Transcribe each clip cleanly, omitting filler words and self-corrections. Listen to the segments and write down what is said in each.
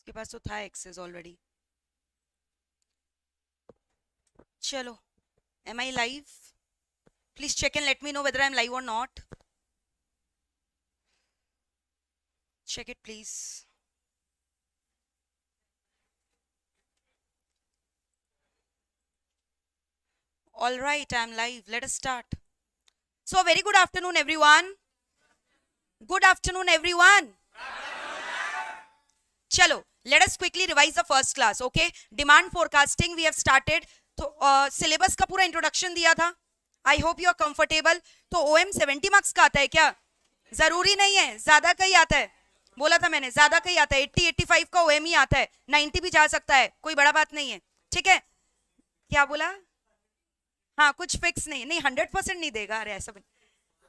उसके पास तो था एक्सेस ऑलरेडी. चलो, am I live? Please check and let me know whether I'm live or not. Check it please. All right, I'm live. Let us start. So, very good afternoon, everyone. Good afternoon, everyone. Chalo, let us quickly revise the first class. Okay, demand forecasting we have started. तो syllabus का पूरा introduction दिया था. I hope you are comfortable. तो OM 70 marks का आता है क्या? जरूरी नहीं है, ज्यादा का ही आता है. बोला था मैंने, ज्यादा का ही आता है. 80-85 का ओएम ही आता है. 90 भी जा सकता है, कोई बड़ा बात नहीं है. ठीक है, क्या बोला? हाँ, कुछ फिक्स नहीं. नहीं, 100% नहीं देगा. अरे ऐसा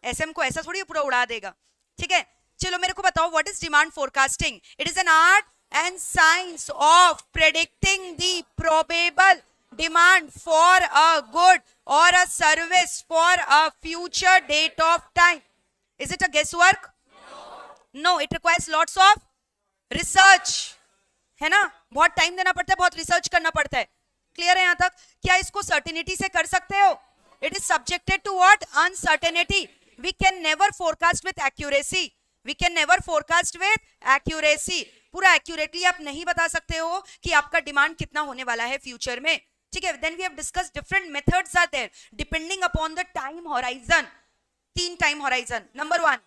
एसएम को ऐसा थोड़ी पूरा उड़ा देगा. ठीक है, चलो मेरे को बताओ, what is demand forecasting? It is an art and science of predicting the probable demand for a good or a service for a future date of time. Is it a guesswork? No, it requires lots of research. है ना, बहुत time देना पड़ता है, बहुत research करना पड़ता है. क्लियर है यहाँ तक? क्या इसको सर्टेनिटी से कर सकते हो? It is subjected to what? Uncertainty. We can never forecast with accuracy. We can never forecast with accuracy. पूरा एक्यूरेटली आप नहीं बता सकते हो कि आपका डिमांड कितना होने वाला है फ्यूचर में. ठीक है, then we have discussed different methods are there depending upon the time horizon. 3 time horizon. Number 1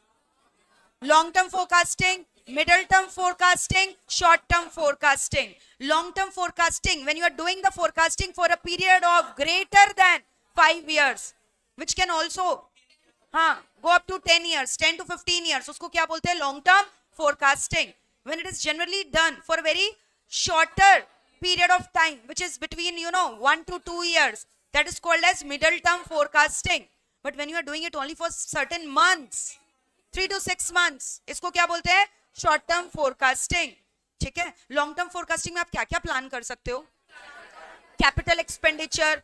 long term forecasting, middle term forecasting, short term forecasting. Long term forecasting, when you are doing the forecasting for a period of greater than 5 years, which can also go up to 10 years, 10 to 15 years, उसको क्या बोलते हैं? long term forecasting. When it is generally done for a very shorter period of time, which is between 1 to 2 years, that is called as middle term forecasting. But when you are doing it only for certain months, 3 to 6 months, इसको क्या बोलते हैं? Short term forecasting. ठीक है, long term forecasting में आप क्या क्या प्लान कर सकते हो? Capital expenditure,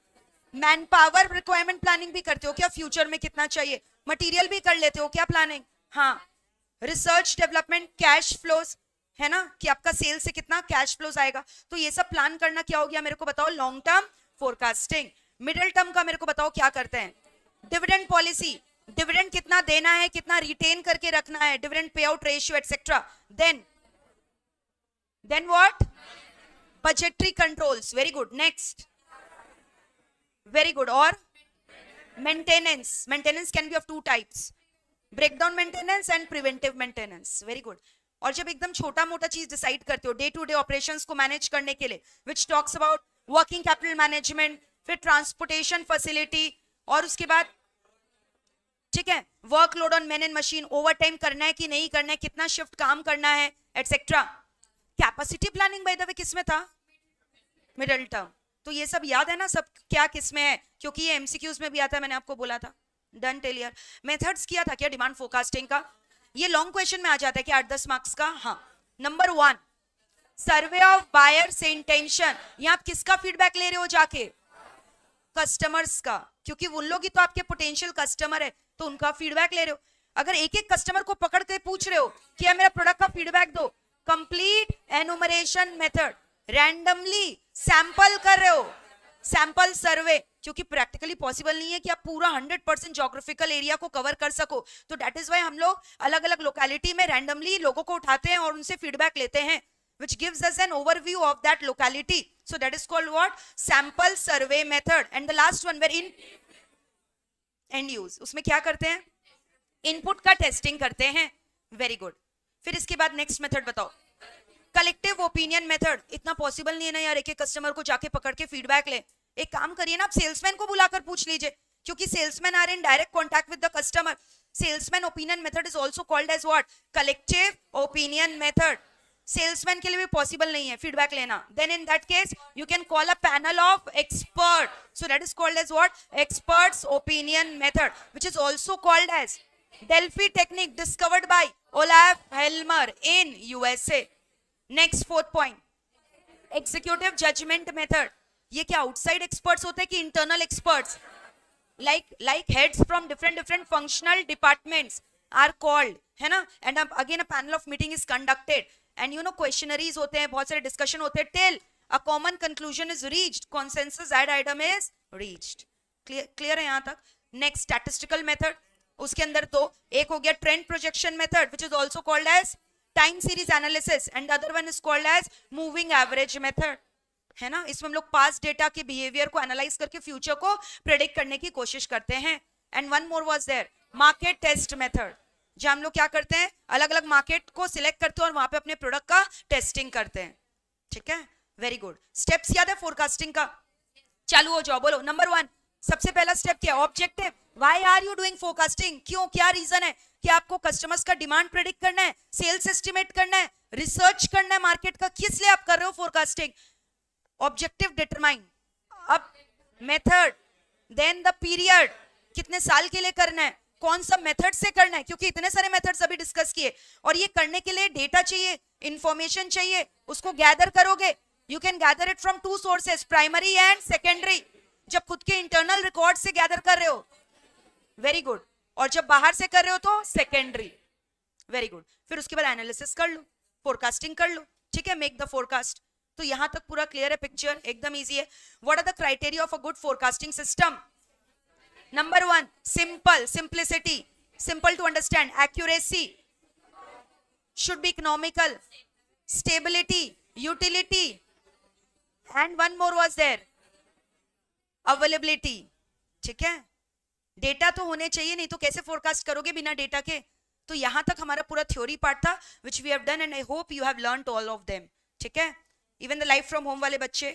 man power requirement planning भी करते हो क्या? फ्यूचर में कितना चाहिए? मटेरियल भी कर लेते हो क्या प्लानिंग? हाँ. रिसर्च डेवलपमेंट, कैश फ्लोज, है ना, कि आपका सेल से कितना कैश फ्लोज आएगा. तो ये सब प्लान करना क्या हो गया मेरे को बताओ? Long term forecasting. Middle term का मेरे को बताओ क्या करते हैं? डिविडेंड पॉलिसी, डिविडेंड कितना देना है, कितना रिटेन करके रखना है, dividend payout ratio etcetera. Then what? Budgetary controls. Very good. Next, very good. और maintenance. Maintenance can be of 2 types, breakdown maintenance and preventive maintenance. Very good. और जब एकदम छोटा मोटा चीज डिसाइड करते हो डे टू डे ऑपरेशंस को मैनेज करने के लिए, which talks about working capital management, फिर ट्रांसपोर्टेशन फैसिलिटी, और उसके बाद ठीक है, workload on man and machine, over time करना है कि नहीं करना है, कितना शिफ्ट काम करना है, etcetera. Capacity planning by the way किसमें था? Middle term. तो ये सब याद है ना सब क्या किसमें है? क्योंकि ये एमसीक्यूज में भी आता है, मैंने आपको बोला था. डन. टेलियर मेथड्स किया था क्या डिमांड फोरकास्टिंग का? ये लॉन्ग क्वेश्चन में आ जाता है कि 8-10 मार्क्स का. हाँ. Number 1 survey of buyers intention. यहाँ आप किसका फीडबैक ले रहे हो जाके? कस्टमर्स का, क्योंकि उन लोग ही तो आपके पोटेंशियल कस्टमर है, तो उनका फीडबैक ले रहे हो. अगर एक एक कस्टमर को पकड़ के पूछ रहे हो कि यार मेरा प्रोडक्ट का फीडबैक दो, complete enumeration method, randomly sample कर रहे हो, सैंपल सर्वे, क्योंकि प्रैक्टिकली पॉसिबल नहीं है कि आप पूरा 100% ज्योग्राफिकल एरिया को कवर कर सको. तो दैट इज व्हाई हम लोग अलग अलग लोकेलिटी में रैंडमली लोगों को उठाते हैं और उनसे फीडबैक लेते हैं, which gives us an overview of that locality. So that is called what? Sample survey method. And the last one where in end use, उसमें क्या करते हैं? इनपुट का टेस्टिंग करते हैं. Very good. फिर इसके बाद नेक्स्ट मेथड बताओ. Collective opinion method. इतना पॉसिबल नहीं है ना यार एक एक कस्टमर को जाके पकड़ के फीडबैक ले. एक काम करिए ना, आप सेल्समैन को बुलाकर पूछ लीजिए, क्योंकि salesman are in direct contact with the customer. Salesman opinion method is also called as what? Collective opinion method. Salesman के लिए भी पॉसिबल नहीं है फीडबैक लेना. Then in that case you can call a panel of expert. So that is called as what? Experts opinion method, which is also called as Delphi technique, discovered by Olaf Helmer in USA. Next 4th point, executive judgement method. ये क्या outside experts होते हैं कि internal experts? like heads from different functional departments are called, है ना, and again a panel of meeting is conducted and you know questionnaires होते हैं, बहुत सारे डिस्कशन होते हैं, till a common conclusion is reached, consensus ad item is reached. Clear है यहाँ तक? नेक्स्ट स्टैटिस्टिकल मेथड, उसके अंदर तो एक हो गया trend projection method which is also called as time series analysis and other one is called as moving average method, है ना. इसमें हम लोग पास्ट डेटा के बिहेवियर को एनालाइज करके फ्यूचर को प्रेडिक्ट करने की कोशिश करते हैं. And one more was there, market test method, जहां हम लोग क्या करते हैं, अलग अलग मार्केट को सिलेक्ट करते हैं और वहां पे अपने प्रोडक्ट का टेस्टिंग करते हैं. ठीक है, वेरी गुड. स्टेप्स याद है फोरकास्टिंग का? चालू हो जाओ, बोलो. नंबर 1, सबसे पहला स्टेप क्या है? Objective. Why are you doing forecasting? क्यों, क्या रीजन है कि आपको कस्टमर्स का डिमांड प्रेडिक्ट करना है, सेल्स एस्टिमेट करना है, रिसर्च करना है मार्केट का, किस लिए आप कर रहे हो फोरकास्टिंग? Objective determine. अब मेथड, देन द पीरियड, कितने साल के लिए करना है, कौन सा मेथड से करना है, क्योंकि इतने सारे मेथड्स अभी डिस्कस किए, और ये करने के लिए डेटा चाहिए, इंफॉर्मेशन चाहिए, उसको गैदर करोगे. You can gather it from 2 sources, primary and secondary. जब खुद के इंटरनल रिकॉर्ड से गैदर कर रहे हो, वेरी गुड, और जब बाहर से कर रहे हो तो सेकेंडरी. Very good. फिर उसके बाद एनालिसिस कर लो, फोरकास्टिंग कर लो. ठीक है, मेक द फोरकास्ट. तो यहां तक पूरा क्लियर है, पिक्चर एकदम इजी है. What are the criteria of a good forecasting system? Number 1, simple, simplicity, simple to understand, accuracy, should be economical, stability, utility, and one more was there, availability. ठीक है, data तो होने चाहिए, नहीं तो कैसे फोरकास्ट करोगे बिना डेटा के? तो यहां तक हमारा पूरा थ्योरी पार्ट था which we have done and I hope you have learned all of them. ठीक है, even the life from home वाले बच्चे,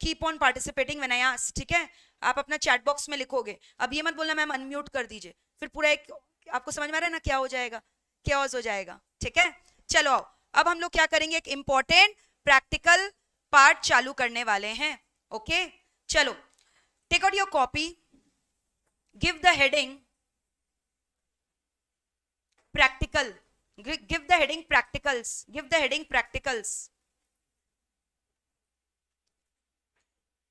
keep on participating when I ask. ठीक है, आप अपना चैट बॉक्स में लिखोगे. अब ये मत बोलना मैम अनम्यूट कर दीजिए, फिर पूरा एक, आपको समझ में आ रहा है ना क्या हो जाएगा, chaos हो जाएगा. ठीक है, चलो आओ, अब हम लोग क्या करेंगे, एक इंपॉर्टेंट प्रैक्टिकल पार्ट चालू करने वाले हैं. ओके, चलो, take out your copy, give the heading practical, give the heading practicals, give the heading practicals,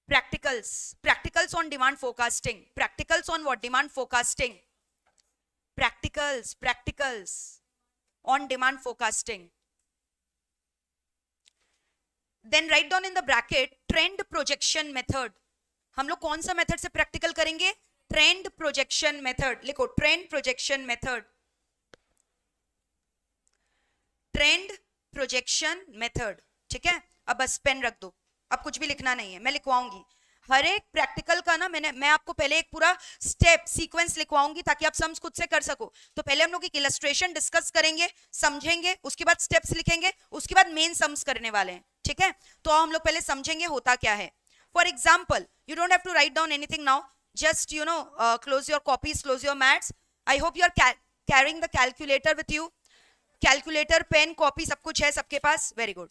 practicals, practicals on demand forecasting, practicals on what? Demand forecasting, practicals, practicals on demand forecasting. Then write down in the bracket trend projection method. हम लोग कौन सा method से practical करेंगे? Trend projection method. लिखो, trend projection method, trend projection method. ठीक है, अब बस पेन रख दो, अब कुछ भी लिखना नहीं है, मैं लिखवाऊंगी हर एक प्रैक्टिकल का ना. मैं आपको पहले एक पूरा स्टेप सीक्वेंस लिखवाऊंगी ताकि आप सम्स खुद से कर सको. तो पहले हम लोग एक इलस्ट्रेशन डिस्कस करेंगे, समझेंगे, उसके बाद स्टेप्स लिखेंगे, उसके बाद मेन सम्स करने वाले हैं. ठीक है, तो हम लोग पहले समझेंगे होता क्या है. For example, you don't have to write down anything now, just close your copies, close your mats. I hope you are carrying the calculator with you. Calculator, pen, copy सब कुछ है सबके पास. Very good.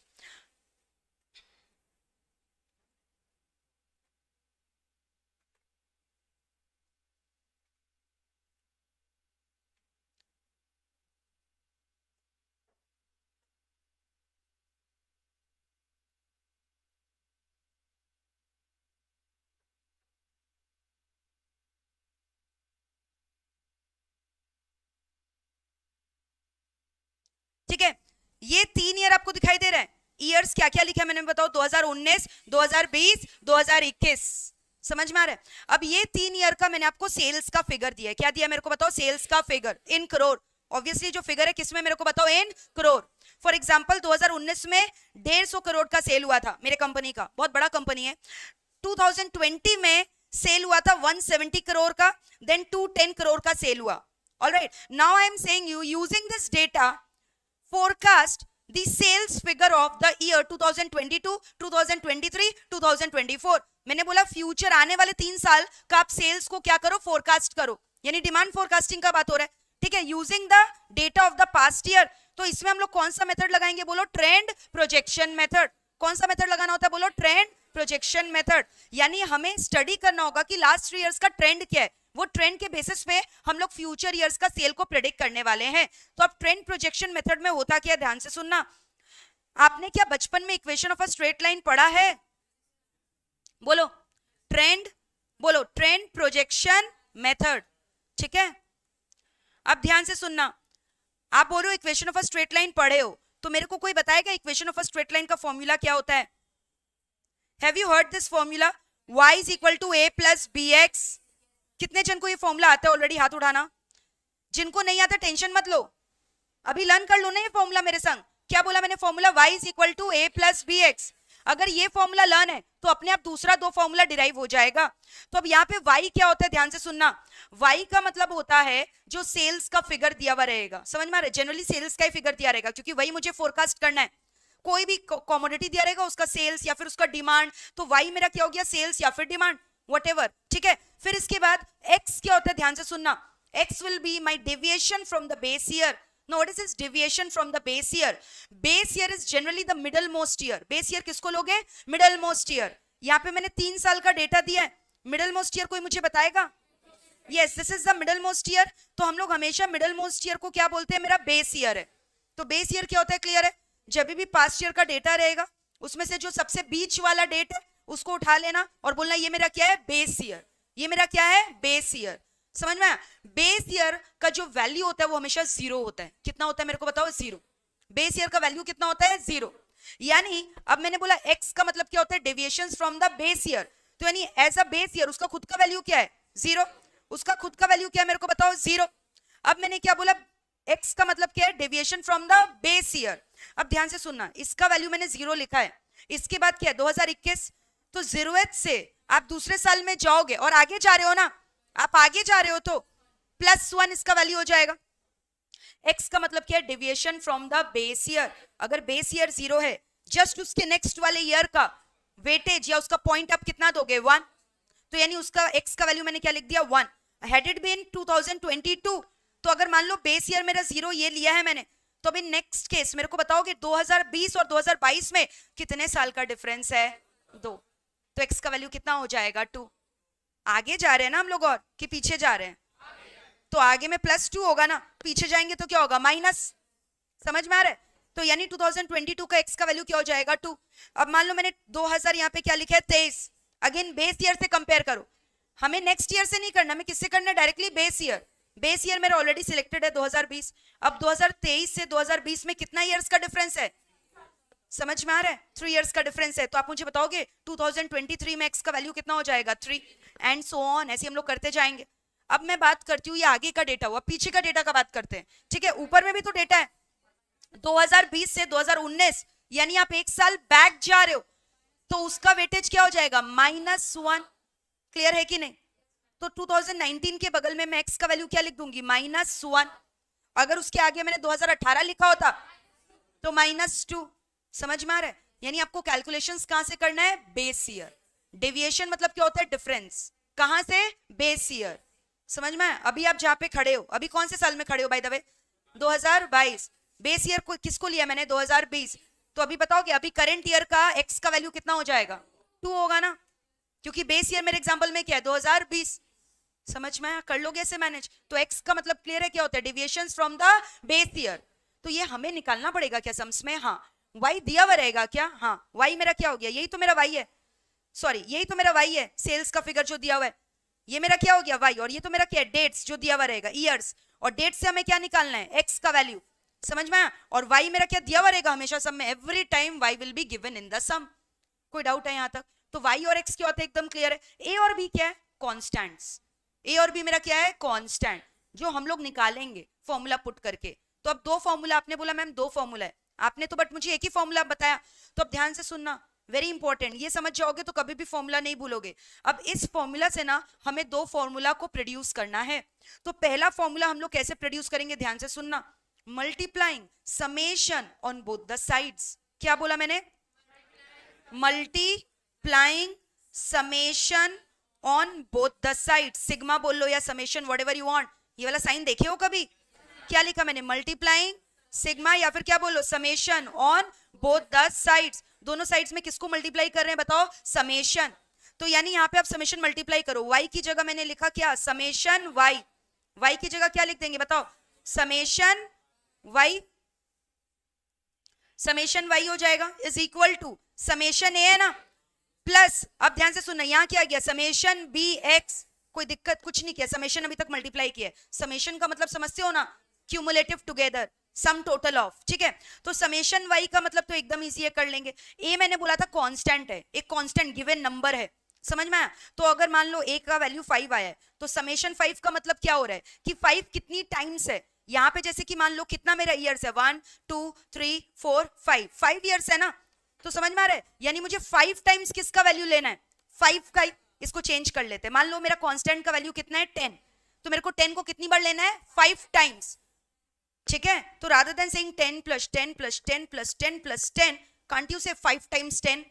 ठीक है, ये 3 year आपको दिखाई दे रहा है. ईयर्स क्या क्या लिखा है मैंने, बताओ. 2019, 2020, 2021. समझ में आ रहा है? अब ये 3 ईयर का मैंने आपको सेल्स का फिगर दिया है. क्या दिया मेरे को बताओ? सेल्स का फिगर इन करोड़. ऑब्वियसली जो फिगर है किसमें मेरे को बताओ? इन करोड़. फॉर एग्जाम्पल 2019 में 150 करोड़ का सेल हुआ था मेरे कंपनी का, बहुत बड़ा कंपनी है. 2020 में सेल हुआ था 170 करोड़ का, देन 210 करोड़ का सेल हुआ. Alright, now I am saying you, using this data, forecast the sales figure of the year 2022, 2023, 2024. मैंने बोला फ्यूचर आने वाले 3 साल का आप सेल्स को क्या करो? फोरकास्ट करो, यानी डिमांड फोरकास्टिंग का बात हो रहा है. ठीक है, using the data of the past year. तो इसमें हम लोग कौन सा मेथड लगाएंगे? बोलो, ट्रेंड प्रोजेक्शन मेथड. कौन सा मेथड लगाना होता है? बोलो, ट्रेंड प्रोजेक्शन मेथड. यानी हमें स्टडी करना होगा कि लास्ट 3 इयर्स का ट्रेंड क्या है, वो ट्रेंड के बेसिस पे हम लोग फ्यूचर ईयर्स का सेल को प्रेडिक्ट करने वाले हैं. तो अब ट्रेंड प्रोजेक्शन मेथड में होता क्या, ध्यान से सुनना. आपने क्या बचपन में equation of a straight line पढ़ा है? बोलो, ट्रेंड, बोलो, ट्रेंड प्रोजेक्शन मेथड. ठीक है, अब ध्यान से सुनना. आप बोलो equation of a straight line पढ़े हो, तो मेरे को कोई बताएगा equation of a straight line का फॉर्मूला क्या होता है? Have you heard this formula? y is equal to a plus B x. कितने जन को ये फॉर्मूला आता है ऑलरेडी? हाथ उठाना। जिनको नहीं आता टेंशन मत लो, अभी लर्न कर लो ना ये फॉर्मूला मेरे संग। क्या बोला मैंने? Formula y is equal to a plus B x. अगर ये फॉर्मूला लर्न है तो अपने आप दूसरा दो फॉर्मूला डिराइव हो जाएगा। तो अब यहाँ पे y क्या होता है, ध्यान से सुनना। y का मतलब होता है जो सेल्स का फिगर दिया हुआ रहेगा, समझ में आ रहा है? जनरली सेल्स का ही फिगर दिया रहेगा, क्योंकि वही मुझे फोरकास्ट करना है। कोई भी कॉमोडिटी दिया रहेगा, उसका सेल्स या फिर उसका डिमांड, तो y मेरा क्या हो गया? सेल्स या फिर डिमांड, व्हाटएवर, ठीक है। फिर इसके बाद x क्या होता है, ध्यान से सुनना। x will be my deviation from the base year. Now what is this deviation from the base year? Base year is generally the middle most year. Base year किसको लोगे? Middle most year. यहाँ पे मैंने 3 साल का data दिया है। Middle most year कोई मुझे बताएगा? Yes, this is the middle most year. तो हम लोग हमेशा middle most year को क्या बोलते हैं? मेरा base year है। तो base year क्या होता है? क्लियर है? जब भी past year का डेटा रहेगा, उसमें से जो सबसे बीच वाला डेट है उसको उठा लेना और बोलना ये मेरा क्या है? Base year. ये मेरा क्या है? Base year. समझ में आया? बेस ईयर का जो वैल्यू होता है वो हमेशा 0 होता है। कितना होता है मेरे को बताओ? 0। बेस ईयर का वैल्यू कितना होता है? 0। यानी अब मैंने बोला x का मतलब क्या होता है? Deviations from the base year. तो यानी एज अ बेस ईयर उसका खुद का वैल्यू क्या है? 0। उसका खुद का वैल्यू क्या है मेरे को बताओ? 0। अब मैंने क्या बोला? x का मतलब क्या है? Deviation from the base year. अब ध्यान से सुनना, इसका वैल्यू मैंने 0 लिखा है। इसके बाद क्या है? 2021। तो 0th से आप दूसरे साल में जाओगे और आगे जा रहे हो ना, आप आगे जा रहे हो तो +1 इसका वैल्यू हो जाएगा। x का मतलब क्या है? Deviation from the base year. अगर बेस ईयर 0 है, जस्ट उसके नेक्स्ट वाले ईयर का वेटेज या उसका पॉइंट आप कितना दोगे? 1। तो यानी उसका x का वैल्यू मैंने क्या लिख दिया? 1। हैड इट बीन 2022, तो अगर मान लो बेस ईयर मेरा 0 ये लिया है मैंने, तो अभी नेक्स्ट केस मेरे को बताओगे 2020 और 2022 में कितने साल का डिफरेंस है? 2। तो x का वैल्यू कितना हो जाएगा? 2। आगे जा रहे हैं ना हम लोग और कि पीछे जा रहे हैं? तो आगे में +2 होगा ना, पीछे जाएंगे तो क्या होगा? माइनस। समझ में आ रहा है? तो यानी 2022 का x का वैल्यू क्या हो जाएगा? 2। अब मान लो मैंने 2000 यहाँ पे क्या लिखा है? 23। अगेन बेस ईयर से कंपेयर करो। हमें नेक्स्ट ईयर से नहीं करना, हमें किससे करना है? Directly base year. Base year मेरा ऑलरेडी सिलेक्टेड है 2020। अब 2023 से 2020 में कितना ईयर्स का डिफरेंस है? समझ में आ रहा है? 3 इयर्स का डिफरेंस है। तो आप मुझे बताओगे 2023 में x का वैल्यू कितना हो जाएगा? 3, एंड सो ऑन। ऐसे हम लोग करते जाएंगे। अब मैं बात करती हूँ ये आगे का डेटा हुआ, पीछे का डेटा का बात करते हैं, ठीक है। ऊपर में भी तो डेटा है 2020 से 2019, यानी आप 1 साल बैक जा रहे हो, तो उसका वेटेज क्या हो जाएगा? -1। क्लियर है कि नहीं? तो 2019 के बगल में मैं x का वैल्यू क्या लिख दूंगी? -1। अगर उसके आगे मैंने 2018 लिखा होता तो -2। समझ में आ रहा है? यानी आपको कैलकुलेशंस कहां से करना है? Base year. डेविएशन मतलब क्या होता है? डिफरेंस। कहां से? Base year. समझ में आया? अभी आप जहां पे खड़े हो, अभी कौन से साल में खड़े हो by the way? 2022। Base year को किसको लिया मैंने? 2020। तो अभी बताओगे अभी करंट ईयर का x का वैल्यू कितना हो जाएगा? 2 होगा ना, क्योंकि बेस ईयर मेरे एग्जांपल में क्या है? 2020। समझ में आया? कर लोगे ऐसे मैनेज? तो x का मतलब क्लियर है क्या होता है? Deviations from the base year. तो ये हमें निकालना पड़ेगा क्या सम्स में? हाँ। y दिया हुआ रहेगा क्या? हाँ। y मेरा क्या हो गया? यही तो मेरा y है, सॉरी यही तो मेरा y है, सेल्स का फिगर जो दिया हुआ है ये मेरा क्या हो गया? y। और ये तो मेरा क्या है? डेट्स जो दिया हुआ रहेगा, ईयर्स। और डेट से हमें क्या निकालना है? x का वैल्यू। समझ में आया? और y मेरा क्या दिया हुआ रहेगा हमेशा सम में? Every time y will be given in the sum. कोई डाउट है यहाँ तक? तो y और x क्या होता है? एकदम क्लियर है। a और b क्या है? कॉन्स्टेंट्स। a और b मेरा क्या है? कॉन्स्टेंट, जो हम लोग निकालेंगे फॉर्मूला पुट करके। तो अब 2 फॉर्मूला, आपने बोला मैम 2 फॉर्मूला है, आपने तो बट मुझे एक ही फॉर्मूला बताया। तो अब ध्यान से सुनना, वेरी इंपॉर्टेंट, ये समझ जाओगे तो कभी भी फॉर्मूला नहीं भूलोगे। अब इस फॉर्मूला से ना हमें 2 फॉर्मूला को प्रोड्यूस करना है। तो पहला फॉर्मूला हम लोग कैसे प्रोड्यूस करेंगे? ध्यान से सुनना, multiplying summation on both the sides. क्या बोला मैंने? Multiplying summation on both the sides. Sigma बोल लो या समेशन, व्हाटएवर यू वांट। ये वाला साइन देखे हो कभी? क्या लिखा मैंने? मल्टीप्लाइंग सिग्मा या फिर क्या बोलो? Summation on both the sides. दोनों साइड्स में किसको मल्टीप्लाई कर रहे हैं बताओ? समेशन। तो यानी यहाँ पे आप समेशन मल्टीप्लाई करो। y की जगह मैंने लिखा क्या? Summation y। y की जगह क्या लिख देंगे बताओ? Summation y। समेशन y हो जाएगा is equal to summation a है ना, प्लस, अब ध्यान से सुनना, यहाँ क्या गया? Summation bx। कोई दिक्कत कुछ नहीं किया, समेशन अभी तक मल्टीप्लाई किया है। समेशन का मतलब समझते हो ना? Cumulative together. Sum total of, ठीक है। तो समेशन वाई का मतलब तो एकदम इजी है, कर लेंगे। ए मैंने बोला था कांस्टेंट है, एक कांस्टेंट गिवन नंबर है, समझ में आया। तो अगर मान लो ए का वैल्यू 5 आया है, तो समेशन 5 का मतलब क्या हो रहा है कि 5 कितनी टाइम्स है यहाँ पे, जैसे कि मान लो कितना मेरा ईयर्स है, 1 2 3 4 5 ईयर्स है ना, तो समझ में आ रहा है। यानी मुझे 5 टाइम्स किसका वैल्यू लेना है, 5 का। इसको चेंज कर लेते हैं, मान लो मेरा कांस्टेंट का वैल्यू कितना है 10, तो मेरे को 10 को कितनी बार लेना है, 5 टाइम्स, ठीक है। तो rather than saying 10 plus 10 plus 10 plus 10 plus 10, can't you से 5 टाइम्स 10,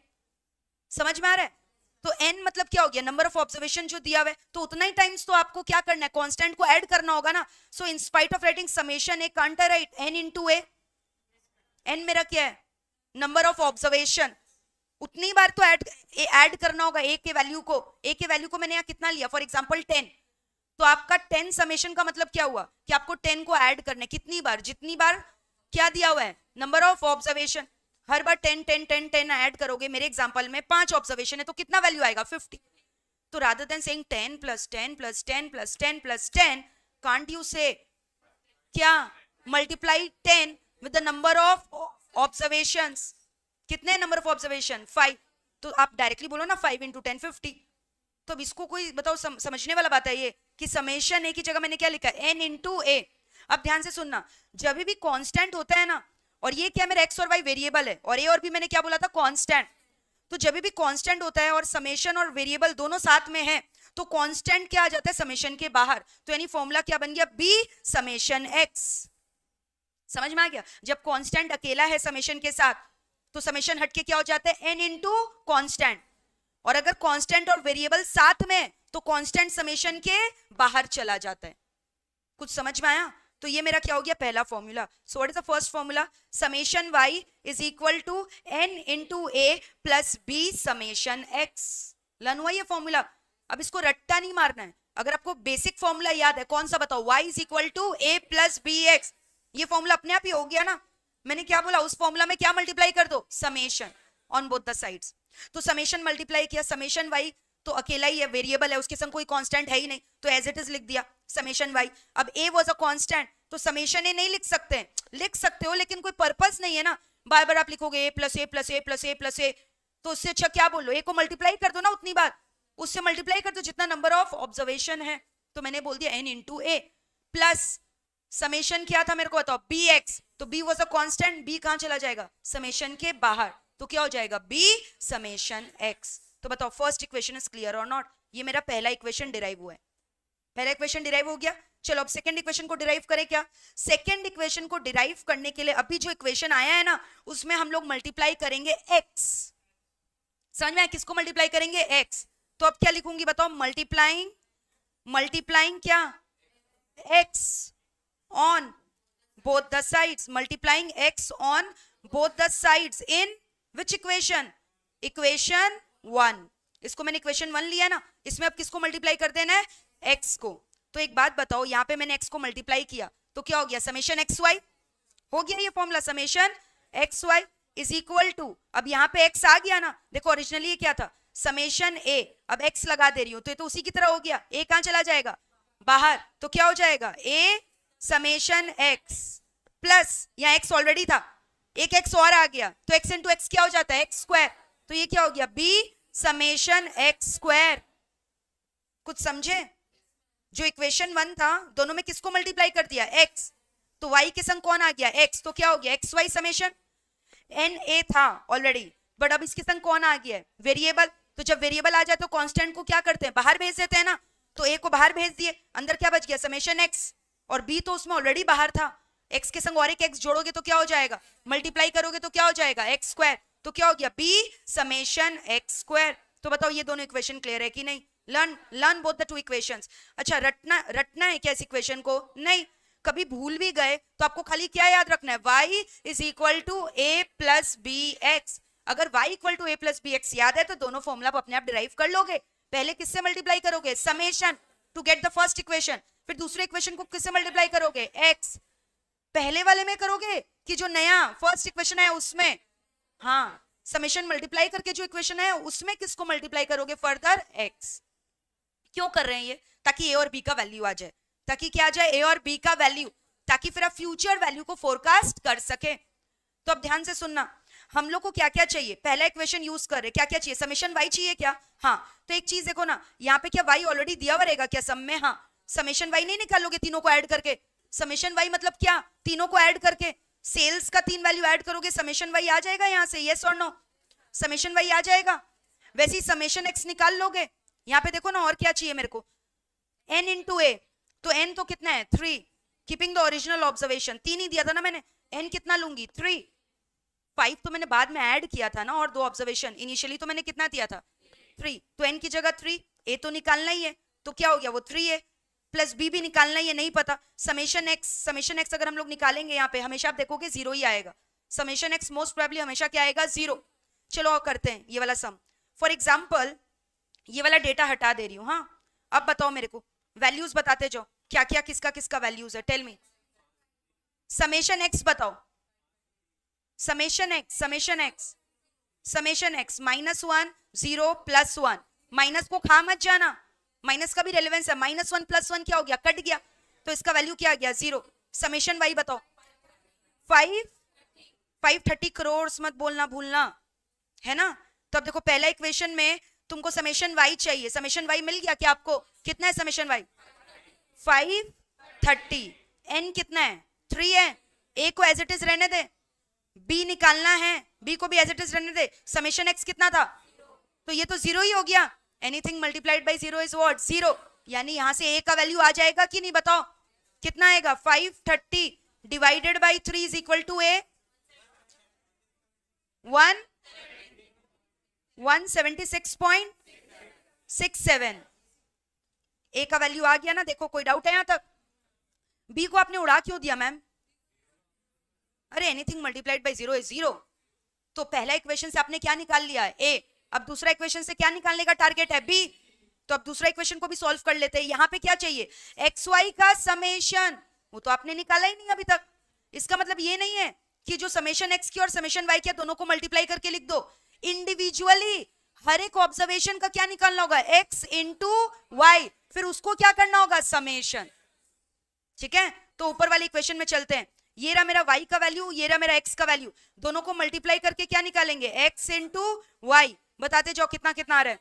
समझ में आ रहा है। तो n मतलब क्या हो गया, नंबर ऑफ ऑब्जर्वेशन जो दिया हुआ है, तो उतना ही टाइम्स तो आपको क्या करना है, कांस्टेंट को ऐड करना होगा ना। So in spite of writing summation A, can't I write n into a, n मेरा क्या है, नंबर ऑफ ऑब्जर्वेशन, उतनी बार तो ऐड करना होगा a के वैल्यू को। a के वैल्यू को मैंने यहाँ कितना लिया, फॉर एग्जांपल 10, तो आपका 10 समेशन का मतलब क्या हुआ कि आपको 10 को ऐड करना है, कितनी बार, जितनी बार क्या दिया हुआ है, number of observation. Her bar 10 10 10 10 add करोगे, मेरे एग्जांपल में 5 ऑब्जर्वेशन है, तो कितना वैल्यू आएगा, 50। तो rather than saying 10 plus 10 plus 10 plus 10 plus 10, can't you से क्या, multiply 10 with the number of observations. कितने नंबर ऑफ ऑब्जर्वेशन, 5, तो आप डायरेक्टली बोलो ना 5 इंटू 10 50। तो अब इसको कोई बताओ, समझने वाला बात है ये कि समेशन ए की जगह मैंने क्या लिखा है, n इंटू ए। अब ध्यान से सुनना, जब भी कांस्टेंट होता है ना, और ये क्या मेरा x और y वेरिएबल है, और a और b मैंने क्या बोला था, कांस्टेंट, तो जब भी कांस्टेंट होता है और समेशन और वेरिएबल दोनों साथ में है, तो कांस्टेंट क्या आ जाता है समेशन के बाहर, तो यानी फॉर्मूला क्या बन गया, b समेशन x। समझ में आ गया। जब कांस्टेंट अकेला है समेशन के साथ, तो समेशन हटके क्या हो जाता है, n इंटू कांस्टेंट, और अगर कांस्टेंट और वेरिएबल साथ में, तो कांस्टेंट समेशन के बाहर चला जाता है। कुछ समझ में आया। तो ये मेरा क्या हो गया, पहला formula. So what is the first formula, summation y is equal to n into a plus b summation x। Learn हुआ ये फॉर्मूला। अब इसको रट्टा नहीं मारना है, अगर आपको बेसिक फॉर्मूला याद है, कौन सा बताओ, y is equal to a plus B x, ये फॉर्मूला अपने आप ही हो गया ना। मैंने क्या बोला, उस फॉर्मूला में क्या मल्टीप्लाई कर दो, summation on both the sides. तो समेशन मल्टीप्लाई किया, समेशन y तो अकेला ही है, वेरिएबल है, उसके संग कोई कांस्टेंट है ही नहीं, तो एज इट इज लिख दिया समेशन y। अब a वाज अ कांस्टेंट, तो समेशन a नहीं लिख सकते, लिख सकते हो लेकिन कोई पर्पस नहीं है ना, बार बार आप लिखोगे a plus A plus A plus A plus A, तो उससे अच्छा क्या बोलो, a को मल्टीप्लाई कर दो ना उतनी बार, उससे मल्टीप्लाई कर दो जितना नंबर ऑफ ऑब्जर्वेशन है। तो मैंने बोल दिया n इंटू ए प्लस समेशन क्या था मेरे को बताओ, बी एक्स, तो b was a constant, b कहां चला जाएगा, समेशन के बाहर, तो क्या हो जाएगा, b समेशन x। तो बताओ फर्स्ट इक्वेशन इज क्लियर और नॉट। ये मेरा पहला इक्वेशन डिराइव हुआ है, पहला इक्वेशन डिराइव हो गया। चलो अब सेकंड इक्वेशन को डिराइव करें क्या। सेकंड इक्वेशन को डिराइव करने के लिए अभी जो इक्वेशन आया है ना, उसमें हम लोग मल्टीप्लाई करेंगे x। समझ में आया, किसको मल्टीप्लाई करेंगे, x। तो अब क्या लिखूंगी बताओ, मल्टीप्लाइंग, मल्टीप्लाइंग क्या, x on both the sides, multiplying x on both the sides in which equation, equation 1। इसको मैंने इक्वेशन 1 लिया ना, इसमें अब किसको मल्टीप्लाई कर देना है, x को। तो एक बात बताओ, यहाँ पे मैंने x को मल्टीप्लाई किया तो क्या हो गया, समेशन एक्स वाई हो गया। ये formula summation x Y is equal to, अब यहाँ पे x आ गया ना, देखो ओरिजिनली ये क्या था, समेशन a, अब x लगा दे रही हूँ, तो ये तो उसी की तरह हो गया, a कहाँ चला जाएगा, बाहर, तो क्या हो जाएगा, a समेशन x प्लस, यहाँ x ऑलरेडी था, एक x और आ गया, तो x इंटू एक्स क्या हो जाता है, x स्क्वायर, तो ये क्या हो गया, b समेशन x स्क्वायर। कुछ समझे, जो इक्वेशन 1 था दोनों में किसको मल्टीप्लाई कर दिया, x, तो y के संग कौन आ गया, x, तो क्या हो गया, xy समेशन, n a था ऑलरेडी, बट अब इसके संग कौन आ गया, वेरिएबल। तो जब वेरिएबल आ जाए तो कांस्टेंट को क्या करते हैं, बाहर भेज देते हैं ना, तो a को बाहर भेज दिए, अंदर क्या बच गया, समेशन x, और b तो उसमें ऑलरेडी बाहर था, x के संग और एक x जोड़ोगे तो क्या हो जाएगा, मल्टीप्लाई करोगे तो क्या हो जाएगा, x स्क्वायर, तो क्या हो गया, b समेशन x स्क्वायर। तो बताओ ये दोनों इक्वेशन क्लियर है कि नहीं, learn both the two equations. अच्छा रटना है क्या इस इक्वेशन को, नहीं, कभी भूल भी गए तो आपको खाली क्या याद रखना है, y is equal to a plus B x. अगर y equal to a plus B x याद है तो दोनों फॉर्मूला अपने आप डिराइव कर लोगे। पहले किससे मल्टीप्लाई करोगे, summation to get the first equation, फिर दूसरे इक्वेशन को किससे मल्टीप्लाई करोगे, x। पहले वाले में करोगे कि जो नया फर्स्ट इक्वेशन है उसमें, हाँ, समेशन मल्टीप्लाई करके जो इक्वेशन है उसमें किसको मल्टीप्लाई करोगे, फर्दर x। क्यों कर रहे हैं ये, ताकि a और b का वैल्यू आ जाए, ताकि क्या आ जाए, a और b का वैल्यू। ताकि फिर आप फ्यूचर वैल्यू को फोरकास्ट कर सके। तो अब ध्यान से सुनना, हम लोग को क्या क्या चाहिए, पहला इक्वेशन यूज कर रहे, क्या क्या चाहिए, समेशन y चाहिए क्या, हाँ। तो एक चीज देखो ना, यहाँ पे क्या y ऑलरेडी दिया हुआ रहेगा क्या सम में, हाँ। समेशन y नहीं निकालोगे तीनों को ऐड करके, समेशन y मतलब क्या, तीनों को ऐड करके, सेल्स का 3 वैल्यू ऐड करोगे, समेशन y आ जाएगा यहाँ से, यस और नो, समेशन y आ जाएगा। वैसे ही समेशन x निकाल लोगे, यहाँ पे देखो ना और क्या चाहिए मेरे को, n इंटू ए, तो n तो कितना है 3, कीपिंग द ओरिजिनल ऑब्जर्वेशन, 3 ही दिया था ना मैंने, n कितना लूंगी 3, 5 तो मैंने बाद में ऐड किया था ना, और 2 ऑब्जर्वेशन, इनिशियली तो मैंने कितना दिया था 3, तो n की जगह 3, a तो निकालना ही है, तो क्या हो गया वो 3 है, प्लस b भी निकालना ही है, नहीं पता, समेशन x अगर हम लोग निकालेंगे यहाँ पे हमेशा आप देखोगे 0 ही आएगा, समेशन x मोस्ट प्रोबेबली हमेशा क्या आएगा 0। चलो और करते हैं ये वाला सम, फॉर एग्जाम्पल ये वाला डेटा हटा दे रही हूँ, हाँ। अब बताओ मेरे को वैल्यूज बताते जाओ, क्या क्या किसका किसका वैल्यूज है, टेल मी, समेशन x बताओ, समेशन x -1 0 +1, माइनस को खा मत जाना, माइनस का भी रेलेवेंस है, -1 +1 क्या हो गया, कट गया, तो इसका वैल्यू क्या आ गया 0। समेशन y बताओ, 530 करोड़ मत बोलना भूलना, है ना। तो अब देखो पहला इक्वेशन में तुमको समेशन y चाहिए, समेशन y मिल गया क्या आपको, कितना है समेशन y 530, n कितना है 3 है, a को एज इट इज रहने दे, b निकालना है, b को भी एज इट इज रहने दे, समेशन x कितना था, तो ये तो 0 ही हो गया, anything multiplied by 0 is what 0, यानी यहां से a का वैल्यू आ जाएगा कि नहीं बताओ, कितना आएगा 530 divided by 3 is equal to a 176.67, a का वैल्यू आ गया ना, देखो कोई डाउट है यहां तक, बी को आपने उड़ा क्यों दिया मैम, अरे एनीथिंग मल्टीप्लाइड बाय 0 इज 0, तो पहला इक्वेशन से आपने क्या निकाल लिया है ए, अब दूसरा इक्वेशन से क्या निकालने का टारगेट है बी, तो अब दूसरा इक्वेशन को भी सॉल्व कर लेते हैं, यहाँ पे क्या चाहिए एक्स वाई का समेशन, वो तो आपने निकाला ही नहीं अभी तक, इसका मतलब ये नहीं है कि जो समेशन एक्स की और समेशन वाई की दोनों को मल्टीप्लाई करके लिख दो, इंडिविजुअली हर एक ऑब्जर्वेशन का क्या निकालना होगा x इंटू वाई, फिर उसको क्या करना होगा समेशन, ठीक है। तो ऊपर वाली इक्वेशन में चलते हैं, ये रहा मेरा y का वैल्यू, ये रहा मेरा x का वैल्यू, दोनों को मल्टीप्लाई करके क्या निकालेंगे x इंटू वाई, बताते जाओ कितना कितना आ रहा है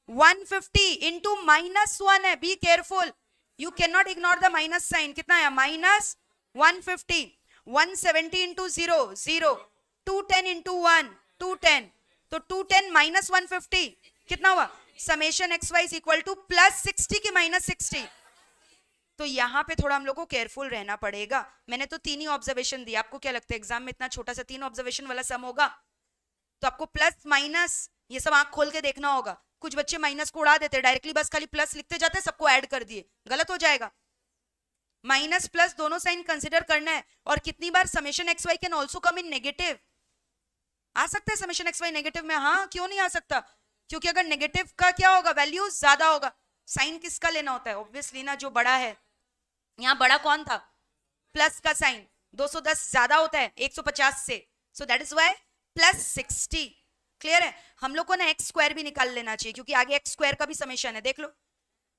150 इंटू -1 है, be careful you can not ignore the minus sign, कितना है -150, 170 इंटू 0 0, 210 इंटू 1 210, तो 210 माइनस 150 कितना हुआ, summation x Y is equal to +60 की -60, तो यहाँ पे थोड़ा हम लोग को केयरफुल रहना पड़ेगा, मैंने तो 3 ही ऑब्जर्वेशन दिया, आपको क्या लगता है एग्जाम में इतना छोटा सा 3 ऑब्जर्वेशन वाला सम होगा, तो आपको प्लस माइनस ये सब आंख खोल के देखना होगा, कुछ बच्चे माइनस को उड़ा देते डायरेक्टली, बस खाली प्लस लिखते जाते सबको ऐड कर दिए, गलत हो जाएगा, माइनस प्लस दोनों साइन कंसिडर करना है, और कितनी बार summation x Y can also come in negative, आ सकता है समेशन एक्स वाई नेगेटिव में, हाँ क्यों नहीं आ सकता, क्योंकि अगर नेगेटिव का क्या होगा वैल्यू ज्यादा होगा, साइन किसका लेना होता है ऑब्वियसली ना जो बड़ा है, यहाँ बड़ा कौन था प्लस का साइन, 210 ज्यादा होता है 150 से, सो दैट इज व्हाई +60, क्लियर है। हम लोग को ना एक्स स्क्वायर भी निकाल लेना चाहिए, क्योंकि आगे एक्स स्क्वायर का भी समेशन है, देख लो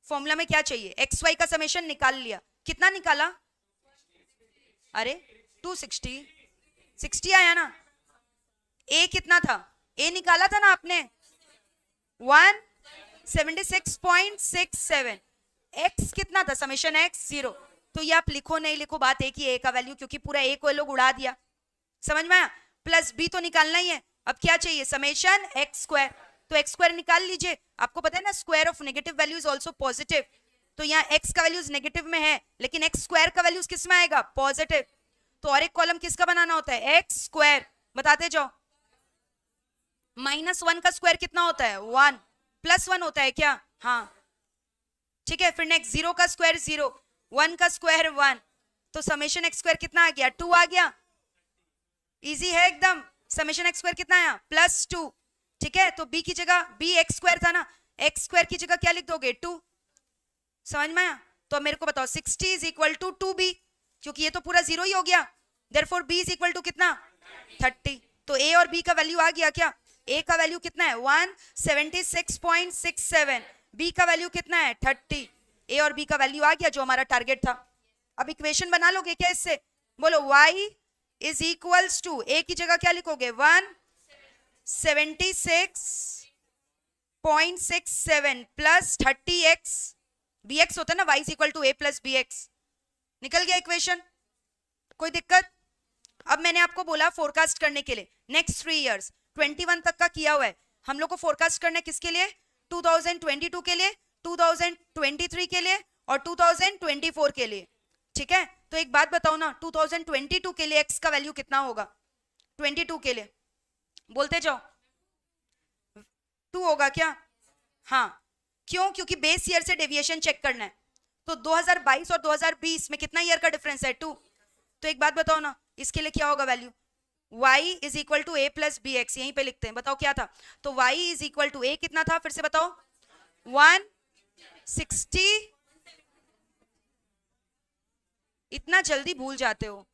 फॉर्मूला में क्या चाहिए, एक्स वाई का समेशन निकाल लिया, कितना निकाला, अरे 260 60 आया ना, ए कितना था, ए निकाला था ना आपने 176.67, एक्स कितना था समेशन एक्स 0, तो ये आप लिखो नहीं लिखो बात एक ही, ए का वैल्यू, क्योंकि पूरा ए को लोग उड़ा दिया, समझ में आया, प्लस बी तो निकालना ही है, अब क्या चाहिए समेशन एक्स स्क्वायर, तो एक्स स्क्वायर निकाल लीजिए, आपको पता है ना square of negative value is also positive, तो यहाँ एक्स का वैल्यूज नेगेटिव में है, लेकिन एक्स स्क्वायर का वैल्यूज किस में आएगा पॉजिटिव, तो और एक कॉलम किसका बनाना होता है एक्स स्क्वायर, बताते जाओ, -1 का स्क्वायर कितना होता है 1, +1 होता है क्या, हाँ ठीक है, फिर नेक्स्ट 0 का स्क्वायर 0, 1 का स्क्वायर 1, तो समेशन एक्स स्क्वायर कितना आ गया 2 आ गया, इजी है एकदम, समेशन एक्स स्क्वायर कितना आया +2, ठीक है, तो b की जगह b एक्स स्क्वायर था ना, एक्स स्क्वायर की जगह क्या लिख दोगे 2, समझ में आया, तो मेरे को बताओ 60 इज इक्वल टू 2b, क्योंकि ये तो पूरा 0 ही हो गया, therefore b is equal to कितना 30, तो a और b का वैल्यू आ गया क्या, a का वैल्यू कितना है 176.67, b का वैल्यू कितना है 30, a और b का वैल्यू आ गया जो हमारा टारगेट था, अब इक्वेशन बना लोगे क्या इससे? बोलो y is equals to, a की जगह क्या लिखोगे? 176.67 प्लस 30x, bx होता है ना, y is equal to a plus bx। निकल गया इक्वेशन, कोई दिक्कत? अब मैंने आपको बोला फोरकास्ट करने के लिए नेक्स्ट 3 इयर्स, 21 तक का किया हुआ है हम लोग को। फोरकास्ट करना है किसके लिए? 2022 के लिए, 2023 के लिए और 2024 के लिए। ठीक है, तो एक बात बताओ ना, 2022 के लिए x का वैल्यू कितना होगा? 22 के लिए बोलते जाओ, 2 होगा क्या? हाँ, क्यों? क्योंकि बेस ईयर से डेविएशन चेक करना है। तो 2022 और 2020 में कितना ईयर का डिफरेंस है? 2। तो एक बात बताओ ना, इसके लिए क्या होगा value? y is equal to a plus B x, यहीं पे लिखते हैं, बताओ क्या था? तो y is equal to a कितना था? फिर से बताओ। 160, इतना जल्दी भूल जाते हो।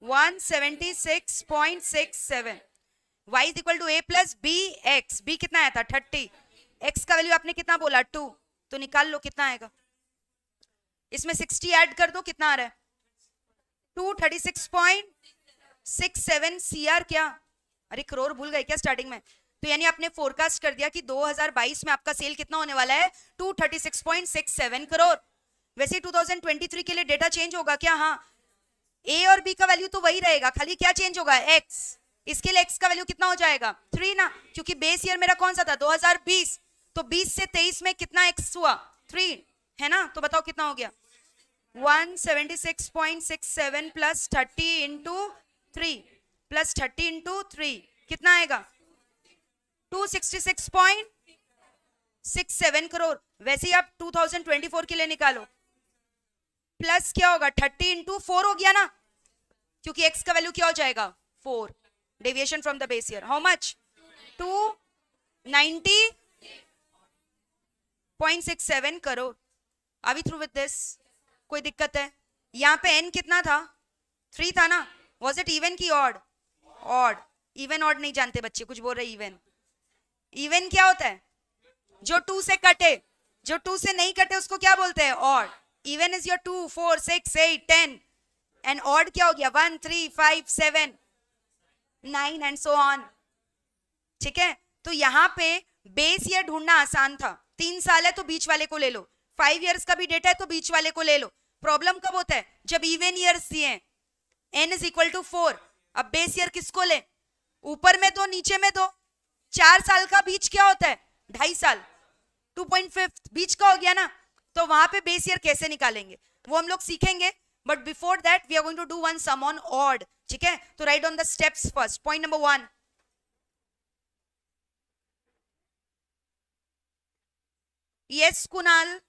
176.67। y is equal to a plus B x, b कितना आया था? 30। x का वैल्यू आपने कितना बोला? 2। तो निकाल लो कितना आएगा। इसमें 60 ऐड कर दो, कितना आ रहा है? 236.67 CR। क्या? अरे करोड़ भूल गए क्या स्टार्टिंग में? तो यानी आपने फोरकास्ट कर दिया कि 2022 में आपका सेल कितना होने वाला है? 236.67 करोड़। वैसे 2023 के लिए डेटा चेंज होगा क्या? हाँ, ए और बी का वैल्यू तो वही रहेगा, खाली क्या चेंज होगा? एक्स। इसके लिए एक्स का वैल्यू कितना हो जाएगा? 3 ना, क्योंकि बेस ईयर मेरा कौन सा था? 2020। तो 20 से 23 में कितना एक्स हुआ? 3 है ना। तो बताओ कितना हो गया? 176.67 प्लस 30 इंटू 3 प्लस 30 इंटू 3 कितना आएगा? 266.67 करोड़। वैसे ही आप 2024 के लिए निकालो, प्लस क्या होगा? 30 इंटू 4 हो गया ना, क्योंकि x का वैल्यू क्या हो जाएगा? 4। Deviation from the base year how much? 290.67 crore. Are we through with this? कोई दिक्कत है? यहाँ पे n कितना था? 3 था ना। वॉज इट इवन की ऑड? ऑड। इवन ऑड नहीं जानते बच्चे, कुछ बोल रहे इवन। इवन क्या होता है? जो 2 से कटे, जो 2 से नहीं कटे उसको क्या बोलते हैं? Odd. Even is your 2, 4, 6, 8, 10 and odd क्या हो गया? 1, 3, 5, 7, 9 एंड सो ऑन। ठीक है, तो यहाँ पे बेस ईयर ढूंढना आसान था। 3 साल है तो बीच वाले को ले लो, 5 इयर्स का भी डेटा है तो बीच वाले को ले लो। प्रॉब्लम कब होता है? जब इवन ईयर्स दिए, n इज इक्वल टू 4। अब बेस ईयर किसको ले? ऊपर में दो, नीचे में दो। 4 साल का बीच क्या होता है? 2.5 साल। 2.5 बीच का हो गया ना। तो वहां पे बेस ईयर कैसे निकालेंगे वो हम लोग सीखेंगे, but before that we are going to do one sum on odd. ठीक है, तो right on the steps first. Point number 1, yes Kunal,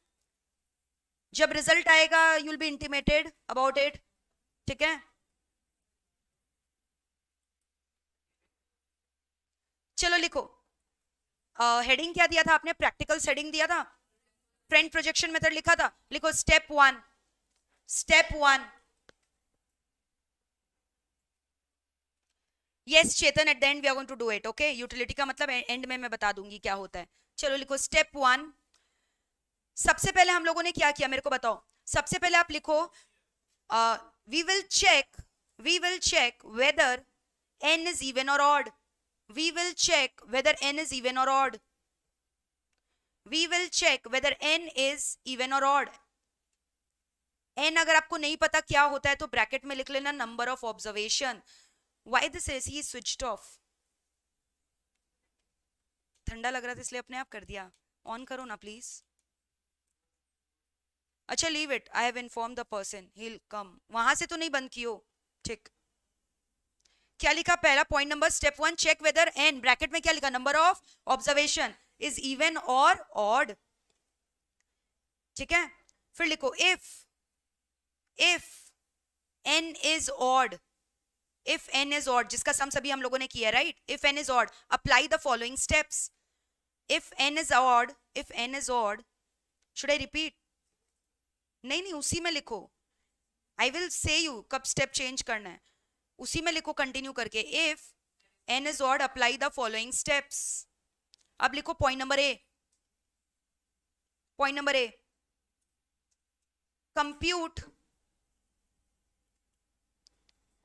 जब रिजल्ट आएगा you will be intimated about it. ठीक है, चलो लिखो। हेडिंग क्या दिया था आपने? प्रैक्टिकल हेडिंग दिया था, फ्रंट प्रोजेक्शन मेथड लिखा था। लिखो step 1। Step 1, yes Chetan, at the end we are going to do it. Okay, utility का मतलब एंड में मैं बता दूंगी क्या होता है। चलो लिखो स्टेप 1। सबसे पहले हम लोगों ने क्या किया मेरे को बताओ। सबसे पहले आप लिखो we will check whether n is even or odd. We will check whether n is even or odd. We will check whether n is even or odd. n अगर आपको नहीं पता क्या होता है तो ब्रैकेट में लिख लेना number of observation. Why this is he switched off? ठंडा लग रहा था इसलिए अपने आप कर दिया। ऑन करो ना प्लीज। अच्छा leave it, I have inform the person he will come. वहां से तो नहीं बंद कियो। ठीक, क्या लिखा? पहला point number step 1, check whether n, bracket में क्या लिखा? Number of observation is even और ऑड। ठीक है, फिर लिखो if n is odd, if n is odd, जिसका सम सभी हम लोगों ने किया right. if n is odd, apply the following steps. if n is odd, should I repeat? नहीं, उसी में लिखो। I will say you कब स्टेप चेंज करना है, उसी में लिखो कंटिन्यू करके। If n is odd, apply the following steps. अब लिखो point number A. Compute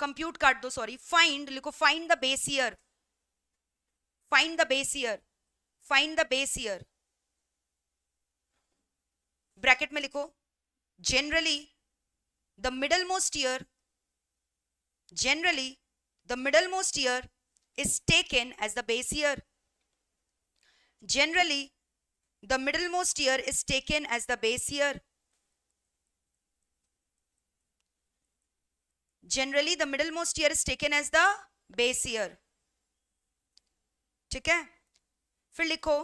compute काट दो, सॉरी, फाइंड लिखो, find the base year, find the base year, find the base year, bracket में लिखो generally the middle most year, generally the middlemost year is taken as the base year, generally the middlemost year is taken as the base year, generally the middlemost year is taken as the base year. ठीक है, फिर लिखो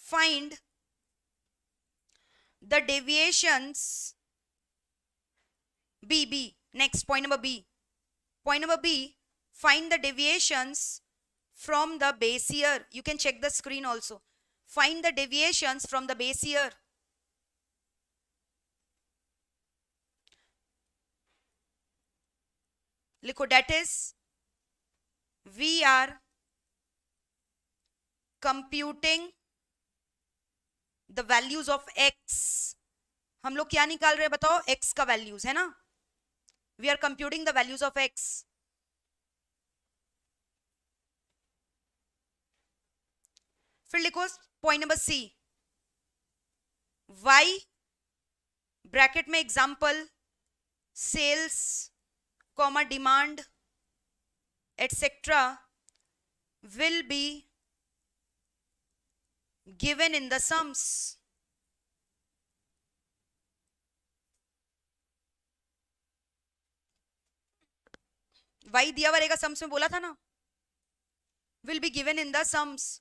find the deviations, B, next point number B, point number B, find the deviations from the base year. You can check the screen also. Find the deviations from the base year. लिखो that is we are computing the values of x. हम लोग क्या निकाल रहे हैं बताओ, x का values है ना, we are computing the values of x. फिर लिखो point number C, y bracket में example sales comma demand etcetera will be given in the sums. y दिया हुआ रहेगा सम्स में, बोला था ना, will be given in the sums.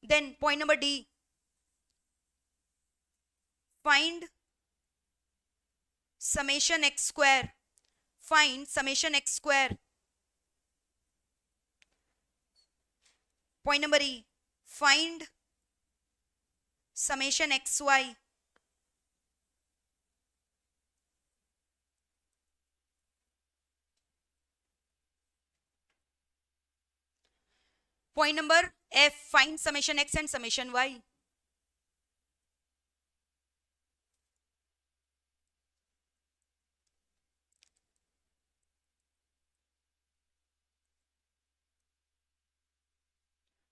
Then point number D, find summation x square, find summation x square. Point number E, find summation xy. Point number F, find summation x and summation y.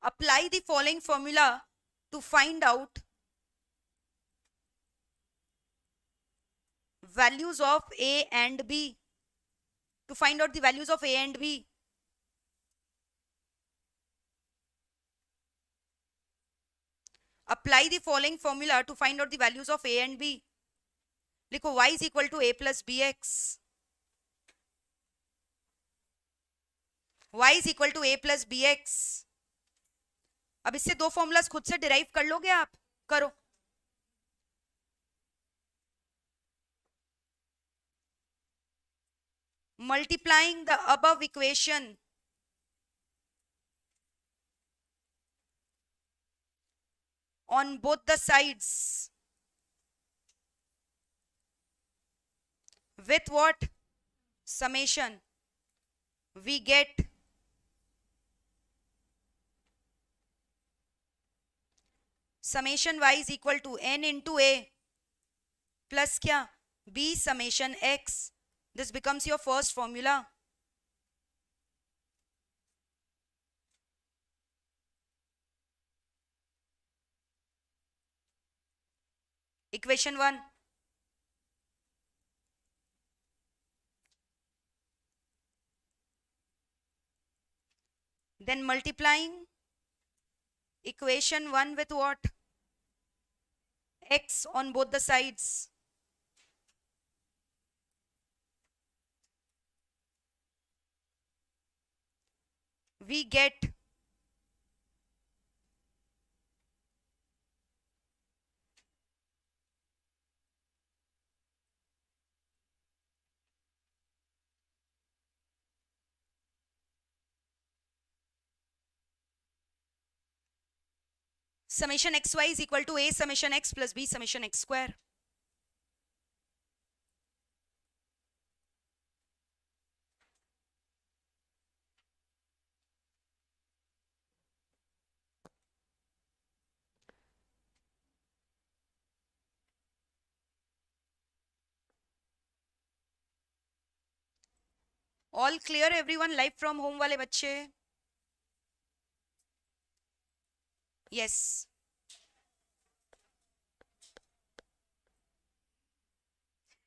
Apply the following formula to find out values of A and B. To find out the values of A and B. Apply the following formula to find out the values of A and B. लिखो y is equal to a plus bx. y is equal to a plus bx. अब इससे दो formulas खुद से derive कर लोगे आप, करो. Multiplying the above equation on both the sides with what? Summation. We get summation y is equal to n into a plus क्या? b summation x. This becomes your first formula. Equation 1. Then multiplying equation 1 with what? X on both the sides. We get summation xy is equal to a summation x plus b summation x square. All clear everyone? Live from home वाले बच्चे? Yes.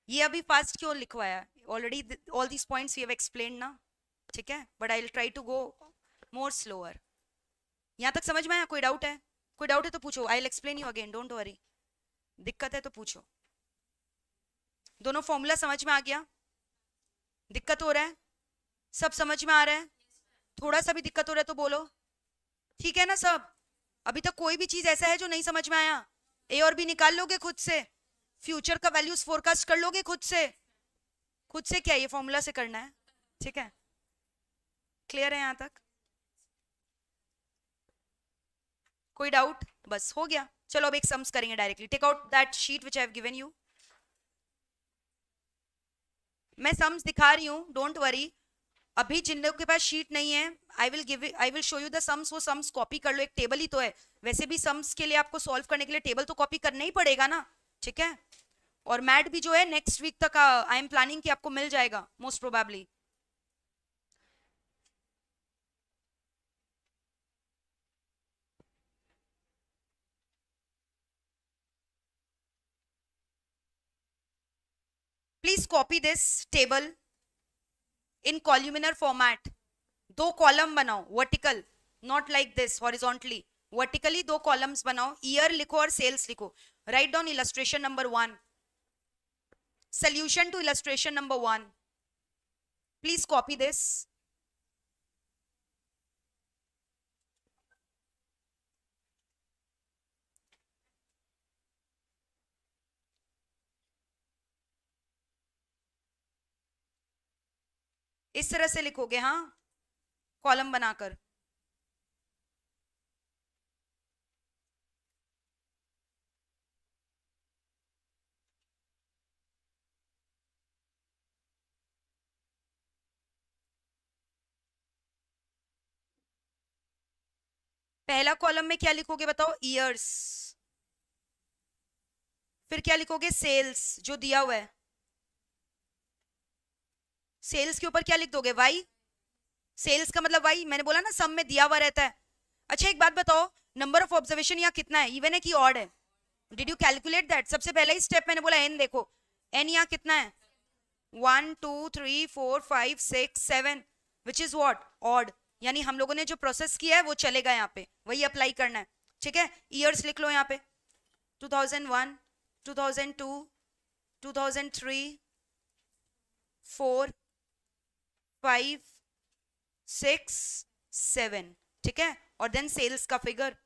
ये अभी fast क्यों लिखवाया? Already all these points we have explained ना, ठीक है, but I will try to go more slower. यहाँ तक समझ में आया? कोई डाउट है? कोई डाउट है तो पूछो, I will explain you again, don't worry. दिक्कत है तो पूछो। दोनों फॉर्मूला समझ में आ गया? दिक्कत हो रहा है? सब समझ में आ रहा है? थोड़ा सा भी दिक्कत हो रहा है तो बोलो, ठीक है ना सब? अभी तक कोई भी चीज ऐसा है जो नहीं समझ में आया? ए और बी निकाल लोगे खुद से? फ्यूचर का वैल्यूज फोरकास्ट कर लोगे खुद से? खुद से क्या, ये फॉर्मूला से करना है, ठीक है? क्लियर है यहाँ तक? कोई डाउट? बस हो गया। चलो अब एक सम्स करेंगे directly. Take out that sheet which I have given you. मैं सम्स दिखा रही हूँ, डोंट वरी। अभी जिन लोगों के पास शीट नहीं है, I will show you the sums. वो सम्स कॉपी कर लो, एक टेबल ही तो है। वैसे भी सम्स के लिए आपको सॉल्व करने के लिए टेबल तो कॉपी करना ही पड़ेगा ना, ठीक है? और मैट भी जो है नेक्स्ट वीक तक आई एम प्लानिंग कि आपको मिल जाएगा most probably. Please copy this table in columnar format. दो कॉलम बनाओ vertical, not like this horizontally. Vertically दो कॉलम्स बनाओ, ईयर लिखो और सेल्स लिखो। Write down illustration number 1, solution to illustration number 1. Please copy this. इस तरह से लिखोगे, हाँ, कॉलम बनाकर। पहला कॉलम में क्या लिखोगे बताओ? ईयर्स। फिर क्या लिखोगे? सेल्स, जो दिया हुआ है। सेल्स के ऊपर क्या लिख दोगे? वाई। सेल्स का मतलब वाई, मैंने बोला ना सम में दिया हुआ रहता है। अच्छा एक बात बताओ, नंबर ऑफ ऑब्जर्वेशन यहाँ कितना है? इवन है कि ऑड है? Did you calculate that? सबसे पहला ही स्टेप मैंने बोला एन देखो। एन यहाँ कितना है? 1 2 3 4 5 6 7, विच इज व्हाट? ऑड। यानी हम लोगों ने जो प्रोसेस किया है वो चलेगा यहाँ पे, वही अप्लाई करना है, ठीक है? ईयर्स लिख लो यहाँ पे। 2001, 2002, 2003, 4, 5, 6, 7, ठीक है? और देन सेल्स का figure,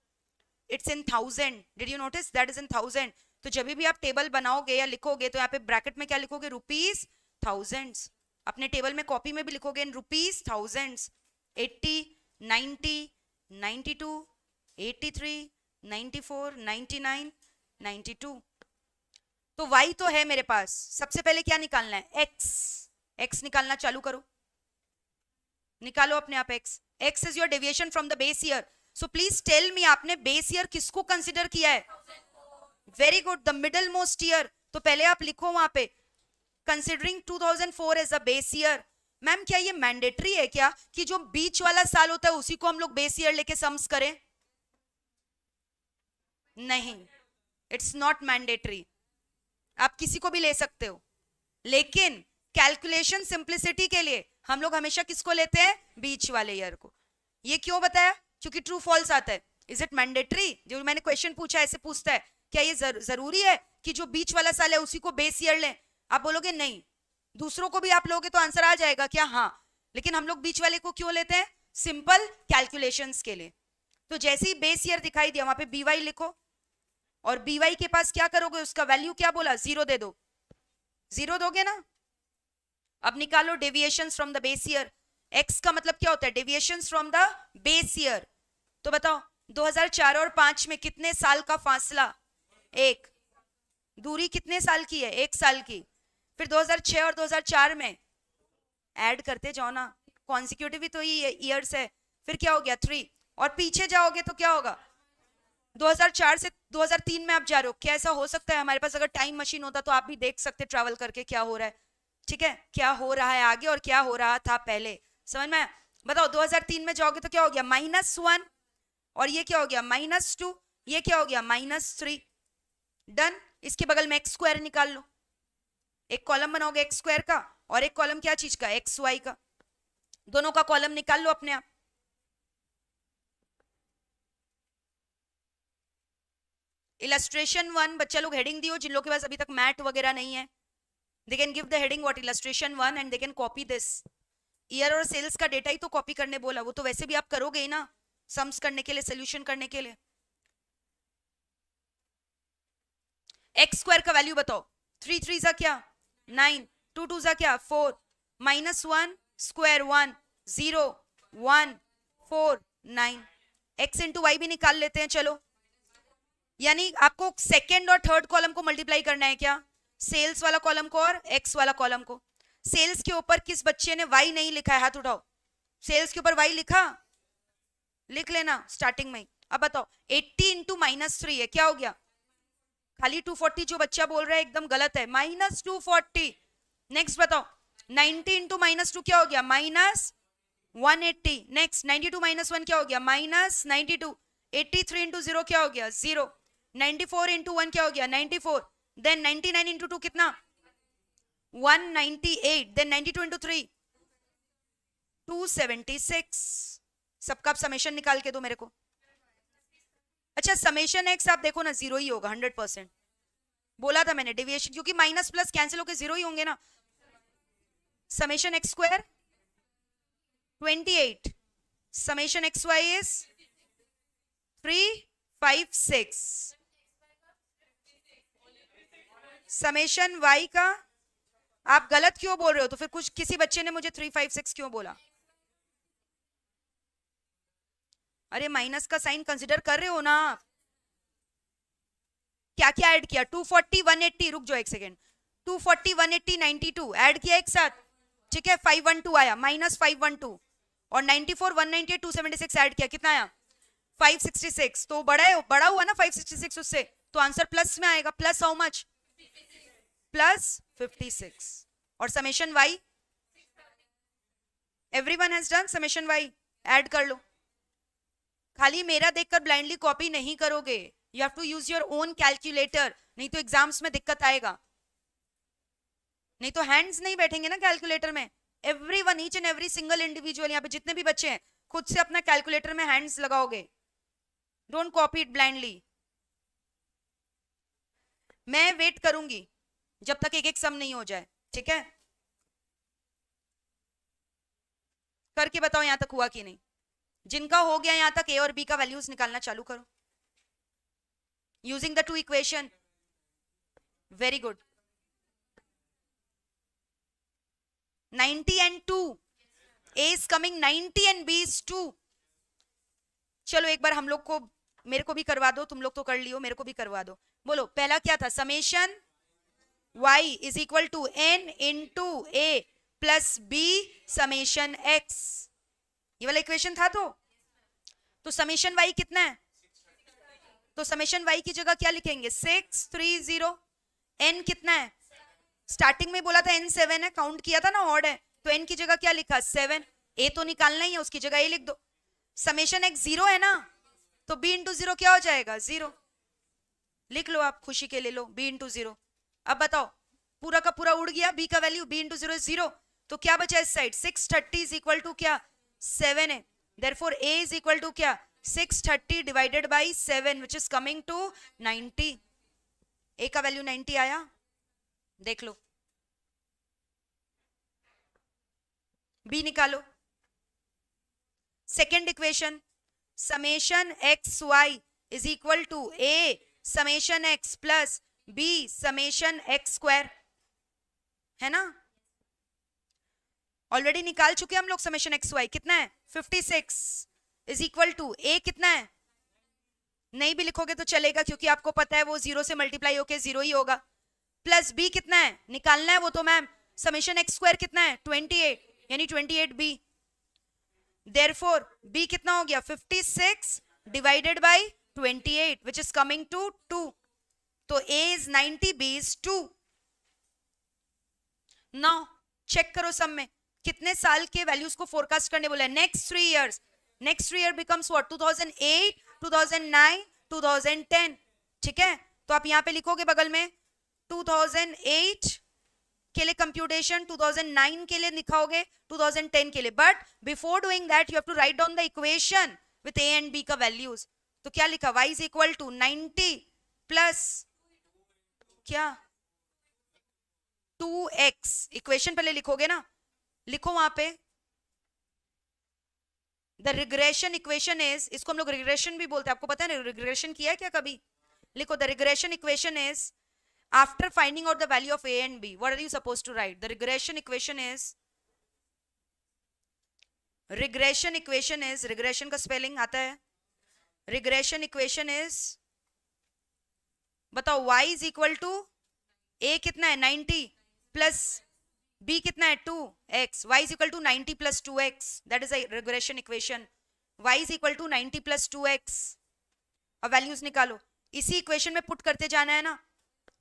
it's in 1000। Did you notice that is in 1000? तो जब भी आप टेबल बनाओगे या लिखोगे तो यहाँ पे ब्रैकेट में क्या लिखोगे? Rupees thousands. अपने टेबल में कॉपी में भी लिखोगे इन रुपीज थाउजेंड्स। 80, 90, 92, 83, 94, 99, 92। तो y तो है मेरे पास। सबसे पहले क्या निकालना है? x। x निकालना चालू करो, निकालो अपने आप x। x is your deviation from the base year. So please tell me, आपने बेस ईयर किसको कंसिडर किया है? Very good, the middle most year. तो पहले आप लिखो वहां पे considering 2004 as a base year. Ma'am क्या ये मैंडेटरी है क्या कि जो बीच वाला साल होता है उसी को हम लोग बेस ईयर लेके सम्स करें? नहीं, इट्स नॉट मैंडेटरी। आप किसी को भी ले सकते हो, लेकिन कैलकुलेशन सिंप्लिसिटी के लिए हम लोग हमेशा किसको लेते हैं? बीच वाले ईयर को। ये क्यों बताया? क्योंकि ट्रू फॉल्स आता है। Is it mandatory? जो मैंने क्वेश्चन पूछा ऐसे पूछता है, क्या ये जरूरी है कि जो बीच वाला साल है उसी को बेस ईयर लें? आप बोलोगे नहीं। दूसरों को भी आप लोगे तो आंसर आ जाएगा क्या? हाँ। लेकिन हम लोग बीच वाले को क्यों लेते हैं? सिंपल कैलकुलेशंस के लिए। तो जैसे ही बेस ईयर दिखाई दिया वहां पे बी वाई लिखो, और बी वाई के पास क्या करोगे? उसका वैल्यू क्या बोला? 0 दे दो। 0 दोगे ना? अब निकालो deviations from the base year. X का मतलब क्या होता है? Deviations from the base year. तो बताओ 2004 और 5 में कितने साल का फासला? 1। दूरी कितने साल की है? 1 साल की। फिर 2006 और 2004 में ऐड करते जाओ ना, कॉन्सिक्यूटिव तो ये ईयर्स है। फिर क्या हो गया? 3। और पीछे जाओगे तो क्या होगा? 2004 से 2003 में आप जा रहे हो। क्या ऐसा हो सकता है? हमारे पास अगर टाइम मशीन होता तो आप भी देख सकते ट्रैवल करके क्या हो रहा है, ठीक है, क्या हो रहा है आगे और क्या हो रहा था पहले, समझ में? बताओ 2003 में जाओगे तो क्या हो गया -1, और ये क्या हो गया -2, ये क्या हो गया -3। डन। इसके बगल में एक्स स्क्वायर निकाल लो, एक कॉलम बनाओगे एक्स स्क्वायर का और एक कॉलम क्या चीज का, एक्स वाई का। दोनों का कॉलम निकाल लो अपने आप। इलस्ट्रेशन 1, बच्चा लोग हेडिंग दियो जिन लोग के पास अभी तक मैट वगैरह नहीं है, they can give the heading what illustration 1 and they can copy this। Year और सेल्स का डेटा ही तो कॉपी करने बोला, वो तो वैसे भी आप करोगे ही ना सम्स करने के लिए, सोल्यूशन करने के लिए। एक्स स्क्वायर का वैल्यू बताओ, 3 3 जा क्या 9, 2 2 जा क्या 4, -1 स्क्वायर 1 0 1 4 9। एक्स इंटू वाई भी निकाल लेते हैं चलो। यानी आपको सेकेंड और थर्ड कॉलम को मल्टीप्लाई करना है क्या, सेल्स वाला कॉलम को और एक्स वाला कॉलम को। सेल्स के ऊपर किस बच्चे ने वाई नहीं लिखा है, हाथ उठाओ। सेल्स के ऊपर वाई लिखा, लिख लेना स्टार्टिंग में। अब बताओ 80 इंटू -3 है, क्या हो गया, खाली 240 जो बच्चा बोल रहा है एकदम गलत है, -240। नेक्स्ट बताओ 90 इंटू -2 क्या हो गया, -180। नेक्स्ट 92 -1 क्या हो गया, -92। 83 इंटू 0 क्या हो गया, 0। 94 इंटू 1 क्या हो गया, 94। देन 99 इंटू 2 कितना, 198। Then 92 into 3 276। सबका समेशन निकाल के दो मेरे को। अच्छा समेशन एक्स आप देखो ना, 0 ही होगा 100%। बोला था मैंने डेविएशन, क्योंकि माइनस प्लस कैंसिल होकर 0 ही होंगे ना। Summation x square 28, summation x Y is 356, summation y का आप गलत क्यों बोल रहे हो, तो फिर कुछ किसी बच्चे ने मुझे 356 क्यों बोला। अरे माइनस का साइन कंसिडर कर रहे हो ना। क्या क्या ऐड किया, 240 180, रुक जाओ एक सेकेंड, 240 180 92 ऐड किया एक साथ, ठीक है। 512 आया, -512, और 94 198 276 ऐड किया, कितना आया 566। तो बड़ा हुआ ना 566 उससे, तो आंसर प्लस में आएगा। Plus how much, +56। और समेशन वाई, everyone has done summation y, add कर लो। खाली मेरा देखकर ब्लाइंडली कॉपी नहीं करोगे, you have to use your own calculator, नहीं तो एग्जाम्स में दिक्कत आएगा। नहीं तो हैंड्स नहीं बैठेंगे ना कैलकुलेटर में। Everyone, each and every single individual, यहाँ पे जितने भी बच्चे हैं खुद से अपना कैलकुलेटर में हैंड्स लगाओगे। Don't copy it blindly. मैं वेट करूंगी जब तक एक एक सम नहीं हो जाए, ठीक है। करके बताओ यहां तक हुआ कि नहीं। जिनका हो गया यहां तक, ए और बी का वैल्यूज निकालना चालू करो using the two equation. Very good. 90 and 2, A is coming 90 and B is 2। चलो एक बार हम लोग को, मेरे को भी करवा दो, तुम लोग तो कर लियो, मेरे को भी करवा दो। बोलो पहला क्या था, summation y is equal to n into a plus b summation x, ये वाला इक्वेशन था। तो समेशन y कितना है, तो समेशन y की जगह क्या लिखेंगे 630। n कितना है, स्टार्टिंग में बोला था n 7 है, काउंट किया था ना, ऑड है, तो n की जगह क्या लिखा 7। a तो निकालना ही है, उसकी जगह a लिख दो। समेशन x 0 है ना, तो b इंटू 0 क्या हो जाएगा 0, लिख लो आप खुशी के, ले लो b इंटू 0। अब बताओ पूरा का पूरा उड़ गया, b का वैल्यू b इंटू 0 0, तो क्या बचा इस साइड 630 इज इक्वल टू क्या 7 है। Therefore a is equal to क्या 630 divided by 7 which is coming to 90। a का वैल्यू 90 आया, देख लो। b निकालो। Second equation, summation x Y is equal to a summation x plus b summation x square, है ना। ऑलरेडी निकाल चुके हम लोग समेशन एक्स वाई, कितना है 56 इज इक्वल टू a कितना है, नहीं भी लिखोगे तो चलेगा क्योंकि आपको पता है वो 0 से मल्टीप्लाई होके 0 ही होगा। प्लस b कितना है, निकालना है वो तो मैम, समेशन एक्स स्क्वायर कितना है 28, यानी 28b। देयरफॉर b कितना हो गया 56 divided by 28 which is coming to 2। तो a is 90, b is 2। Now check करो सब में कितने साल के वैल्यूज को फोरकास्ट करने बोला है, next 3 years. Next 3 year becomes what, 2008, 2009, 2010. ठीक है, तो आप यहाँ पे लिखोगे बगल में 2008 के लिए कंप्यूटेशन, 2009 के लिए लिखाओगे, 2010 के लिए. But before doing that you have to write down the equation with a and b का वैल्यूज. तो क्या लिखा, y is equal to 90 plus क्या 2x. इक्वेशन पहले लिखोगे ना, लिखो वहां पे. द रिग्रेशन इक्वेशन इज, इसको हम लोग रिग्रेशन भी बोलते हैं, आपको पता है रिग्रेशन किया है क्या कभी. लिखो the regression equation is after finding out the value of a and b, what are you supposed to write? The regression equation is, regression का spelling आता है, regression equation is, बताओ, y is equal to a कितना है 90 plus b कितना है 2x, y is equal to 90 plus 2x, that is a regression equation. y is equal to 90 plus 2x. अब values निकालो, इसी इक्वेशन में पुट करते जाना है ना.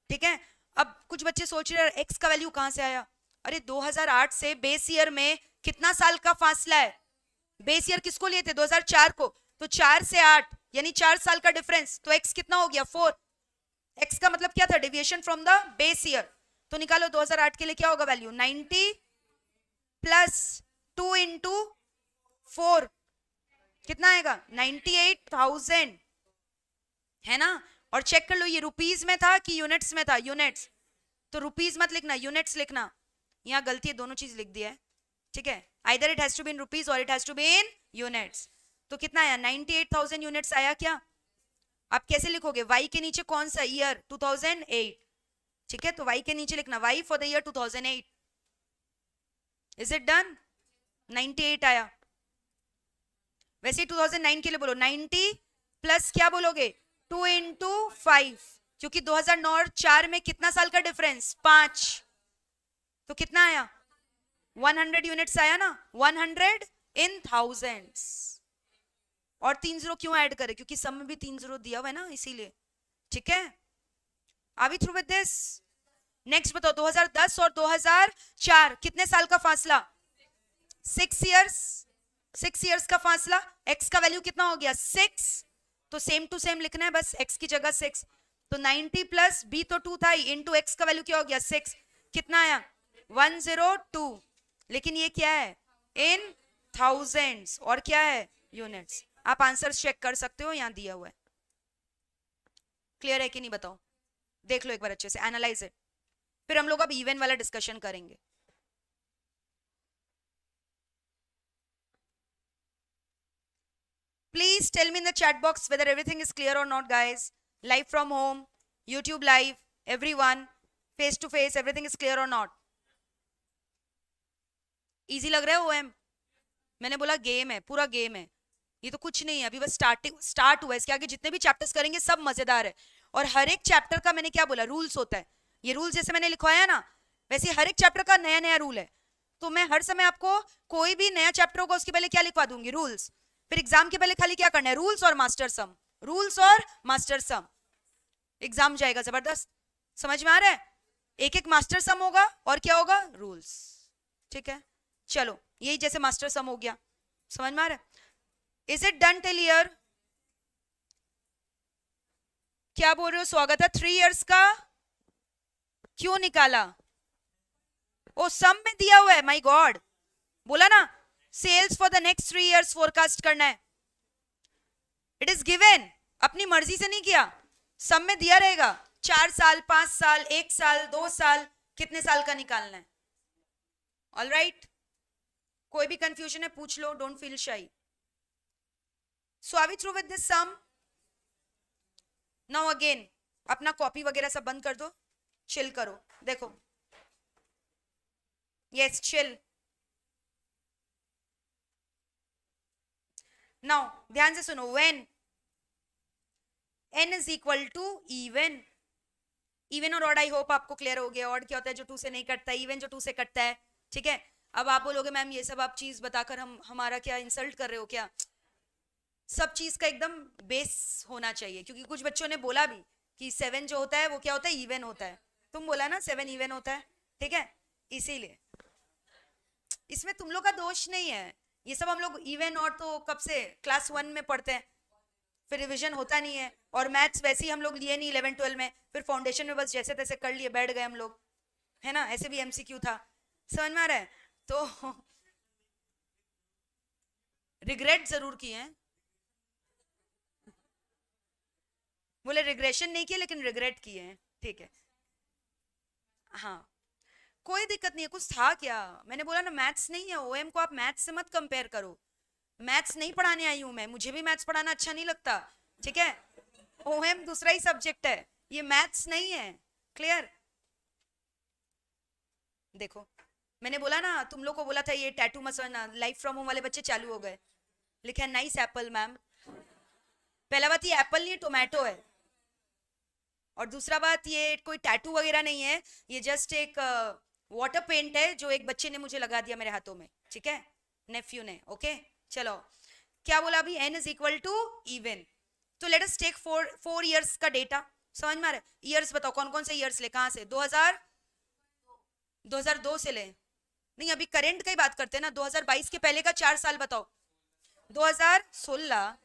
ठीक है, अब कुछ बच्चे सोच रहे हैं एक्स का वैल्यू कहां से आया. अरे 2008 से बेस ईयर में कितना साल का फासला है. बेस ईयर किसको लिए थे, 2004 को, तो 4 से 8 यानी 4 साल का डिफरेंस, तो एक्स कितना हो गया 4. एक्स का मतलब क्या था, deviation from the base year. तो निकालो 2008 के लिए क्या होगा वैल्यू, 90 प्लस 2 इंटू 4 कितना आएगा 98,000 है ना. और चेक कर लो ये रुपीज में था कि यूनिट्स में था, यूनिट्स. तो रुपीज मत लिखना, यूनिट्स लिखना. यहाँ गलती है, दोनों चीज लिख दिया है. ठीक है, either it has to be in rupees और it has to be in units. तो कितना आया 98,000 यूनिट्स आया क्या. आप कैसे लिखोगे, y के नीचे कौन सा ईयर 2008. ठीक है, तो y के नीचे लिखना y for the year 2008. Is it done, 98 आया. वैसे 2009 के लिए बोलो 90 प्लस क्या बोलोगे 2 इंटू 5, क्योंकि 2009 और 4 में कितना साल का डिफरेंस 5. तो कितना आया 100 यूनिट्स आया ना, 100 इन थाउजेंड्स. और 3 जीरो क्यों ऐड करें, क्योंकि सम में भी 3 जीरो दिया हुआ है ना, इसीलिए. ठीक है, are we through with this. Next बताओ 2010 और 2004 कितने साल का फासला, 6 इयर्स. 6 इयर्स का फासला. एक्स का वैल्यू कितना हो गया 6, तो सेम टू सेम लिखना है बस, x की जगह 6. तो 90 प्लस b तो 2 था, इनटू x का वैल्यू क्या हो गया 6. कितना आया 102. लेकिन ये क्या है इन थाउजेंड्स और क्या है यूनिट्स. आप आंसर चेक कर सकते हो, यहाँ दिया हुआ है. क्लियर है कि नहीं बताओ, देख लो एक बार अच्छे से, एनालाइज इट. फिर हम लोग अब इवन वाला डिस्कशन करेंगे. Please tell me in the chat box whether everything is clear or not, guys. Live from home, YouTube live, everyone, face to face, everything is clear or not? Easy लग रहा है OM? मैंने बोला game है, पूरा game है. ये तो कुछ नहीं है, अभी बस स्टार्ट हुआ है. इसके आगे जितने भी चैप्टर्स करेंगे सब मजेदार है. और हर एक चैप्टर का मैंने क्या बोला, रूल्स होता है. ये रूल जैसे मैंने लिखवाया ना, वैसे हर एक चैप्टर का नया नया रूल है. तो मैं हर समय आपको कोई भी नया चैप्टर होगा उसके पहले क्या लिखवा दूंगी, रूल्स. फिर एग्जाम के पहले खाली क्या करना है, रूल्स और मास्टर सम, रूल्स और मास्टर सम. एग्जाम जाएगा जबरदस्त. समझ में आ रहा है, एक एक मास्टर सम होगा और क्या होगा, रूल्स. ठीक है, चलो यही जैसे मास्टर सम हो गया. समझ में आ रहा है. Is it done till year. क्या बोल रहे हो, स्वागत है. 3 इयर्स का क्यों निकाला, ओ सम में दिया हुआ है. माय गॉड, बोला ना sales for the next 3 years forecast करना है. इट इज गिवन, अपनी मर्जी से नहीं किया, सब में दिया रहेगा. 4 साल, 5 साल, 1 साल, 2 साल, कितने साल का निकालना है. ऑल राइट, कोई भी कंफ्यूजन है पूछ लो, don't feel shy. So are we through with this sum. Now again अपना कॉपी वगैरह सब बंद कर दो, चिल करो. देखो, यस चिल. नाउ ध्यान से सुनो, when n is equal to even. Even और ऑड आई होप आपको क्लियर हो गया. ऑड क्या होता है, जो 2 से नहीं कटता, इवन जो 2 से कटता है. ठीक है, अब आप बोलोगे मैम ये सब आप चीज बताकर हमारा क्या इंसल्ट कर रहे हो क्या. सब चीज का एकदम बेस होना चाहिए, क्योंकि कुछ बच्चों ने बोला भी कि 7 जो होता है वो क्या होता है, इवन होता है. तुम बोला ना 7 इवन होता है. ठीक है, इसीलिए इसमें तुम लोग का दोष नहीं है, ये सब हम लोग इवन और तो कब से क्लास 1 में पढ़ते हैं, फिर रिवीजन होता नहीं है, और मैथ्स वैसे ही हम लोग लिए नहीं 11 12 में, फिर फाउंडेशन में बस जैसे तैसे कर लिए बैठ गए हम लोग, है ना, ऐसे भी एमसीक्यू था, समझ में आ रहा है। तो रिग्रेट जरूर किए हैं, बोले रिग्रेशन नहीं किए लेकिन रिग्रेट किए हैं, ठीक है। हाँ कोई दिक्कत नहीं है, कुछ था क्या, मैंने बोला ना मैथ्स नहीं है, ओएम को आप मैथ्स से मत कंपेयर करो, मैथ्स नहीं पढ़ाने आई हूं मैं, मुझे भी मैथ्स पढ़ाना अच्छा नहीं लगता, ठीक है, ओएम दूसरा ही सब्जेक्ट है, ये मैथ्स नहीं है, क्लियर। देखो मैंने बोला ना, तुम लोग को बोला था ये टैटू मसवाना, लाइफ फ्रॉम होम वाले बच्चे चालू हो गए, लिखा है नाइस एप्पल मैम, पहला बात ये एप्पल नहीं टोमेटो है, और दूसरा बात ये कोई टैटू वगैरह नहीं है, ये जस्ट एक वाटर पेंट है जो एक बच्चे ने मुझे लगा दिया मेरे हाथों में, ठीक है, नेफ्यू ने, ओके। चलो क्या बोला अभी, n is equal to even, तो लेट अस टेक 4 इयर्स का डेटा, समझ में आ रहा है, ईयर्स बताओ कौन कौन से ईयर्स ले, कहां से, 2002 से ले, नहीं अभी करंट का ही बात करते हैं ना, 2022 के पहले का 4 साल बताओ, 2016,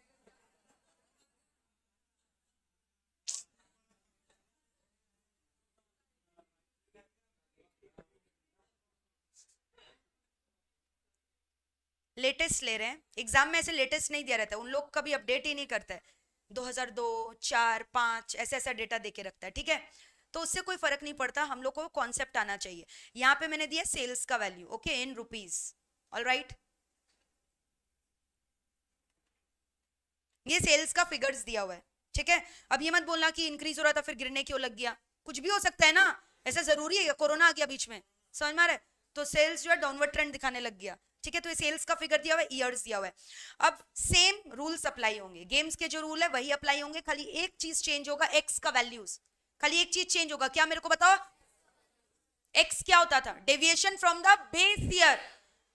लेटेस्ट ले रहे हैं, एग्जाम में ऐसे लेटेस्ट नहीं दिया रहता है, उन लोग कभी अपडेट ही नहीं करता है, 2002 4 5 ऐसा ऐसा डेटा देके रखता है, ठीक है, तो उससे कोई फर्क नहीं पड़ता, हम लोग को कॉन्सेप्ट आना चाहिए। यहाँ पे मैंने दिया सेल्स का value, okay, in rupees, alright, ये सेल्स का फिगर्स दिया हुआ है, ठीक है। अब ये मत बोलना कि इंक्रीज हो रहा था फिर गिरने क्यों लग गया, कुछ भी हो सकता है ना, ऐसा जरूरी है, कोरोना आ गया बीच में, समझ में आ रहा है, तो सेल्स जो है डाउनवर्ड ट्रेंड दिखाने लग गया, ठीक है, तो ये सेल्स का फिगर दिया हुआ है, ईयर्स दिया हुआ है। अब सेम रूल्स अप्लाई होंगे, गेम्स के जो रूल है वही अप्लाई होंगे, खाली एक चीज चेंज होगा, एक्स का वैल्यूज, खाली एक चीज चेंज होगा, क्या मेरे को बताओ, एक्स क्या होता था, deviation from the base year.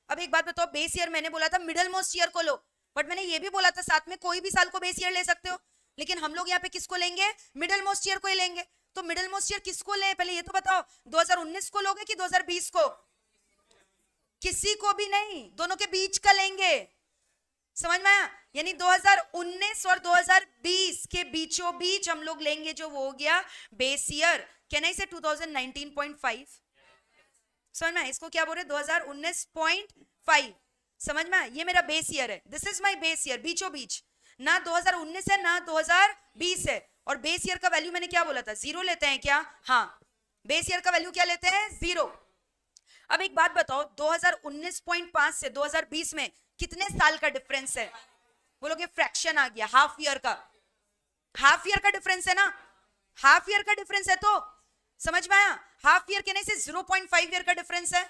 अब एक बात बताओ, बेस ईयर मैंने बोला था मिडल मोस्ट ईयर को लो, बट मैंने ये भी बोला था साथ में कोई भी साल को बेस ईयर ले सकते हो, लेकिन हम लोग यहाँ पे किसको लेंगे, मिडल मोस्ट ईयर को ही लेंगे, तो मिडल मोस्ट ईयर किसको ले, पहले ये तो बताओ, 2019 को लोगे कि 2020 को, किसी को भी नहीं, दोनों के बीच का लेंगे, समझ में आया, यानी 2019 और 2020 के बीचों बीच हम लोग लेंगे, जो वो हो गया बेस ईयर, कैन आई से 2019.5, समझ में, इसको क्या बोल रहे 2019.5, समझ में, ये मेरा बेस ईयर है, this is my base year, बीचों बीच, ना 2019 है ना 2020 है, और बेस ईयर का वैल्यू मैंने क्या बोला था, 0 लेते हैं क्या, हाँ, बेस ईयर का वैल्यू क्या लेते हैं, 0। अब एक बात बताओ, 2019.5 से 2020 में कितने साल का डिफरेंस है, बोलोगे फ्रैक्शन आ गया, हाफ ईयर का, हाफ ईयर का डिफरेंस है ना, हाफ ईयर का डिफरेंस है, तो समझ में आया, हाफ ईयर के नहीं से 0.5 ईयर का डिफरेंस है,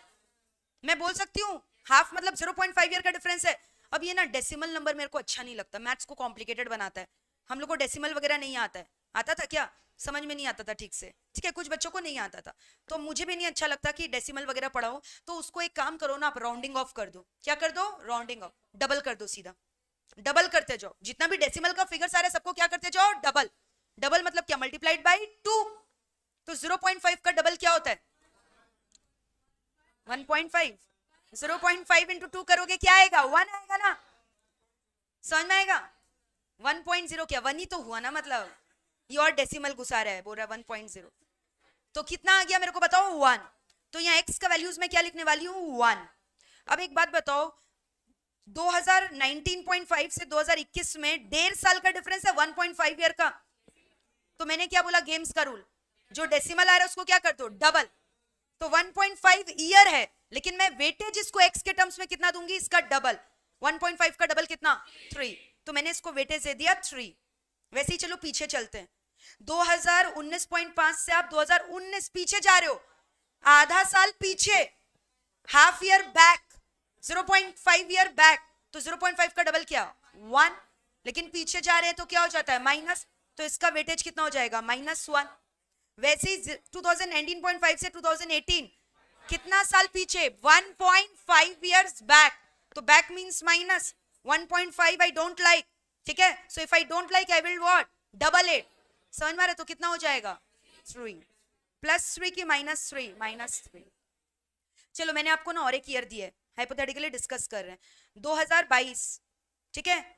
मैं बोल सकती हूँ हाफ मतलब 0.5 ईयर का डिफरेंस है। अब ये ना डेसिमल नंबर मेरे को अच्छा नहीं लगता, मैथ्स को कॉम्प्लिकेटेड बनाता है, हम लोग को डेसिमल वगैरह नहीं आता है, आता था क्या, समझ में नहीं आता था ठीक से, ठीक है, कुछ बच्चों को नहीं आता था, तो मुझे भी नहीं अच्छा लगता कि डेसिमल वगैरह पढ़ाओ, तो उसको एक काम करो ना, आप राउंडिंग ऑफ कर दो, क्या कर दो, राउंडिंग ऑफ, डबल कर दो, सीधा डबल करते जाओ, जितना भी डेसिमल का फिगर सारे सबको क्या करते जाओ, डबल, डबल मतलब क्या, मल्टीप्लाइड बाई 2, तो 0.5 का डबल क्या होता है 1.5, 0.5 इंटू 2 करोगे क्या आएगा, 1 आएगा ना, समझ में आएगा, 1.0 क्या 1 ही तो हुआ ना, मतलब ये और डेसिमल घुसा रहा है, बोल रहा है 1.0, तो कितना आ गया मेरे को बताओ 1, तो यहाँ x का वैल्यूज में क्या लिखने वाली हूँ 1। अब एक बात बताओ, 2019.5 से 2021 में 1.5 साल का डिफरेंस है, 1.5 ईयर का, तो मैंने क्या बोला, गेम्स का रूल, जो डेसिमल आ रहा है उसको क्या कर दो, डबल, तो 1.5 ईयर है, लेकिन मैं वेटेज इसको x के टर्म्स में कितना दूंगी, इसका डबल, 1.5 का डबल कितना 3, तो मैंने इसको वेटेज दे दिया 3। वैसे ही चलो पीछे चलते हैं, 2019.5 से आप 2019 पीछे जा रहे हो, आधा साल पीछे, half year back, 0.5 year back, तो 0.5 का डबल क्या 1, लेकिन पीछे जा रहे हैं तो क्या हो जाता है माइनस, तो इसका वेटेज कितना हो जाएगा -1। वैसे ही 2019.5 से 2018 कितना साल पीछे, 1.5 इयर्स बैक, तो back means minus 1.5 I don't like, ठीक है, so if I don't like I will what, double it, समझ में आ रहा है, तो कितना हो जाएगा 3 +3 की -3, -3। चलो मैंने आपको ना और एक ईयर दिया हाइपोथेटिकली डिस्कस कर रहे हैं। 2022, ठीक है।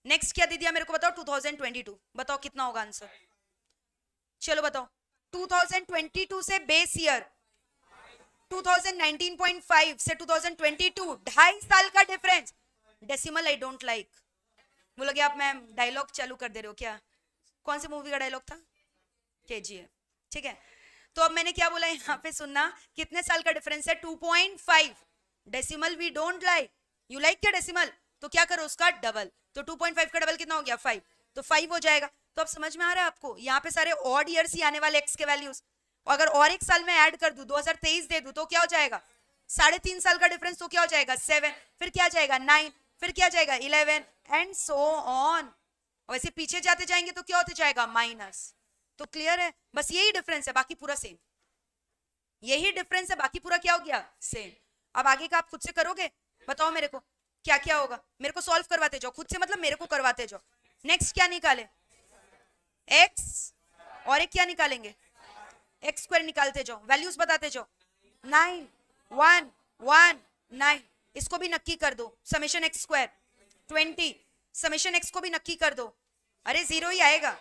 नेक्स्ट क्या दे दिया मेरे को बताओ, 2022, बताओ कितना होगा आंसर, चलो बताओ। 2022 से बेस ईयर 2019.5 से 2022, 2.5 साल का difference. Decimal I don't like. बोलोगे आप मैम डायलॉग चालू कर दे रहे हो क्या? कौन सी मूवी का डायलॉग था? KGF, ठीक है। तो अब मैंने क्या बोला यहाँ पे सुनना, कितने साल का डिफरेंस है? 2.5। Decimal we don't like. You like क्या डेसिमल? तो क्या करो उसका डबल। तो 2.5 का डबल कितना हो गया? 5। तो 5 हो जाएगा। तो अब समझ में आ रहा है आपको, यहाँ पे सारे ऑड ईयर्स ही आने वाले एक्स के वैल्यूज। अगर और एक साल में ऐड कर दूं, 2023 दे दूं, तो क्या हो जाएगा? 3.5 साल का डिफरेंस, तो क्या हो जाएगा? 7। फिर क्या जाएगा? 9। फिर क्या जाएगा? 11 एंड सो ऑन। वैसे पीछे जाते जाएंगे तो क्या होते जाएगा? माइनस। तो क्लियर है? बस यही डिफरेंस है, बाकी पूरा सेम। यही डिफरेंस है, बाकी पूरा क्या हो गया? सेम। अब आगे का आप खुद से करोगे, बताओ मेरे को क्या क्या होगा। मेरे को सॉल्व करवाते जाओ खुद से, मतलब मेरे को करवाते जाओ। नेक्स्ट क्या निकाले? एक्स, और एक क्या निकालेंगे? एक्स स्क्वायर निकालते जाओ, वैल्यूज बताते जाओ। 9 1 1 9, इसको भी नक्की कर दो। Summation x square 20, summation x को भी नक्की कर दो। अरे 0 ही आएगा,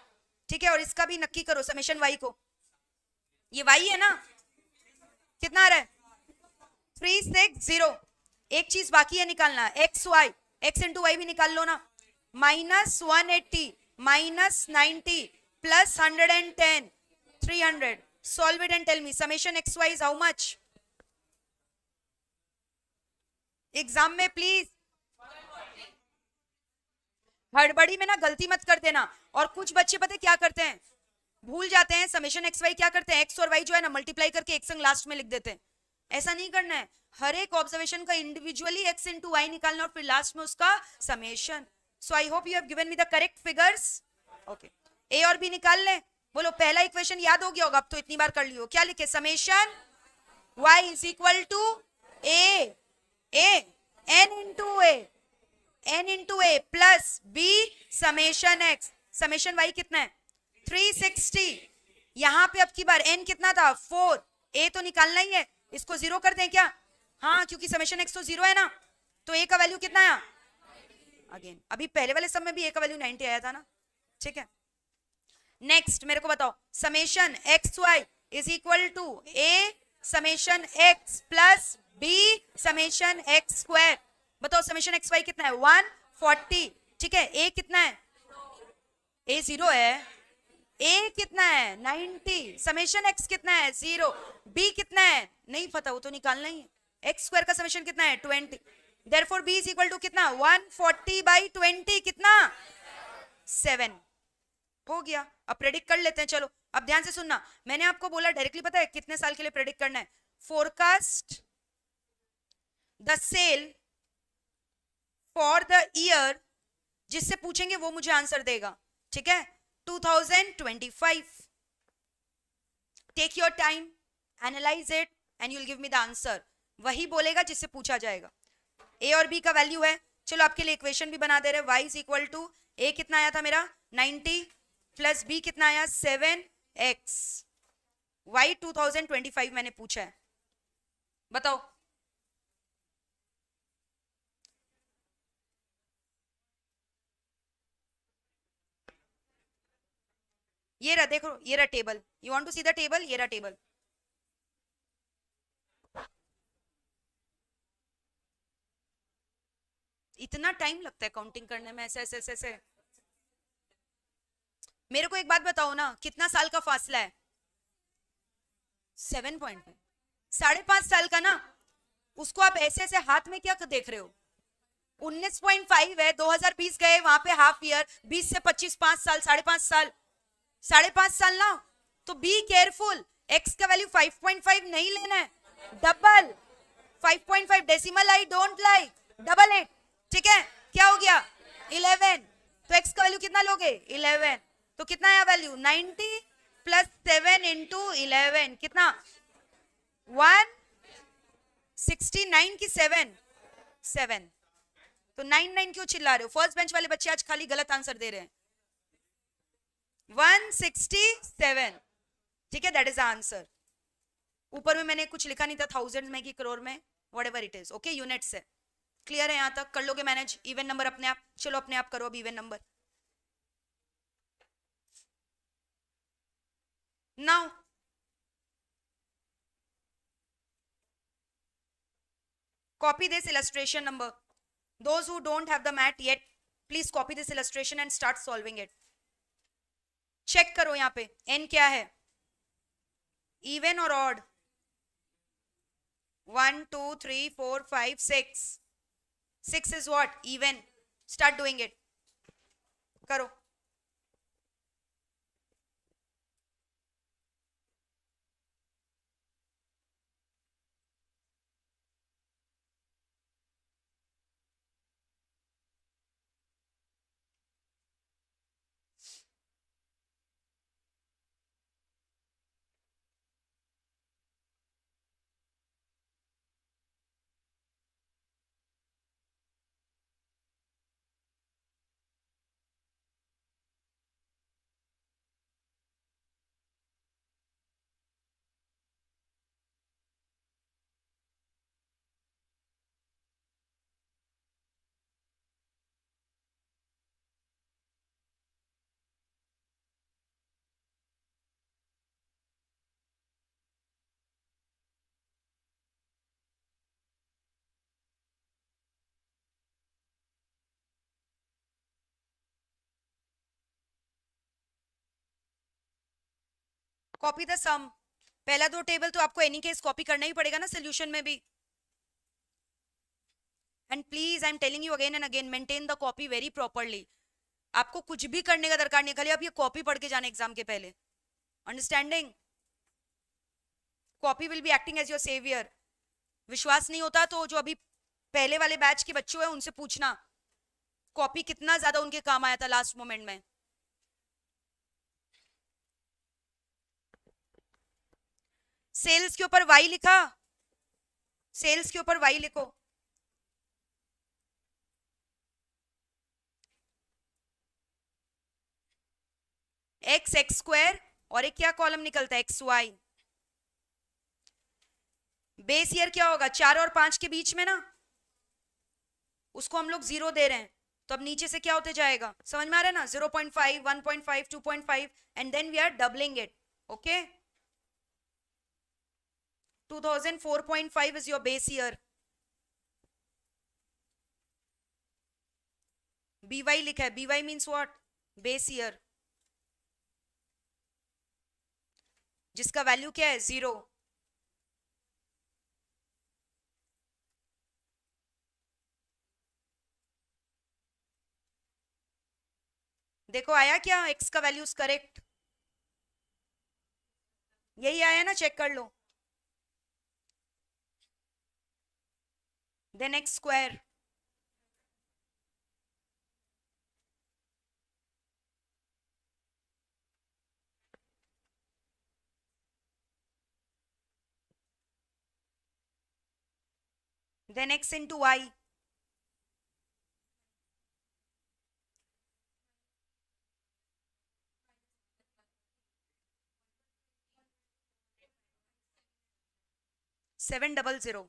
ठीक है। और इसका भी नक्की करो, समेशन वाई को। ये वाई है ना, कितना आ रहा है? 360। एक चीज बाकी है निकालना, x y. X into y भी निकाल लो ना। -180 -90 plus 110 300। Solve it and tell me summation xy is how much? Exam में प्लीज हड़बड़ी में ना गलती मत कर देना। और कुछ बच्चे पता है क्या करते हैं, भूल जाते हैं समेशन एक्स वाई क्या करते हैं, एक्स और वाई जो है ना मल्टीप्लाई करके एक संग लास्ट में लिख देते हैं। ऐसा नहीं करना है, हर एक ऑब्जर्वेशन का इंडिविजुअली एक्स इंटू वाई निकालना और फिर लास्ट में उसका summation. So I hope you have given me the correct figures. Okay, A और बी निकाल ले। बोलो पहला इक्वेशन याद हो गया होगा, अब तो इतनी बार कर लियो। क्या लिखे? Summation y is equal to a n into A plus B summation x. Summation y कितना है? 360। यहां पे अब की बार n कितना था? 4। a तो निकालना ही है, इसको 0 कर दें क्या? हाँ, क्योंकि समेशन x तो 0 है ना। तो a का वैल्यू कितना आया? अगेन अभी पहले वाले सब में भी a का वैल्यू 90 आया था ना, ठीक है। नेक्स्ट मेरे को बताओ, summation x Y is equal to A summation x plus B summation x square. बताओ समेशन एक्स वाई कितना है? 140, ठीक है। ए कितना है? ए 0 है। ए कितना है? 90। समेशन एक्स कितना है? 0। बी कितना है? नहीं पता, वो तो निकालना ही है। एक्स स्क्वायर का समेशन कितना है? 20। Therefore b is equal to कितना? 140/20 कितना? 7। हो गया। अब प्रेडिक्ट कर लेते हैं, चलो। अब ध्यान से सुनना, मैंने आपको बोला डायरेक्टली पता है कितने साल के लिए प्रेडिक्ट करना है? Forecast the sale for the year, जिससे पूछेंगे वो मुझे आंसर देगा, ठीक है। 2025। Take your time, analyse it and you will give me the answer. वही बोलेगा जिससे पूछा जाएगा। ए और बी का वैल्यू है, चलो आपके लिए इक्वेशन भी बना दे रहे। y इज इक्वल टू ए कितना आया था मेरा? 90 प्लस बी कितना आया? 7x। y 2025 मैंने पूछा है, बताओ। ये रहा, देखो ये रहा table. You want to see the table? ये रहा टेबल। इतना टाइम लगता है काउंटिंग करने में, ऐसे ऐसे ऐसे ऐसे। मेरे को एक बात बताओ ना, कितना साल का फासला है? 7.5, 5.5 साल का ना। उसको आप ऐसे ऐसे हाथ में क्या देख रहे हो? 19.5 है। 2020 गए वहां पे हाफ ईयर, 20 से 25 5 साल, 5.5 साल। 5.5 साल ना। तो बी केयरफुल, एक्स का वैल्यू 5.5 नहीं लेना है, double 5.5। Decimal I don't like, double it, ठीक है। क्या हो गया? 11। तो एक्स का वैल्यू कितना लोगे? 11। तो कितना आया वैल्यू? 90 प्लस 7 इंटू 11 कितना? 169 की 7। तो 9 क्यों चिल्ला रहे हो? फर्स्ट बेंच वाले बच्चे आज खाली गलत आंसर दे रहे हैं। 167, ठीक है, दैट इज आंसर। ऊपर में मैंने कुछ लिखा नहीं था थाउजेंड में कि करोड़ में, whatever it is, okay, units है। क्लियर है? यहां तक कर लोगे मैनेज? इवन नंबर अपने आप, चलो अपने आप करो अब even number. Now copy this illustration number. Those who don't have the mat yet, please copy this illustration and start solving it. Check करो यहाँ पे n क्या है, even और odd? 1 2 3 4 5 6. 6 is what? Even. Start doing it. करो। Copy the सम। पहला दो table तो आपको एनी केस कॉपी करना ही पड़ेगा ना सोल्यूशन में भी। And please I am telling you again and again, maintain the copy very properly. आपको कुछ भी करने का दरकार नहीं, खाली आप ये कॉपी पढ़ के जाने एग्जाम के पहले। Understanding? Copy will be acting as your saviour. विश्वास नहीं होता तो जो अभी पहले वाले बैच के बच्चों हैं उनसे पूछना कॉपी कितना ज्यादा उनके काम आया था लास्ट मोमेंट में। सेल्स के ऊपर वाई लिखा, सेल्स के ऊपर वाई लिखो। एक्स एक्स स्क्वायर और एक क्या कॉलम निकलता है, एक्स वाई। बेस ईयर क्या होगा, 4 और 5 के बीच में ना, उसको हम लोग 0 दे रहे हैं, तो अब नीचे से क्या होते जाएगा, समझ में आ रहा है ना? 0.5 1.5 2.5 and then we are doubling it, okay. 2004.5 is your base year. BY लिखा है, BY means what? Base year, जिसका वैल्यू क्या है, 0। देखो आया क्या x का वैल्यूज करेक्ट? यही आया ना, चेक कर लो। Then x square, then x into y, seven double 0।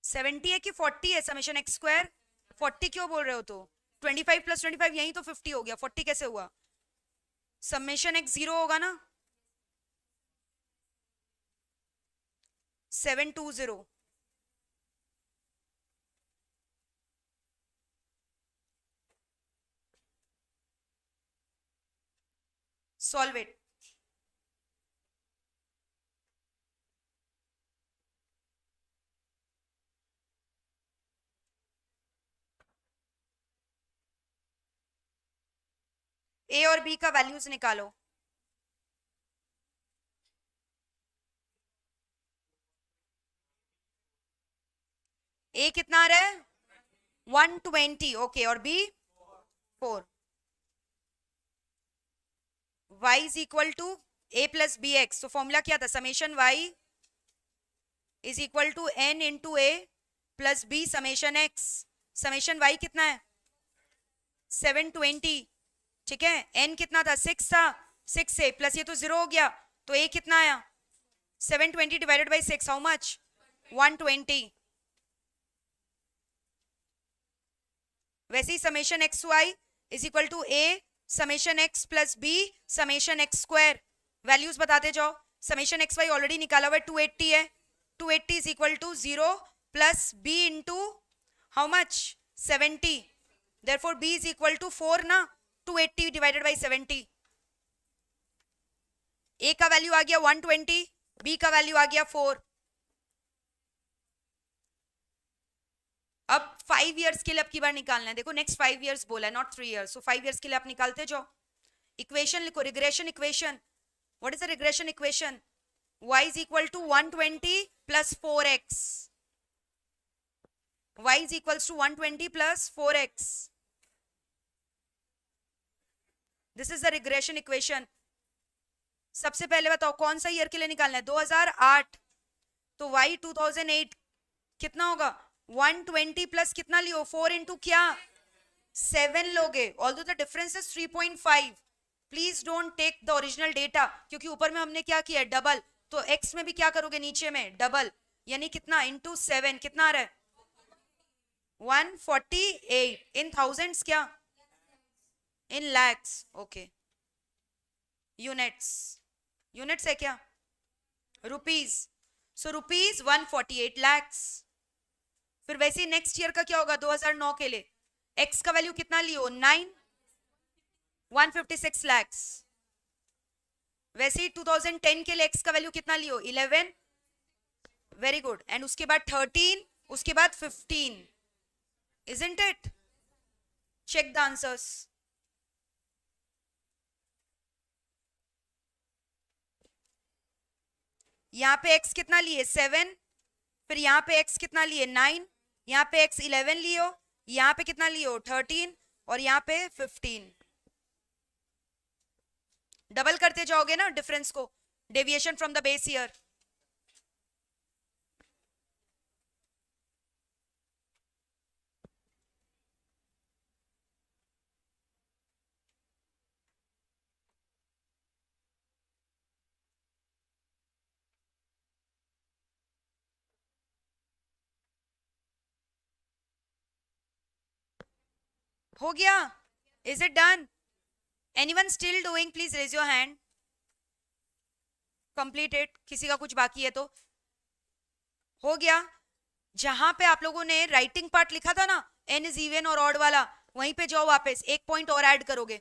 Seventy है कि 40 है समेशन एक्स स्क्वायर? 40 क्यों बोल रहे हो? तो 25 + 25 यही तो 50 हो गया, 40 कैसे हुआ? समेशन एक्स 0 होगा ना, 720। Solve it. ए और बी का वैल्यूज निकालो। ए कितना आ रहा है, 120, ओके, और b 4। y is equal to a plus B x, तो फॉर्मूला क्या था, summation y is equal to n into A plus B summation x। समेशन y कितना है 720, ठीक है। n कितना था 6 था, 6 से प्लस ये तो 0 हो गया, तो a कितना आया 720 डिवाइडेड बाई 6, हाउ मच 120। वैसे ही summation x Y is equal to A summation x plus B summation x square, values बताते जाओ। समेशन एक्स वाई ऑलरेडी निकाला हुआ 280 है, 280 is equal to 0 plus b into how much 70, therefore b is equal to 4 ना, 280 divided by 70। ए का value आ गया 120, B का value आ गया 4। अब 5 इयर्स के लिए अब की बार निकालना है, देखो नेक्स्ट 5 इयर्स बोला है, नॉट 3 इयर्स, सो 5 इयर्स के लिए आप निकालते जाओ। इक्वेशन लिखो, regression equation. What is the regression equation? y is equal to 120 plus 4x, y is equals to 120 plus 4x, this is the regression equation। सबसे पहले बताओ कौन सा ईयर के लिए निकालना है 2008, तो y 2008 कितना होगा 120 प्लस कितना लियो 4 इंटू क्या 7 लोगे, although the difference is 3.5, please don't take the original data, क्योंकि ऊपर में हमने क्या किया डबल, तो x में भी क्या करोगे नीचे में डबल, यानी कितना इंटू 7 कितना आ रहा है 148 इन थाउजेंड्स क्या इन लैक्स, ओके यूनिट्स, यूनिट्स है क्या रुपीज, सो रुपीज 148 लैक्स। फिर वैसे ही नेक्स्ट ईयर का क्या होगा 2009 के लिए, x का वैल्यू कितना लियो 9, 156 लैक्स। वैसे ही 2010 के लिए x का वैल्यू कितना लियो 11, वेरी गुड, एंड उसके बाद 13, उसके बाद 15, isn't it? Check the answers। यहां पे x कितना लिए 7, फिर यहां पे x कितना लिए 9, यहां पे x 11 लियो, यहां पे कितना लियो 13 और यहां पे 15, डबल करते जाओगे ना डिफरेंस को, deviation from the base year. हो गया, is it done? Anyone still doing please raise your hand. Completed, किसी का कुछ बाकी है तो हो गया। जहां पे आप लोगों ने राइटिंग पार्ट लिखा था ना एन इज इवन और ऑड वाला, वहीं पे जाओ वापस, एक पॉइंट और ऐड करोगे।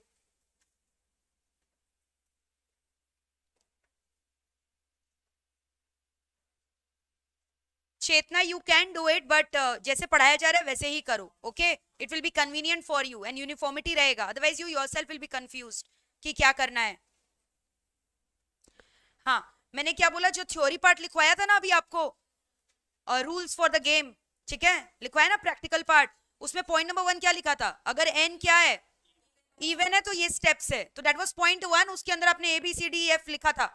Chetna you can do it, but जैसे पढ़ाया जा रहा है वैसे ही करो, okay? It will be convenient for you and uniformity रहेगा, otherwise you yourself will be confused कि क्या करना है। हाँ, मैंने क्या बोला, जो थ्योरी पार्ट लिखवाया था ना अभी आपको, रूल्स फॉर द गेम, ठीक है, लिखवाया ना प्रैक्टिकल पार्ट, उसमें पॉइंट नंबर 1 क्या लिखा था, अगर एन क्या है इवन है तो ये स्टेप्स है, तो दैट वाज पॉइंट 1, उसके अंदर आपने A B C D F लिखा था।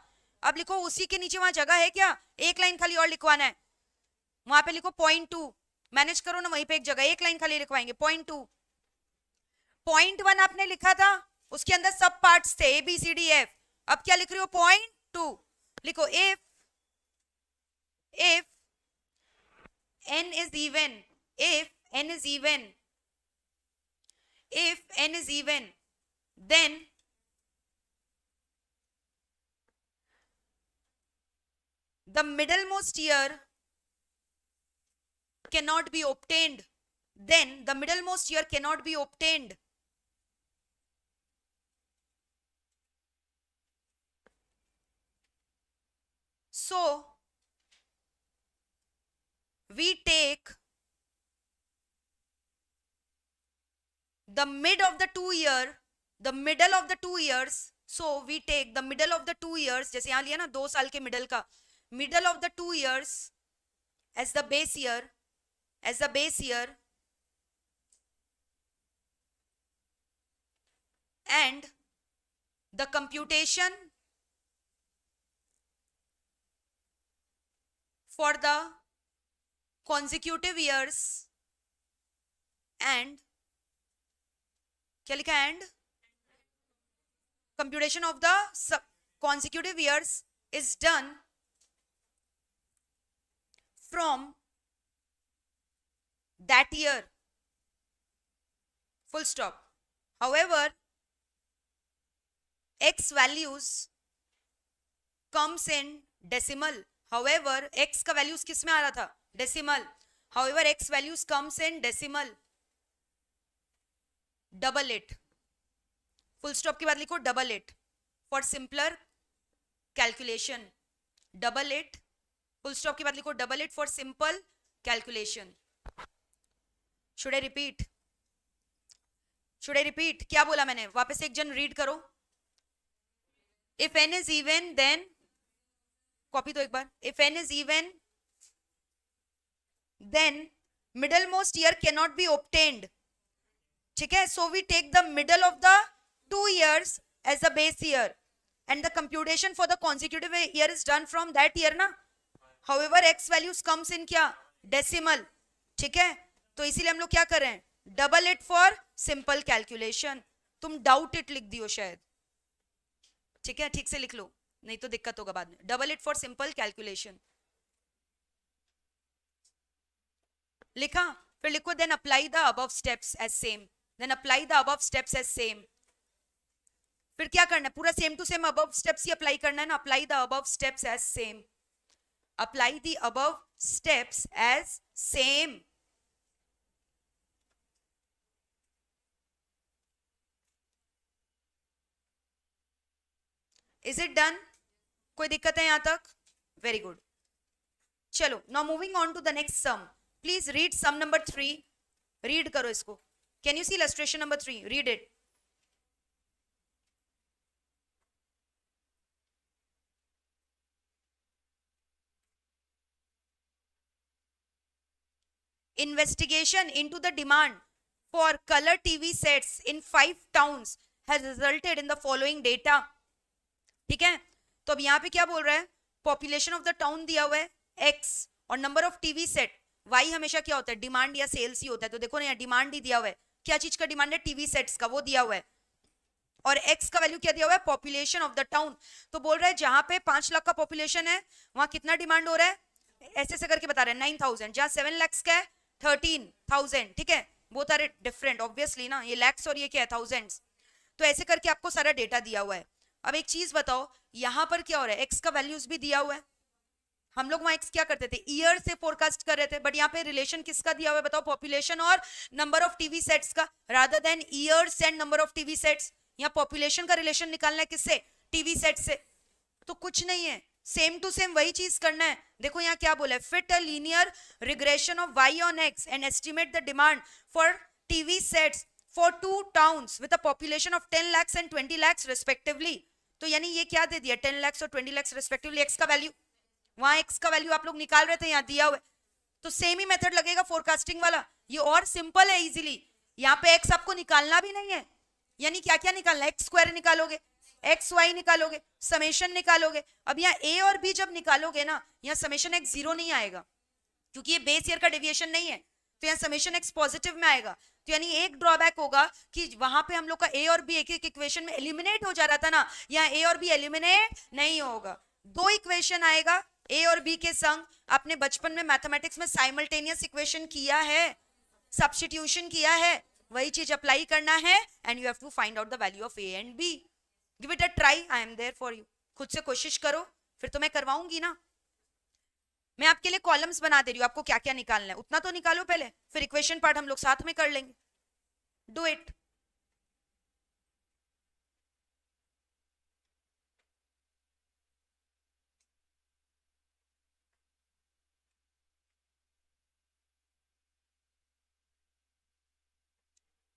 अब लिखो उसी के नीचे वहां जगह है क्या, एक लाइन खाली और लिखवाना है, वहां पे लिखो पॉइंट 2, मैनेज करो ना, वहीं पे एक जगह एक लाइन खाली लिखवाएंगे पॉइंट 2। पॉइंट 1 आपने लिखा था, उसके अंदर सब पार्ट्स थे A B C D F, अब क्या लिख रहे हो पॉइंट 2, लिखो if n is even, if n is even, if n is even, then the middlemost year cannot be obtained, then the middlemost year cannot be obtained, so we take the mid of the 2 year, the middle of the 2 years, so we take the middle of the 2 years, जैसे यहां लिया ना 2 साल के middle का, middle of the 2 years as the base year, as the base year, and the computation for the consecutive years and क्या लिखा है? And computation of the consecutive years is done from that year, full stop. However, x values comes in decimal. However, x का values किस में आ रहा था? Decimal. However, x values comes in decimal. Double it. Full stop के बाद लिखो double it for simpler calculation. Double it, full stop के बाद लिखो double it for simple calculation. Should I repeat? Should I repeat? क्या बोला मैंने? वापस एक जन रीड करो. If N is even then, copy तो एक बार. If N is even then middle most year cannot be obtained. ठीक है, so we take the middle of the 2 years as the base year and the computation for the consecutive year is done from that year ना. However, x values comes in क्या? Decimal. ठीक है, तो इसीलिए हम लोग क्या कर रहे हैं? Double it for simple calculation. तुम डाउट इट लिख दियो शायद. ठीक है, ठीक से लिख लो, नहीं तो दिक्कत होगा बाद में. Double it for simple calculation लिखा. फिर लिखो then apply the above steps as same. Then apply the above steps as same. फिर क्या करना है? पूरा same to same above steps ही अप्लाई करना है ना. Apply the above steps as same. Apply the above steps as same. Is it done? कोई दिक्कत है यहां तक? Very good. चलो, now moving on to the next sum. Please read sum number 3. Read करो इसको. Can you see illustration number 3? Read it. Investigation into the demand for color TV sets in 5 towns has resulted in the following data. ठीक है, तो अब यहाँ पे क्या बोल रहा है? पॉपुलेशन ऑफ द टाउन दिया हुआ है x और number of TV set y. हमेशा क्या होता है? डिमांड या सेल्स ही होता है. तो देखो ना, यहाँ डिमांड ही दिया हुआ है. क्या चीज का डिमांड है? टीवी सेट्स का, वो दिया हुआ है. और x का वैल्यू क्या दिया हुआ है? Population of the town. तो बोल रहा है जहां पे 5 लाख का पॉपुलेशन है वहां कितना डिमांड हो रहा है? ऐसे ऐसे करके बता रहे हैं 9,000. जहां 7 लाख का है 13,000. ठीक है, बोथ आर डिफरेंट ऑब्वियसली ना. ये लैक्स और ये क्या है? थाउजेंड्स. तो ऐसे करके आपको सारा डेटा दिया हुआ है. अब एक चीज बताओ, यहां पर क्या हो रहा है? एक्स का वैल्यूज भी दिया हुआ है. हम लोग वहां एक्स क्या करते थे? ईयर से फोरकास्ट कर रहे थे. बट यहाँ पे रिलेशन किसका दिया हुआ है? बताओ. पॉपुलेशन और नंबर ऑफ टीवी सेट्स का, rather than years and number of TV sets. यहाँ पॉपुलेशन का रिलेशन निकालना है किससे? टीवी सेट से. तो कुछ नहीं है, सेम टू सेम वही चीज करना है. देखो यहाँ क्या बोला है? Fit a linear regression of y on x and estimate the demand for TV sets for 2 towns with a population of 10 lakhs and 20 lakhs respectively. तो यानी ये क्या दे दिया? 10 lakhs और 20 lakhs रिस्पेक्टिवली. एक्स का वैल्यू, वहां एक्स का value आप लोग निकाल रहे थे, यहाँ दिया हुआ है. तो सेम ही मेथड लगेगा फोरकास्टिंग वाला. ये और सिंपल है इजीली. यहाँ पे एक्स आपको निकालना भी नहीं है. यानी क्या क्या निकालना है? एक्स स्क्वायर निकालोगे, एक्स वाई निकालोगे, समेशन निकालोगे. अब यहाँ ए और बी जब निकालोगे ना, यहाँ समेशन एक्स 0 नहीं आएगा क्योंकि ये बेस ईयर का डेविएशन नहीं है. तो यहाँ समेशन एक्स पॉजिटिव में आएगा. तो यानी एक ड्रॉबैक होगा कि वहां पे हम लोग का ए और बी एक एक इक्वेशन में एलिमिनेट हो जा रहा था ना, यहाँ ए और बी एलिमिनेट नहीं होगा. 2 इक्वेशन आएगा ए और बी के संग. आपने बचपन में मैथमेटिक्स में साइमल्टेनियस इक्वेशन किया है, सब्स्टिट्यूशन किया है, वही चीज अप्लाई करना है. And you have to find out the value of A and B. Give it a try, I am there for you. खुद से कोशिश करो, फिर तो मैं करवाऊंगी ना. मैं आपके लिए कॉलम्स बना दे रही हूँ, आपको क्या क्या निकालना है उतना तो निकालो पहले, फिर इक्वेशन पार्ट हम लोग साथ में कर लेंगे. Do it.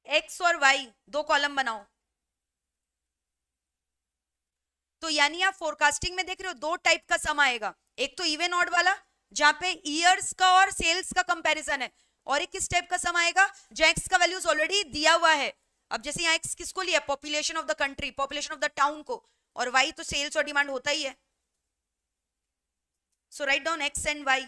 एक्स और वाई 2 कॉलम बनाओ. तो यानी आप फोरकास्टिंग में देख रहे हो 2 टाइप का सम आएगा. एक तो इवन ऑड वाला जहां पे ईयर्स का और सेल्स का कंपैरिजन है, और एक किस टाइप का सम आएगा जहां एक्स का वैल्यूज ऑलरेडी दिया हुआ है. अब जैसे यहाँ एक्स किसको लिया? Population of the country, population of the town को, और वाई तो सेल्स और डिमांड होता ही है. So write down X and Y.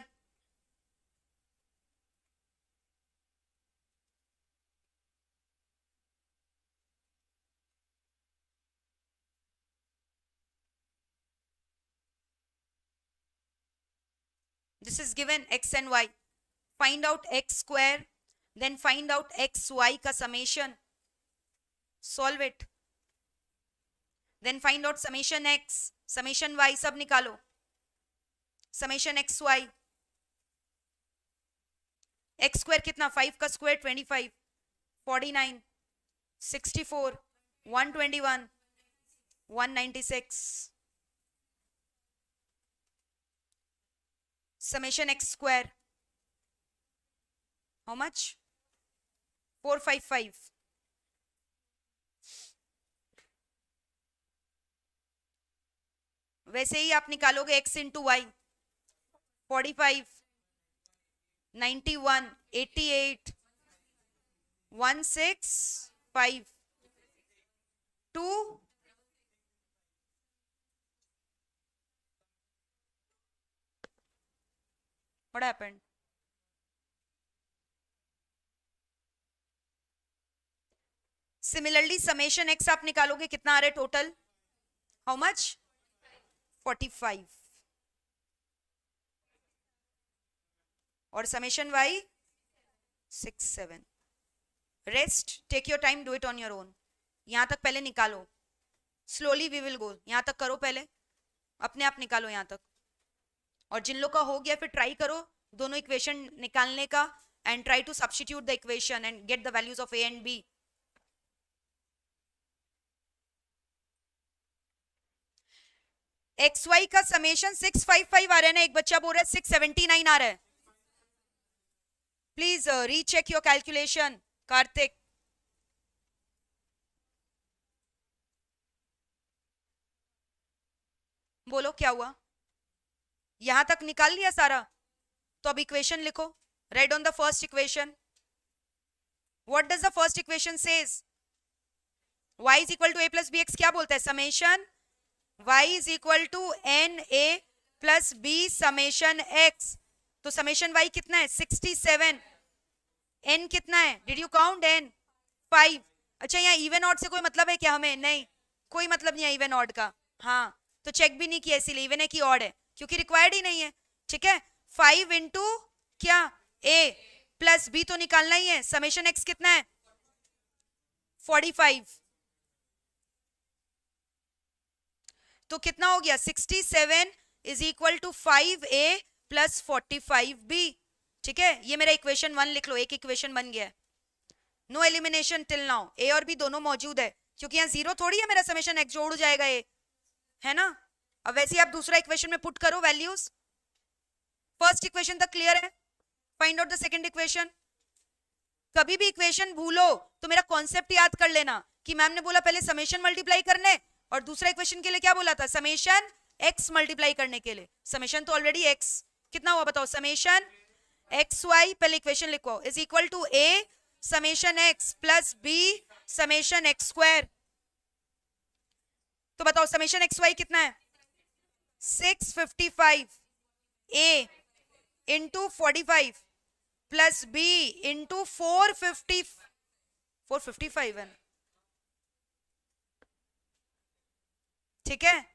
This is given x and y. Find out x square, then find out xy का summation. Solve it. Then find out summation x, summation y, सब निकालो. Summation xy. x square कितना? 5 का square 25, 49, 64, 121, 196. Summation x square. How much? 455. वैसे ही आप निकालोगे x into y. 45, 91, 88, 165, 2. What happened? Similarly, summation x आप निकालोगे कितना आ रहा है टोटल? How much? 45. और summation y 67. Rest, take your time, do it on your own. यहां तक पहले निकालो. Slowly we will go. यहां तक करो पहले, अपने आप निकालो यहां तक. और जिन लोग का हो गया फिर ट्राई करो दोनों इक्वेशन निकालने का and try to substitute the equation and get the values of A and B. X Y का समेशन 655 आ रहा है ना, एक बच्चा बोल रहा है 679 आ रहा है. Please recheck your calculation. Kartik, बोलो क्या हुआ? यहां तक निकाल लिया सारा, तो अब इक्वेशन लिखो. Write on the first equation. What does the first equation says? y is equal to a plus B X क्या बोलता है? Summation y is equal to N A plus B summation x. तो summation y कितना है? 67. n कितना है? Did you count n? 5. अच्छा, यहाँ इवन ऑड से कोई मतलब है क्या हमें? नहीं, कोई मतलब नहीं है इवन ऑड का. हाँ, तो चेक भी नहीं किया इसीलिए इवन है कि ऑड है, क्योंकि रिक्वायर्ड ही नहीं है. ठीक है, 5 इंटू क्या? a प्लस b तो निकालना ही है. समेशन x कितना है? 45. तो कितना हो गया? 67 is equal to 5a plus 45b. ठीक है, ये मेरा इक्वेशन 1 लिख लो. एक इक्वेशन बन गया. No elimination till now. a और b दोनों मौजूद है, क्योंकि यहाँ जीरो थोड़ी है मेरा समेशन x, जोड़ जाएगा a, है ना. अब वैसे ही आप दूसरा इक्वेशन में पुट करो वैल्यूज. फर्स्ट इक्वेशन तक क्लियर है? Find out the second equation. कभी भी इक्वेशन भूलो तो मेरा कॉन्सेप्ट याद कर लेना कि मैम ने बोला पहले समेशन मल्टीप्लाई करने, और दूसरा इक्वेशन के लिए क्या बोला था? समेशन x मल्टीप्लाई करने के लिए. समेशन तो ऑलरेडी x कितना हुआ बताओ? समेशन एक्स वाई, पहले इक्वेशन लिखो, is equal to a summation x plus b summation x square. तो बताओ समेशन एक्स वाई कितना है? 655 a into 45 plus b into 455 है. ठीक है,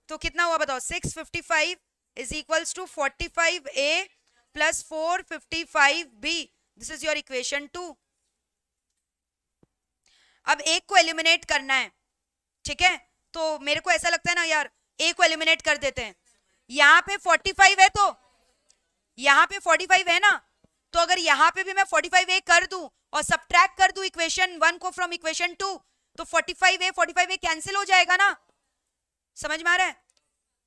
तो कितना हुआ बताओ? 655 is equals to 45a plus 455b. This is your equation 2. अब एक को एलिमिनेट करना है. ठीक है, तो मेरे को ऐसा लगता है ना यार, a को एलिमिनेट कर देते हैं. यहां पे 45 है, तो यहां पे 45 है ना, तो अगर यहां पे भी मैं 45a कर दूं और सब्ट्रैक्ट कर दूं इक्वेशन 1 को फ्रॉम इक्वेशन 2, तो 45a कैंसिल हो जाएगा ना. समझ में आ रहा है?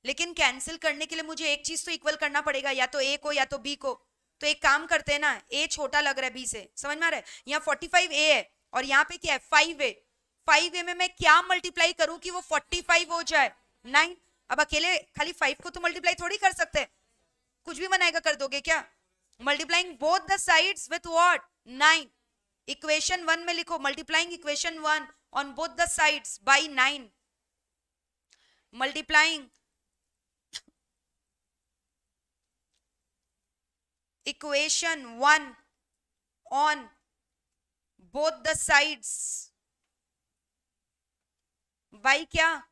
लेकिन कैंसिल करने के लिए मुझे एक चीज तो इक्वल करना पड़ेगा, या तो a को या तो b को. तो एक काम करते हैं ना, a छोटा लग रहा है b से. समझ में आ रहा है? यहाँ 45a है और यहाँ पे क्या है? 5a. 5a में मैं क्या मल्टीप्लाई करूं कि वो 45 हो जाए? 9. अब अकेले खाली 5 को तो मल्टीप्लाई थोड़ी कर सकते. कुछ भी बनाएगा कर दोगे क्या? Multiplying both the sides with what? 9. Equation 1 में लिखो, multiplying equation 1 on both the sides by 9. Multiplying equation 1 on both the sides by क्या?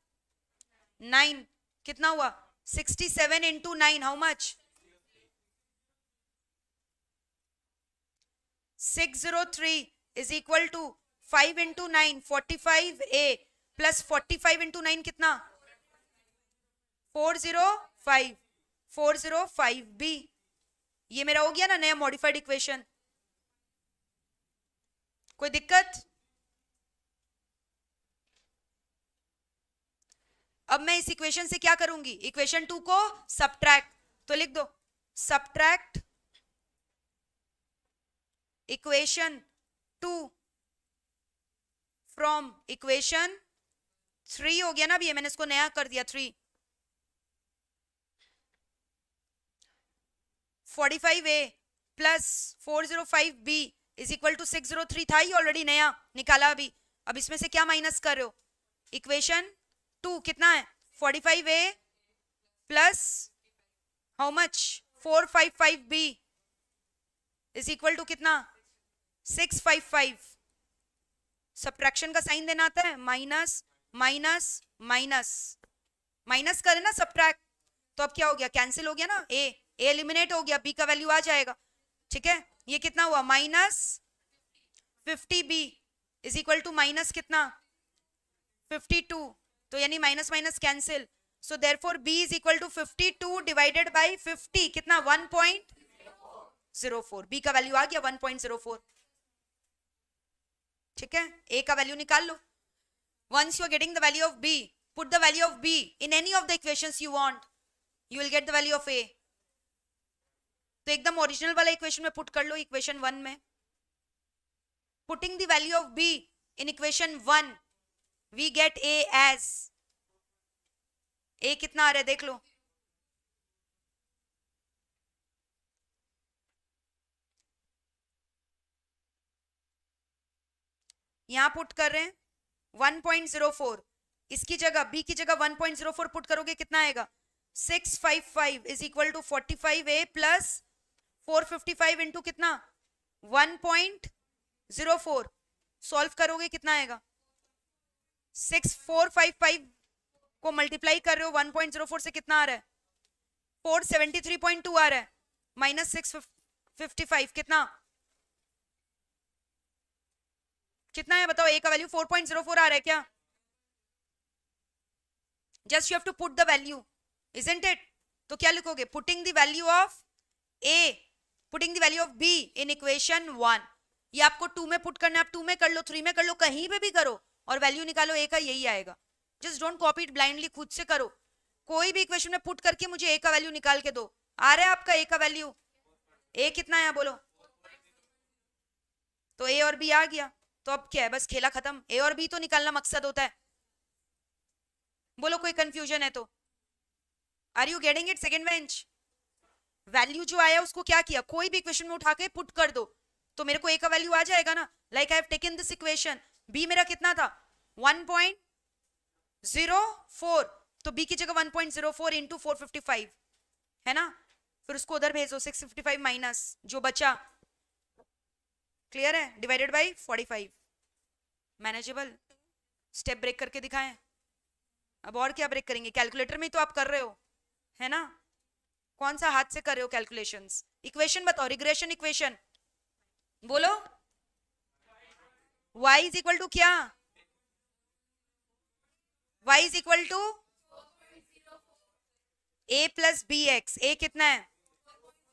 9. कितना हुआ? 67 into 9 how much? 603 is equal to 5 into 9 45a plus 45 into 9 कितना 405 405b। ये मेरा हो गया ना नया मॉडिफाइड इक्वेशन। कोई दिक्कत? अब मैं इस इक्वेशन से क्या करूंगी, इक्वेशन 2 को सबट्रैक्ट, तो लिख दो सबट्रैक्ट इक्वेशन 2 फ्रॉम इक्वेशन 3 हो गया ना अभी, मैंने इसको नया कर दिया 3। 45a plus 405b is equal to 603 था ही ऑलरेडी, नया निकाला अभी। अब इसमें से क्या माइनस कर रहे हो, इक्वेशन 2 कितना है 45a plus how much 455b is equal to कितना 655। सब्ट्रैक्शन का साइन देना आता है, माइनस माइनस माइनस, माइनस करें ना सब्ट्रैक्ट, तो अब क्या हो गया कैंसिल हो गया ना, ए एलिमिनेट हो गया, बी का वैल्यू आ जाएगा। ठीक है, ये कितना हुआ minus 50b is equal to minus कितना 52, तो यानी minus minus cancel, so therefore b is equal to 52 divided by 50 कितना 1.04, b का वैल्यू आ गया 1.04। ठीक है, a का वैल्यू निकाल लो। Once you are getting the value of b, put the value of b in any of the equations you want, you will get the value of a। तो एकदम original वाला equation में put कर लो, equation 1 में। Putting the value of b in equation 1, we get a as, a कितना आ रहा है देख लो, यहां पुट कर रहे हैं 1.04, इसकी जगह b की जगह 1.04 पुट करोगे कितना आएगा 655 is equal to 45a plus 455 into कितना 1.04, सॉल्व करोगे कितना आएगा 6455 को मल्टीप्लाई कर रहे हो 1.04 से कितना आ रहा है 473.2 आ रहा है, माइनस 655 कितना कितना है बताओ, a का वैल्यू 4.04 आ रहा है क्या, just you have to put the value isn't it. तो क्या लिखोगे, putting the value of a, putting the value of b in equation 1। ये आपको 2 में पुट करना है, आप 2 में कर लो 3 में कर लो, कहीं पे भी करो और वैल्यू निकालो a का, यही आएगा। Just don't copy it blindly, खुद से करो, कोई भी इक्वेशन में पुट करके मुझे a का वैल्यू निकाल के दो। आ रहा है आपका a का वैल्यू, a कितना है बोलो, तो a और b आ गया, तो अब क्या है बस खेला खत्म, a और b तो निकालना मकसद होता है। बोलो कोई कंफ्यूजन है तो, are you getting it second bench? Value जो आया उसको क्या किया, कोई भी इक्वेशन में उठा के पुट कर दो तो मेरे को a का वैल्यू आ जाएगा ना। Like I have taken this equation, b मेरा कितना था 1.04, तो b की जगह 1.04 इंटू 455 है ना, फिर उसको उधर भेजो 655 माइनस जो बचा, क्लियर है, divided by 45, manageable. Step break करके दिखाएं, अब और क्या ब्रेक करेंगे, कैलकुलेटर में ही तो आप कर रहे हो है ना, कौन सा हाथ से कर रहे हो कैलकुलेशंस। इक्वेशन बताओ, रिग्रेशन इक्वेशन बोलो, y इज इक्वल टू क्या, y is equal to a plus B X, a कितना है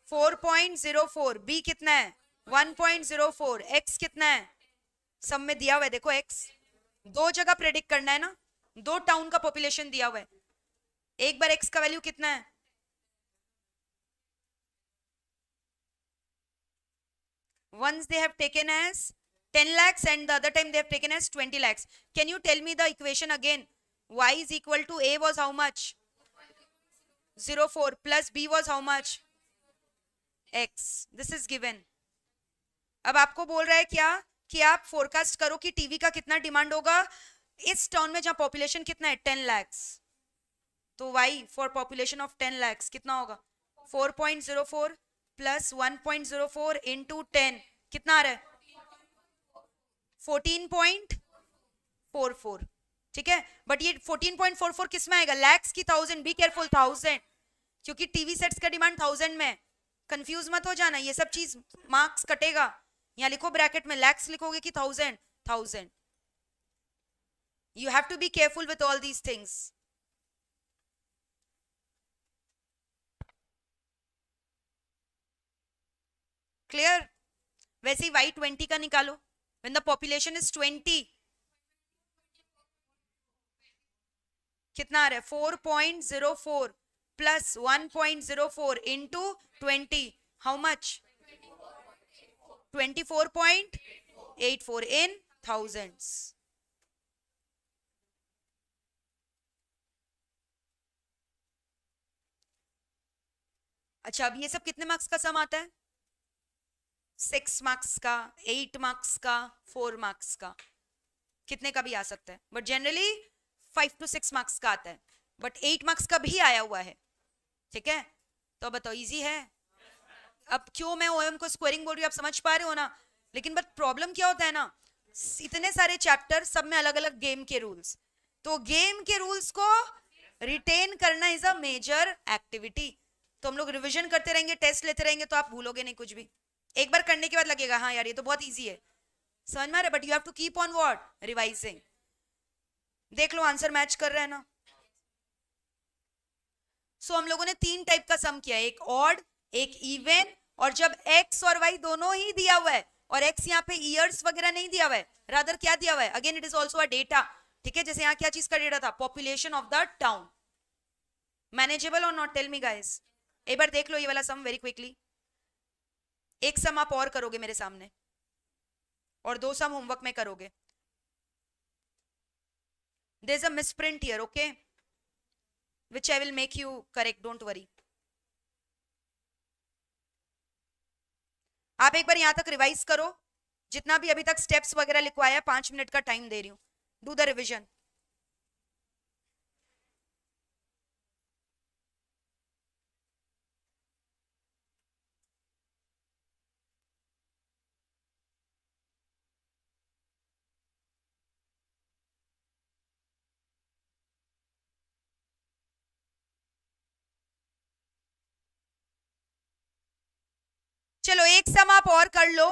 4.04, b कितना है 1.04, x कितना है सब में दिया हुआ है देखो, x दो जगह प्रेडिक्ट करना है ना, 2 टाउन का पॉपुलेशन दिया हुआ है, एक बार x का वैल्यू कितना है once they have taken as 10 lakhs and the other time they have taken as 20 lakhs. Can you tell me the equation again? Y is equal to a was how much 04 plus b was how much x. This is given. अब आपको बोल रहा है क्या कि आप forecast करो कि टीवी का कितना डिमांड होगा इस टाउन में जहां पॉपुलेशन कितना है 10 lakhs, तो y for population of 10 lakhs कितना होगा 4.04 प्लस 1.04 इंटू 10 कितना आ रहा है 14.44, ठीक है। बट ये 14.44 किस में आएगा, लैक्स की 1000, बी केयरफुल 1000, क्योंकि टीवी सेट्स का डिमांड 1000 में है, कंफ्यूज मत हो जाना, ये सब चीज मार्क्स कटेगा। यहाँ लिखो ब्रैकेट में, लैक्स लिखोगे कि thousand? Thousand. You have to be careful with all these things. Clear? वैसे ही Y20 का निकालो. When the population is 20, कितना आ रहा है? 4.04 plus 1.04 into 20. How much? 24.84 in thousands. अच्छा, अब ये सब कितने मार्क्स का सम आता है? 6 मार्क्स का, 8 मार्क्स का, 4 मार्क्स का, कितने का भी आ सकता है, बट जनरली 5 to 6 मार्क्स का आता है, बट 8 मार्क्स का भी आया हुआ है. ठीक है, तो बताओ इजी है? अब क्यों मैं ओएम को स्क्वायरिंग बोल रही हूँ, आप समझ पा रहे हो ना? लेकिन बट प्रॉब्लम क्या होता है ना, इतने सारे चैप्टर, सब में अलग अलग गेम के रूल्स, तो गेम के रूल्स को रिटेन करना इज अ मेजर एक्टिविटी. तो हम लोग रिवीजन करते रहेंगे, टेस्ट लेते रहेंगे, तो आप भूलोगे नहीं कुछ भी. एक बार करने के बाद लगेगा हाँ यार ये तो बहुत इजी है, समझ में आ रहा है, but you have to keep on what? Revising. देख लो आंसर मैच कर रहा है ना. सो हम लोगों ने 3 टाइप का सम किया, एक ऑड, एक इवन, और जब x और y दोनों ही दिया हुआ है, और x यहाँ पे ईयर्स वगैरह नहीं दिया हुआ है, रादर क्या दिया हुआ है, again it is also a data. ठीक है, जैसे यहाँ क्या चीज का डेटा था? Population of the town. Manageable और नॉट? Tell me guys. एक बार देख लो ये वाला सम वेरी क्विकली. एक सम आप और करोगे मेरे सामने, और 2 सम होमवर्क में करोगे. There is a misprint here, okay, which I will make you correct, don't worry. आप एक बार यहां तक रिवाइज करो, जितना भी अभी तक स्टेप्स वगैरह लिखवाया, 5 मिनट का टाइम दे रही हूं, डू द रिविजन. चलो एक सम आप और कर लो.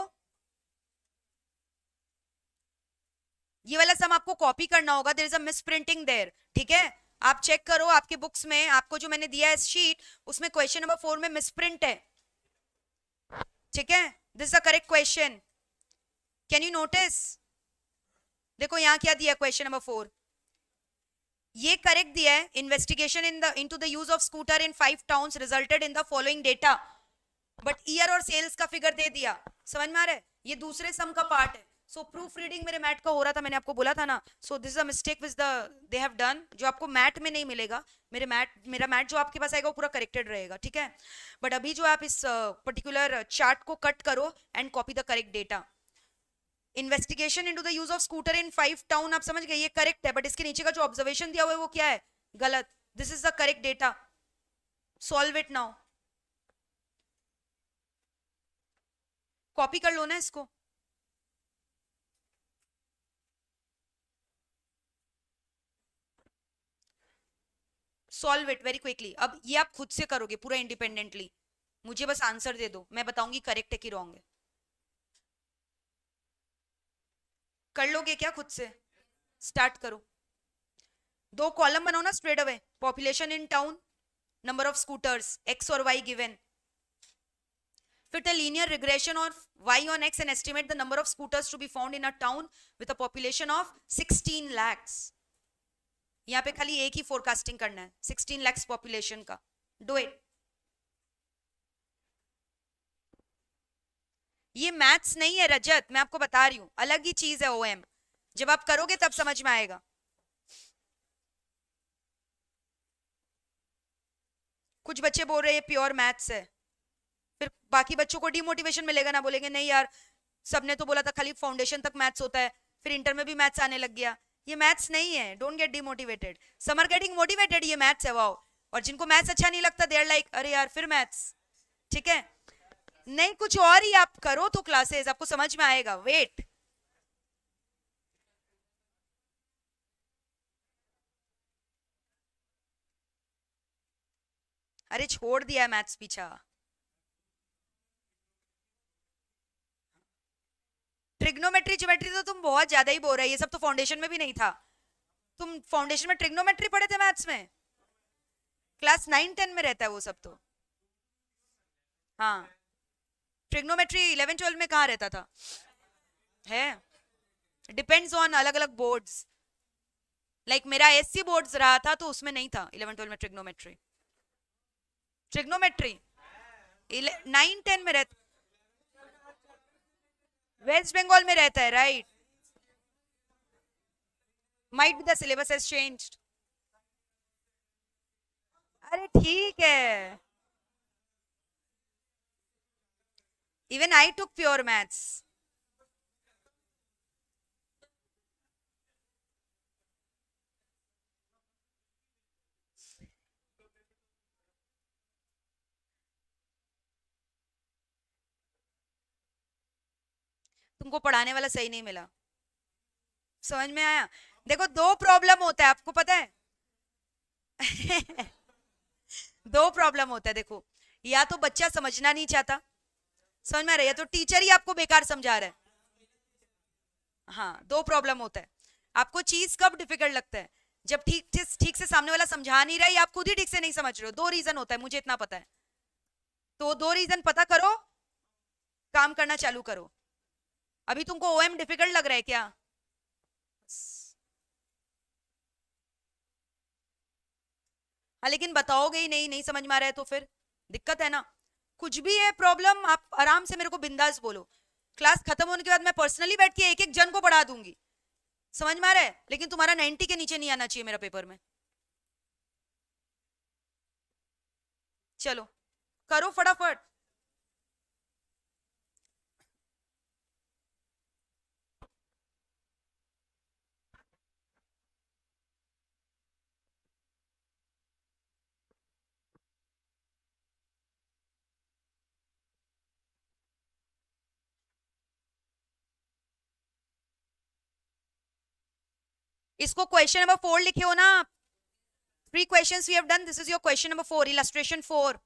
ये वाला सम आपको कॉपी करना होगा, there is a misprinting there. ठीक है, आप चेक करो आपके बुक्स में, आपको जो मैंने दिया है शीट, उसमें क्वेश्चन नंबर 4 में मिसप्रिंट है. ठीक है, this is the correct question. Can you notice? देखो यहां क्या दिया क्वेश्चन नंबर 4, ये करेक्ट दिया है. Investigation into the use of scooter in 5 towns resulted in the following data, but year और सेल्स का फिगर दे दिया. समझ में आ रहा है? ये दूसरे सम का पार्ट है. सो प्रूफ रीडिंग मेरे मैट का हो रहा था, मैंने आपको बोला था ना. So this is a mistake which they have done, जो आपको मैट में नहीं मिलेगा. मेरा मैट जो आपके पास आएगा वो पूरा करेक्टेड रहेगा. ठीक है, बट अभी जो आप इस पर्टिकुलर चार्ट को कट करो and copy the correct data. Investigation into the use of scooter in 5 town, आप समझ गए, ये करेक्ट है, बट इसके नीचे का जो ऑब्जर्वेशन दिया हुआ है वो क्या है? गलत. This is the correct data. Solve it now. Copy कर लो ना इसको. Solve it very quickly. अब ये आप खुद से करोगे पूरा इंडिपेंडेंटली, मुझे बस आंसर दे दो, मैं बताऊंगी करेक्ट है कि रॉन्ग है. कर लोगे क्या खुद से? स्टार्ट करो. 2 कॉलम बनाओ ना straight away. Population in town, number of scooters, x और वाई गिवन. फिर the linear regression of y on x and estimate the number of scooters to be found in a town with a population of 16 lakhs. यहाँ पे खाली एक ही forecasting करना है, 16 lakhs population का. Do it. ये maths नहीं है रजत, मैं आपको बता रही हूं, अलग ही चीज है ओएम. जब आप करोगे तब समझ में आएगा. कुछ बच्चे बोल रहे हैं प्योर मैथ्स है, फिर बाकी बच्चों को डिमोटिवेशन मिलेगा ना, बोलेंगे नहीं यार सबने तो बोला था खाली फाउंडेशन तक मैथ्स होता है, फिर इंटर में भी मैथ्स आने लग गया. ये मैथ्स नहीं है. Don't get demotivated. Some are getting motivated, ये मैथ्स है वाओ. और जिनको मैथ्स अच्छा नहीं लगता दे आर लाइक अरे यार फिर मैथ्स. ठीक है, नहीं कुछ और ही आप करो तो क्लासेस आपको समझ में आएगा. वेट. अरे छोड़ दिया है मैथ्स पीछा. ट्रिग्नोमेट्री ज्योमेट्री तो तुम बहुत ज्यादा ही बोल रहे हो, ये सब तो फाउंडेशन में भी नहीं था। तुम फाउंडेशन में ट्रिग्नोमेट्री पढ़े थे मैथ्स में? क्लास 9-10 में रहता है वो सब तो। हाँ, ट्रिग्नोमेट्री 11-12 में कहाँ रहता था? है, डिपेंड्स ऑन अलग अलग बोर्ड्स। लाइक मेरा एससी बोर्ड्स रहा था तो उसमें नहीं था 11-12 में ट्रिग्नोमेट्री। ट्रिग्नोमेट्री 9-10 में रहता, वेस्ट बंगाल में रहता है, right? Might be the syllabus has changed. अरे ठीक है, even I took pure maths. तुमको पढ़ाने वाला सही नहीं मिला, समझ में आया? देखो दो प्रॉब्लम होता है, आपको पता है? दो प्रॉब्लम होता है, देखो, या तो बच्चा समझना नहीं चाहता, समझ में आ रहा है, या तो टीचर ही आपको बेकार समझा रहा है। हाँ, दो प्रॉब्लम होता है। आपको चीज कब डिफिकल्ट लगता है? जब ठीक ठीक से सामने वाला समझा नहीं रहा है, या आप खुद ही ठीक से नहीं समझ रहे हो। दो रीजन होता है, मुझे इतना पता है। तो दो रीजन पता करो, काम करना चालू करो। अभी तुमको ओएम डिफिकल्ट लग रहा है क्या? हाँ, लेकिन बताओगे ही नहीं, नहीं समझ में आ रहा है तो फिर दिक्कत है ना। कुछ भी है प्रॉब्लम, आप आराम से मेरे को बिंदास बोलो। क्लास खत्म होने के बाद मैं पर्सनली बैठ के एक एक जन को पढ़ा दूंगी, समझ में आ रहा है? लेकिन तुम्हारा 90 के नीचे नहीं आना चाहिए मेरा पेपर में। चलो करो फटाफट। इसको क्वेश्चन नंबर 4 लिखे हो ना? 3 questions we have done. This is your question number 4, illustration 4.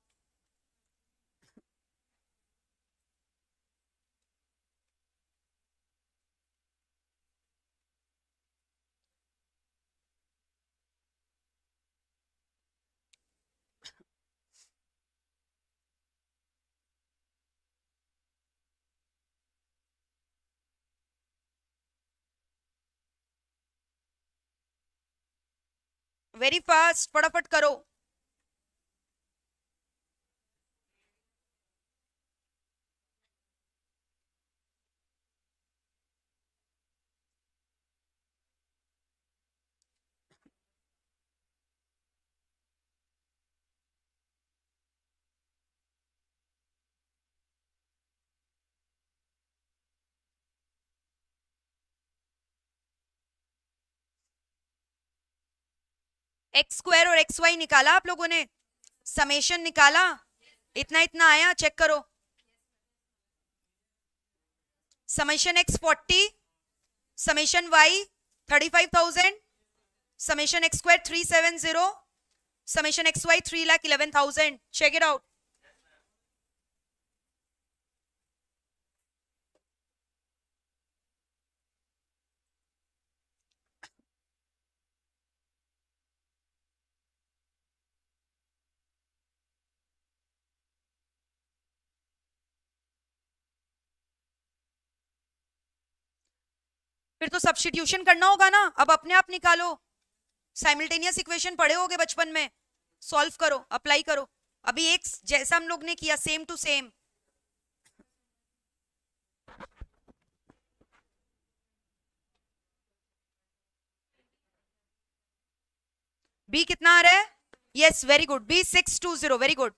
Very fast, फटाफट करो। एक्स स्क्वायर और एक्स वाई निकाला आप लोगों ने? समेशन निकाला? इतना इतना आया, चेक करो। Summation X 40, summation Y 35,000, summation x square 370, summation x Y 3,11,000। Check it out. फिर तो सब्स्टिट्यूशन करना होगा ना, अब अपने आप निकालो। साइमल्टेनियस इक्वेशन पढ़े होगे बचपन में, सॉल्व करो, अप्लाई करो। अभी एक जैसा हम लोग ने किया, सेम टू सेम। बी कितना आ रहा है? Yes, very good. B 620, very good.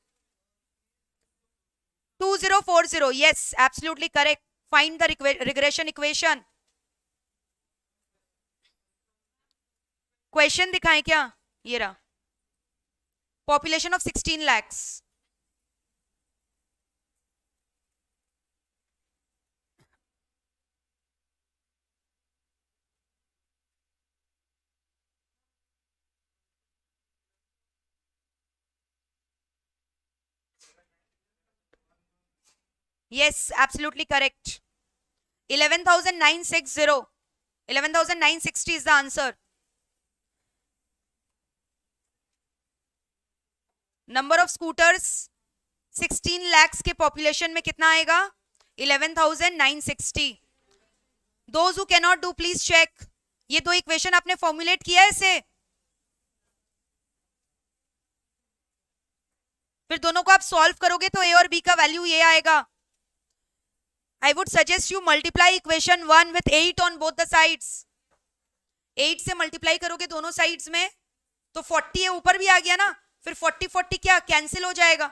2040, yes, absolutely correct. Find the regression equation. Question दिखाएं क्या? ये रहा, population of 16 lakhs. Yes, absolutely correct. 11,960. 11,960 is the answer. Number of scooters 16 lakhs के population में कितना आएगा? 11,960. Those who cannot do, please check. ये दो इक्वेशन आपने फॉर्मुलेट किया है इसे, फिर दोनों को आप सॉल्व करोगे तो ए और बी का वैल्यू ये आएगा. I would suggest you multiply equation 1 with 8 on both the sides. 8 से मल्टीप्लाई करोगे दोनों साइड्स में तो 40 है, ऊपर भी आ गया ना, फिर 40 क्या कैंसिल हो जाएगा,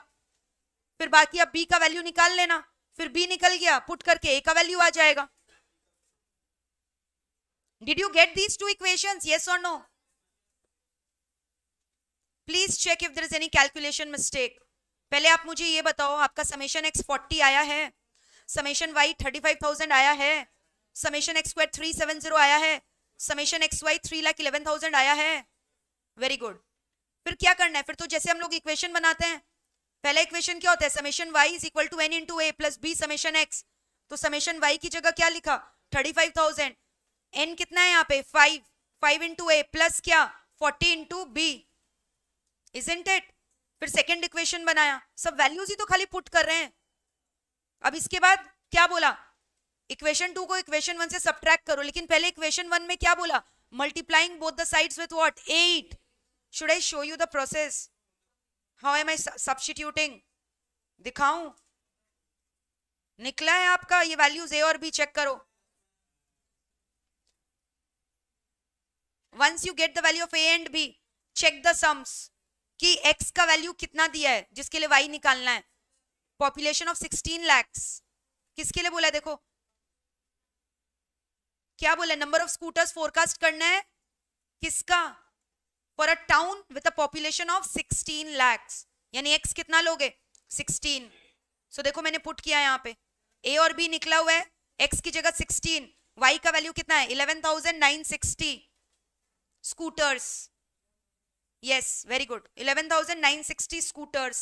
फिर बाकी अब b का वैल्यू निकाल लेना, फिर b निकल गया, पुट करके a का वैल्यू आ जाएगा. Did you get these two equations? Yes or no? Please check if there is any calculation mistake. पहले आप मुझे ये बताओ, आपका समेशन x 40 आया है, समेशन y 35,000 आया है, समेशन x स्क्वायर 370 आया है, समेशन xy 3,11,000 आया है. Very good. फिर क्या करना है? फिर तो जैसे हम लोग इक्वेशन बनाते हैं, पहला इक्वेशन क्या होता है? Summation y is equal to n into A plus B summation x. तो समेशन y की जगह क्या लिखा? 35,000. n कितना है यहाँ पे? 5 इंटू ए प्लस क्या? 40 इंटू बी. Isn't it? फिर सेकेंड इक्वेशन बनाया, सब वैल्यूज ही तो खाली पुट कर रहे हैं. अब इसके बाद क्या बोला? इक्वेशन 2 को इक्वेशन 1 से सब्ट्रैक्ट करो, लेकिन पहले इक्वेशन 1 में क्या बोला? Multiplying both the sides with what? 8. Should I show you the process? How am I substituting? दिखाऊं? निकला है आपका ये वैल्यूज ए और बी, चेक करो. Once you get the value of A and B, check the sums कि x का वैल्यू कितना दिया है जिसके लिए y निकालना है. पॉपुलेशन ऑफ 16 lakhs किसके लिए बोला है? देखो क्या बोला? नंबर ऑफ स्कूटर्स फोरकास्ट करना है किसका? For a town with a population of 16 lakhs. यानी x कितना लोगे? 16. सो देखो मैंने पुट किया यहाँ पे, a और b निकला हुआ है, x की जगह 16, y का वैल्यू कितना है? 11,960 scooters. Yes, very good. 11,960 scooters.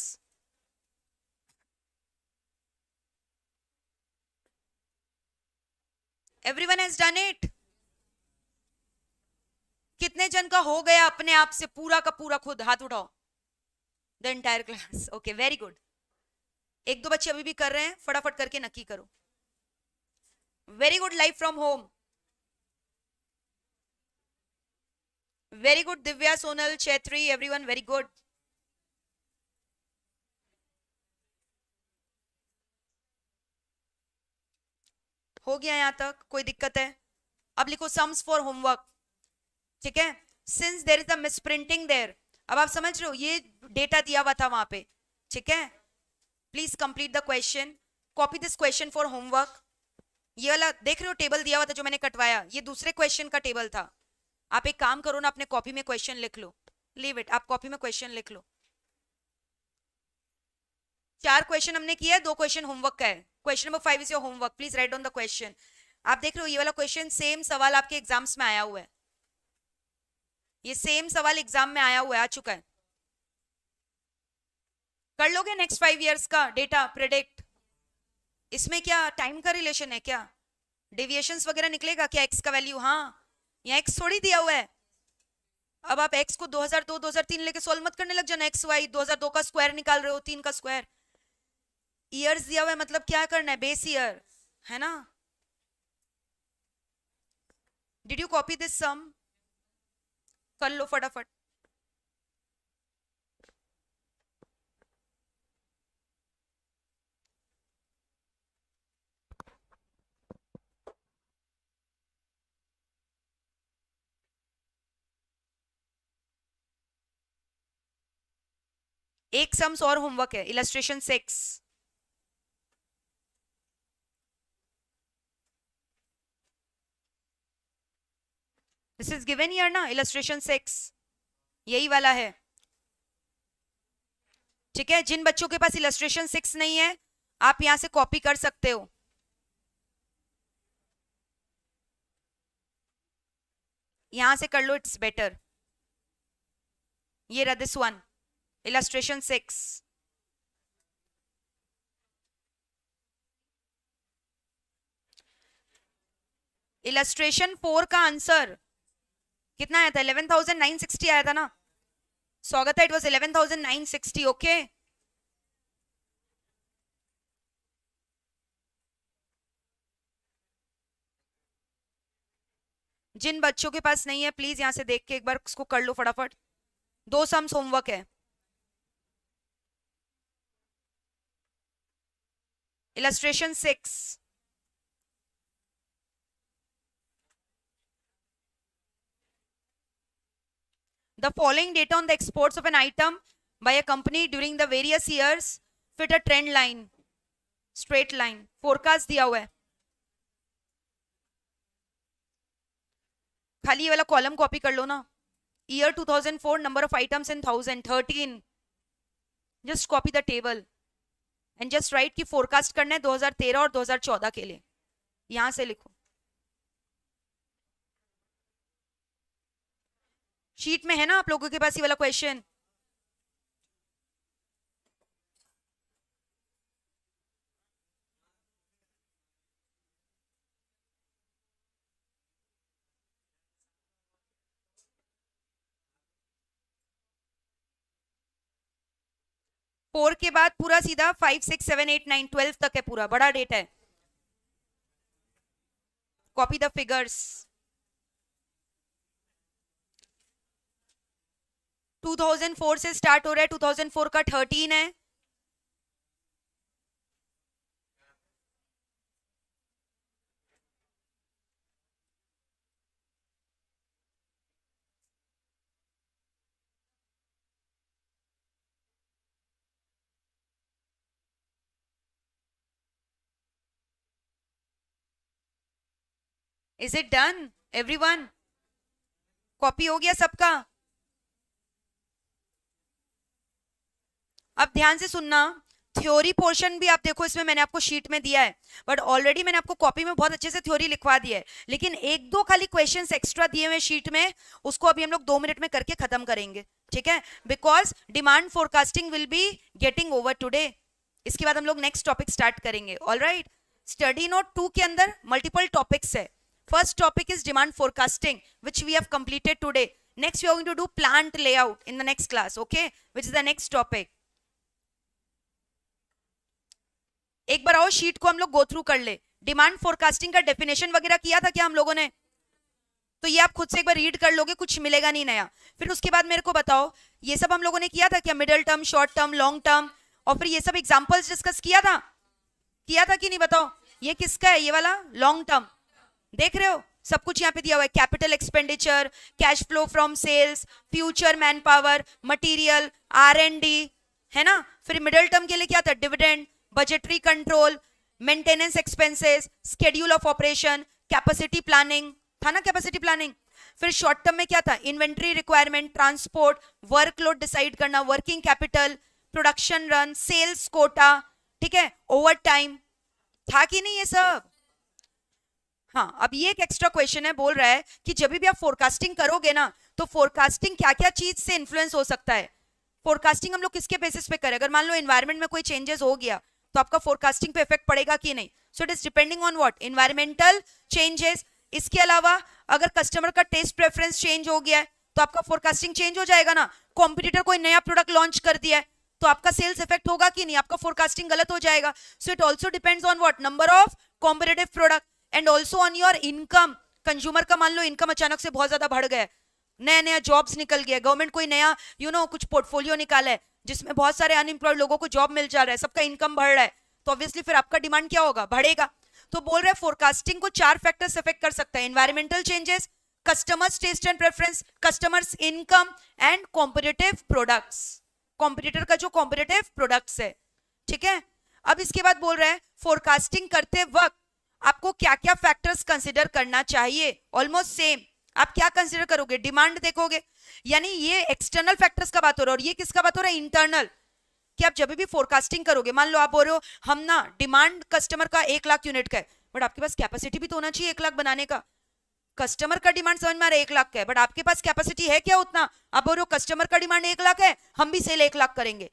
Everyone has done it. कितने जन का हो गया अपने आप से? पूरा का पूरा खुद हाथ उठाओ. The entire class. Okay, very good. एक दो बच्चे अभी भी कर रहे हैं, फटाफट करके नक्की करो. Very good. Live from home. Very good. Divya, Sonal, Chaitri, everyone, very good. हो गया यहां तक? कोई दिक्कत है? अब लिखो सम्स फॉर होमवर्क. ठीक है? Since there is a misprinting there, अब आप समझ रहे हो ये डेटा दिया हुआ था वहां पे. ठीक है? Please complete the question, copy this question for homework. ये वाला देख रहे हो टेबल दिया हुआ था जो मैंने कटवाया, ये दूसरे क्वेश्चन का टेबल था. आप एक काम करो ना, अपने कॉपी में क्वेश्चन लिख लो. लीव इट, आप कॉपी में क्वेश्चन लिख लो. 4 क्वेश्चन हमने किया है, 2 क्वेश्चन होमवर्क का है. Question number 5 is your homework. Please right down the question. आप देख रहे हो ये वाला क्वेश्चन सेम सवाल आपके एग्जाम्स में आया हुआ है. ये सेम सवाल एग्जाम में आया हुआ है, आ चुका है. कर लोगे नेक्स्ट 5 इयर्स का डेटा प्रेडिक्ट? इसमें क्या टाइम का रिलेशन है क्या? डेविएशंस वगैरह निकलेगा क्या एक्स का वैल्यू? हाँ, यहाँ एक्स थोड़ी दिया हुआ है. अब आप एक्स को 2002 2003 लेके सॉल्व मत करने लग जाना. एक्स वाई 2002 का स्क्वायर निकाल रहे हो, 3 का स्क्वायर. ईयर्स दिया हुआ है, मतलब क्या करना है? बेस ईयर है ना. डिड यू कॉपी दिस सम? कर लो फटाफट. एक सम्स और होमवर्क है, illustration 6. This is given here ना, इलस्ट्रेशन 6 यही वाला है. ठीक है? जिन बच्चों के पास इलस्ट्रेशन 6 नहीं है, आप यहां से कॉपी कर सकते हो. यहां से कर लो, इट्स बेटर. ये रहा दिस वन, illustration 6. इलस्ट्रेशन 4 का आंसर कितना आया था? 11,960 आया था ना? स्वागत है, इट वाज 11,960. ओके, जिन बच्चों के पास नहीं है प्लीज यहां से देख के एक बार उसको कर लो फटाफट. 2 सम्स होमवर्क है. Illustration 6. The following data on the exports of an item by a company during the various years fit a trend line, straight line. Forecast दिया हुआ है. खाली ये वाला कॉलम कॉपी कर लो ना. Year 2004, number of items in 1013. Just copy the table and just write कि forecast करना है 2013 और 2014 के लिए. यहां से लिखो. शीट में है ना आप लोगों के पास ये वाला क्वेश्चन? फोर के बाद पूरा सीधा 5, 6, 7, 8, 9, 12 तक है. पूरा बड़ा डेट है. Copy the figures. 2004 से स्टार्ट हो रहा है. 2004 का 13 है. Is it done everyone? Copy हो गया सबका? अब ध्यान से सुनना. थ्योरी पोर्शन भी आप देखो इसमें मैंने आपको शीट में दिया है, बट ऑलरेडी मैंने आपको कॉपी में बहुत अच्छे से थ्योरी लिखवा दिया है. लेकिन एक दो खाली क्वेश्चंस एक्स्ट्रा दिए हुए शीट में, उसको अभी हम लोग 2 मिनट में करके खत्म करेंगे. ठीक है, because demand forecasting will be getting over today. इसके बाद हम लोग नेक्स्ट टॉपिक स्टार्ट करेंगे. ऑलराइट, स्टडी नोट 2 के अंदर मल्टीपल टॉपिक्स है. First topic is demand forecasting, which we have completed today. Next, we are going to do plant layout in the next class, okay? Which is the next topic. एक बार आओ sheet को हम लोग go through कर ले. Demand forecasting का definition वगैरह किया था क्या हम लोगों ने? तो ये आप खुद से एक बार रीड कर लोगे, कुछ मिलेगा नहीं नया. फिर उसके बाद मेरे को बताओ, ये सब हम लोगों ने किया था क्या? Middle term, short term, long term, और फिर ये सब एग्जाम्पल्स डिस्कस किया था कि नहीं? बताओ, ये किसका है? ये वाला लॉन्ग टर्म. देख रहे हो सब कुछ यहाँ पे दिया हुआ है. Capital expenditure, cash flow from sales, future man power, material, R&D, है ना? फिर मिडिल टर्म के लिए क्या था? Dividend, budgetary control, maintenance expenses, schedule of operation, capacity planning था ना? Capacity planning. फिर शॉर्ट टर्म में क्या था? Inventory requirement, transport, workload decide करना, working capital, production run, sales quota, ठीक है, ओवर टाइम. था कि नहीं ये सब? हाँ, अब ये एक एक्स्ट्रा क्वेश्चन है. बोल रहा है कि जब भी आप फोरकास्टिंग करोगे ना, तो फोरकास्टिंग क्या क्या चीज से इन्फ्लुएंस हो सकता है? फोरकास्टिंग हम लोग किसके बेसिस पे करें? अगर मान लो एनवायरमेंट में कोई चेंजेस हो गया तो आपका फोरकास्टिंग पे इफेक्ट पड़ेगा कि नहीं? So it is depending on what? Environmental changes. इसके अलावा अगर कस्टमर का टेस्ट प्रेफरेंस चेंज हो गया है तो आपका फोरकास्टिंग चेंज हो जाएगा ना. कॉम्पिटिटर कोई नया प्रोडक्ट लॉन्च कर दिया है तो आपका सेल्स इफेक्ट होगा कि नहीं? आपका फोरकास्टिंग गलत हो जाएगा. So it also depends on what? Number of competitive product and also on your income. Consumer का मान लो इनकम अचानक से बहुत ज्यादा बढ़ गया, नया नया जॉब्स निकल गया, गवर्नमेंट कोई नया कुछ पोर्टफोलियो निकाला है जिसमें बहुत सारे अनएम्प्लॉयड लोगों को जॉब मिल जा रहा है, सबका इनकम बढ़ रहा है, तो ऑब्वियसली फिर आपका डिमांड क्या होगा? बढ़ेगा. तो बोल रहे हैं फोरकास्टिंग को 4 फैक्टर्स इफेक्ट कर सकता है. Environmental changes, customers taste and preference, customers income and competitive products. Competitor का जो कॉम्पिटिटिव प्रोडक्ट्स है. ठीक है, अब इसके बाद बोल रहे हैं फोरकास्टिंग करते वक्त आपको क्या क्या फैक्टर्स कंसिडर करना चाहिए? Almost same. आप क्या कंसिडर करोगे? डिमांड देखोगे, यानी ये एक्सटर्नल फैक्टर्स का बात हो रहा है, और ये किसका बात हो रहा है? इंटरनल. कि आप जब भी फोरकास्टिंग करोगे, मान लो आप बोल रहे हो हम ना डिमांड कस्टमर का 1 लाख यूनिट का है, बट आपके पास कैपेसिटी भी तो होना चाहिए 1 लाख बनाने का. कस्टमर का डिमांड समझ में आ रहा है 1 लाख का है, बट आपके पास कैपेसिटी है क्या उतना? आप बोल रहे हो कस्टमर का डिमांड 1 लाख है, हम भी सेल 1 लाख करेंगे.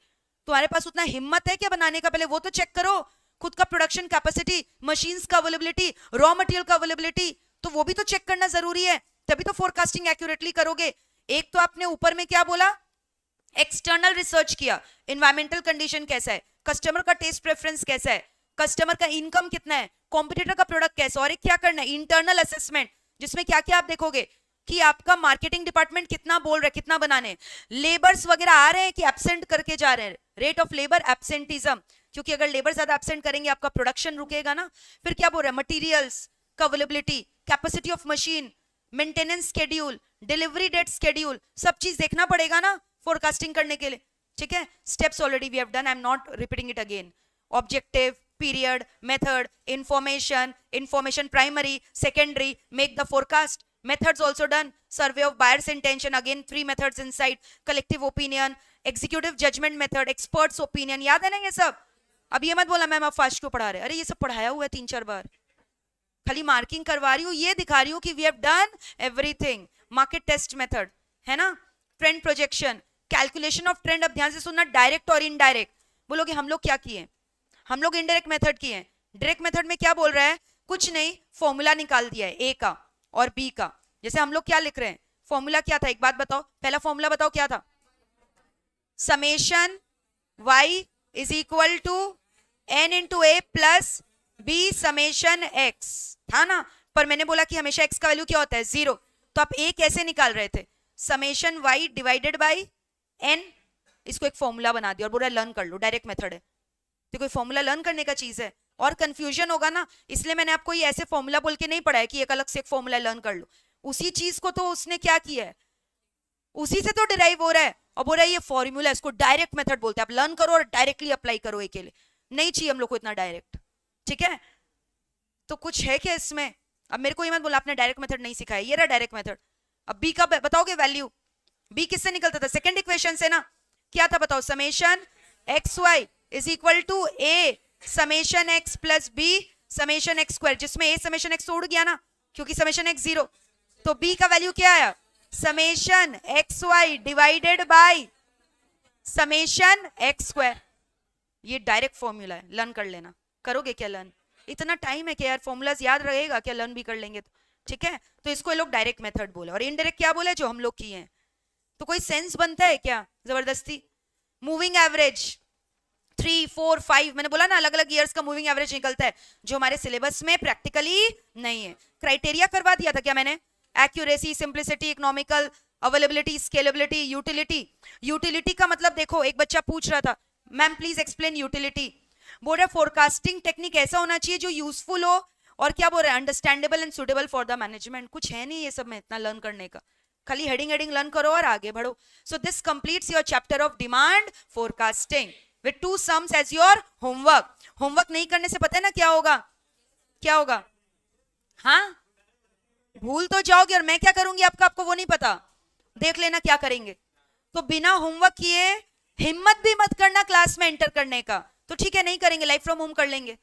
तुम्हारे पास उतना हिम्मत है क्या बनाने का? पहले वो तो चेक करो, खुद का प्रोडक्शन कैपेसिटी, मशीन्स का अवेलेबिलिटी, रॉ मटेरियल का अवेलेबिलिटी. तो वो भी तो चेक करना जरूरी है, तभी तो फोरकास्टिंग एक्यूरेटली करोगे। एक तो आपने ऊपर में क्या बोला, एक्सटर्नल रिसर्च किया, इन्वायरमेंटल कंडीशन कैसा है, कस्टमर का टेस्ट प्रेफरेंस कैसा है, कस्टमर का इनकम कितना है, कॉम्पिटिटर का प्रोडक्ट कैसा, और एक क्या करना है, इंटरनल असेसमेंट, जिसमें क्या क्या आप देखोगे कि आपका मार्केटिंग डिपार्टमेंट कितना बोल रहा है, कितना बनाने, लेबर्स वगैरह आ रहे हैं कि एब्सेंट करके जा रहे हैं, रेट ऑफ लेबर एब्सेंटिज्म, क्योंकि अगर लेबर ज्यादा एब्सेंट करेंगे आपका प्रोडक्शन रुकेगा ना। फिर क्या बोल रहा है, मटीरियल्स का availability, capacity of machine, maintenance schedule, delivery date schedule, सब चीज देखना पड़ेगा ना फोरकास्टिंग करने के लिए, ठीक है। Steps already we have done, I am not repeating it again. Objective, period, method, information primary, secondary, make the forecast, methods also done, survey of buyer's intention, again 3 methods inside, collective opinion, executive judgment method, experts opinion, याद है ना ये सब। अब ये मत बोला ma'am आप फास्ट क्यों पढ़ा रहे, अरे ये सब पढ़ाया हुआ है 3-4 बार, खाली मार्किंग करवा रही हूँ, ये दिखा रही हूँ कि we have done everything. Market test method है ना, trend projection, calculation of trend. अब ध्यान से सुनना, डायरेक्ट और इनडायरेक्ट। बोलोगे हम लोग क्या किए, हम लोग इनडायरेक्ट मेथड किए हैं। डायरेक्ट मेथड में क्या बोल रहा है, कुछ नहीं, फॉर्मूला निकाल दिया है ए का और बी का। जैसे हम लोग क्या लिख रहे हैं, फॉर्मूला क्या था, एक बात बताओ, पहला फॉर्मूला बताओ क्या था, summation y is equal to n into A plus B summation x था ना। पर मैंने बोला कि हमेशा x का वैल्यू क्या होता है, 0। तो आप a कैसे निकाल रहे थे, summation y divided by n, इसको एक फॉर्मूला बना दिया और बोला लर्न कर लो, डायरेक्ट मेथड है। तो कोई फॉर्मूला लर्न करने का चीज है, और कंफ्यूजन होगा ना, इसलिए मैंने आपको ये ऐसे फॉर्मूला बोल के नहीं पढ़ाया कि एक अलग से एक फॉर्मूला लर्न कर लो। उसी चीज को तो उसने क्या किया है, उसी से तो डिराइव हो रहा है, और बोल रहा है ये फॉर्मूला, इसको डायरेक्ट मेथड बोलते हैं। आप लर्न करो और डायरेक्टली अप्लाई करो, एक के लिए नहीं चाहिए हम लोग को इतना डायरेक्ट, ठीक है। तो कुछ है क्या इसमें, अब मेरे को ये मत बोला आपने डायरेक्ट मेथड नहीं सिखाया, ये रहा डायरेक्ट मेथड। अब बी का बताओगे वैल्यू, बी किससे निकलता था, सेकंड इक्वेशन से ना, क्या था बताओ, summation x Y is equal to A summation x plus B summation x square, जिसमें ए समेशन एक्स उड़ गया ना, क्योंकि समेशन एक्स 0। तो बी का वैल्यू क्या आया, summation x Y divided by summation x square. ये डायरेक्ट फॉर्मूला है, लर्न कर लेना। करोगे क्या लर्न, इतना टाइम है कि यार फॉर्मूलाज याद रहेगा क्या, लर्न भी कर लेंगे तो, ठीक है। तो इसको ये लोग डायरेक्ट मेथड बोले, और इनडायरेक्ट क्या बोले, जो हम लोग किए हैं। तो कोई सेंस बनता है क्या जबरदस्ती। मूविंग एवरेज 3, 4, 5, मैंने बोला ना अलग अलग ईयर्स का मूविंग एवरेज निकलता है, जो हमारे सिलेबस में प्रैक्टिकली नहीं है। क्राइटेरिया करवा दिया था क्या मैंने, accuracy, simplicity, economical, availability, scalability, utility. Utility का मतलब देखो, एक बच्चा पूछ रहा था मैम प्लीज एक्सप्लेन यूटिलिटी। बोल रहा है फोरकास्टिंग टेक्निक ऐसा होना चाहिए जो यूजफुल हो, और क्या बोल रहा है, understandable and suitable for the management. कुछ है नहीं ये सब में इतना लर्न करने का, खाली हेडिंग लर्न करो और आगे बढ़ो। So this completes your chapter of demand forecasting with 2 sums as your homework। Homework नहीं करने से पता है ना क्या होगा, क्या होगा, हाँ भूल तो जाओगे, और मैं क्या करूंगी आपका, आपको वो नहीं पता, देख लेना क्या करेंगे। तो बिना होमवर्क किए हिम्मत भी मत करना क्लास में एंटर करने का, तो ठीक है नहीं करेंगे, लाइफ फ्रॉम होम कर लेंगे,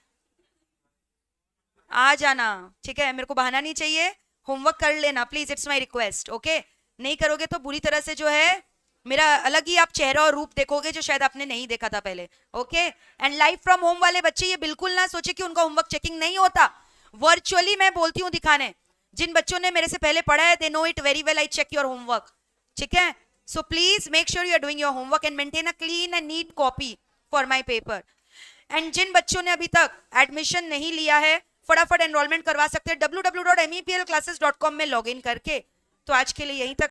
आ जाना, ठीक है। मेरे को बहाना नहीं चाहिए, होमवर्क कर लेना please, it's my request, okay. नहीं करोगे तो बुरी तरह से जो है मेरा अलग ही आप चेहरा और रूप देखोगे, जो शायद आपने नहीं देखा था पहले, okay. And life from home वाले बच्चे ये बिल्कुल ना सोचे कि उनका होमवर्क चेकिंग नहीं होता, वर्चुअली मैं बोलती हूँ दिखाने। जिन बच्चों ने मेरे से पहले पढ़ा है they know it very well, I check your homework, ठीक है। So please make sure you are doing your homework and maintain a clean and neat copy for my paper. And जिन बच्चों ने अभी तक एडमिशन नहीं लिया है फटाफट एनरोलमेंट करवा सकते हैं www.meplclasses.com में लॉग इन करके। तो आज के लिए यहीं तक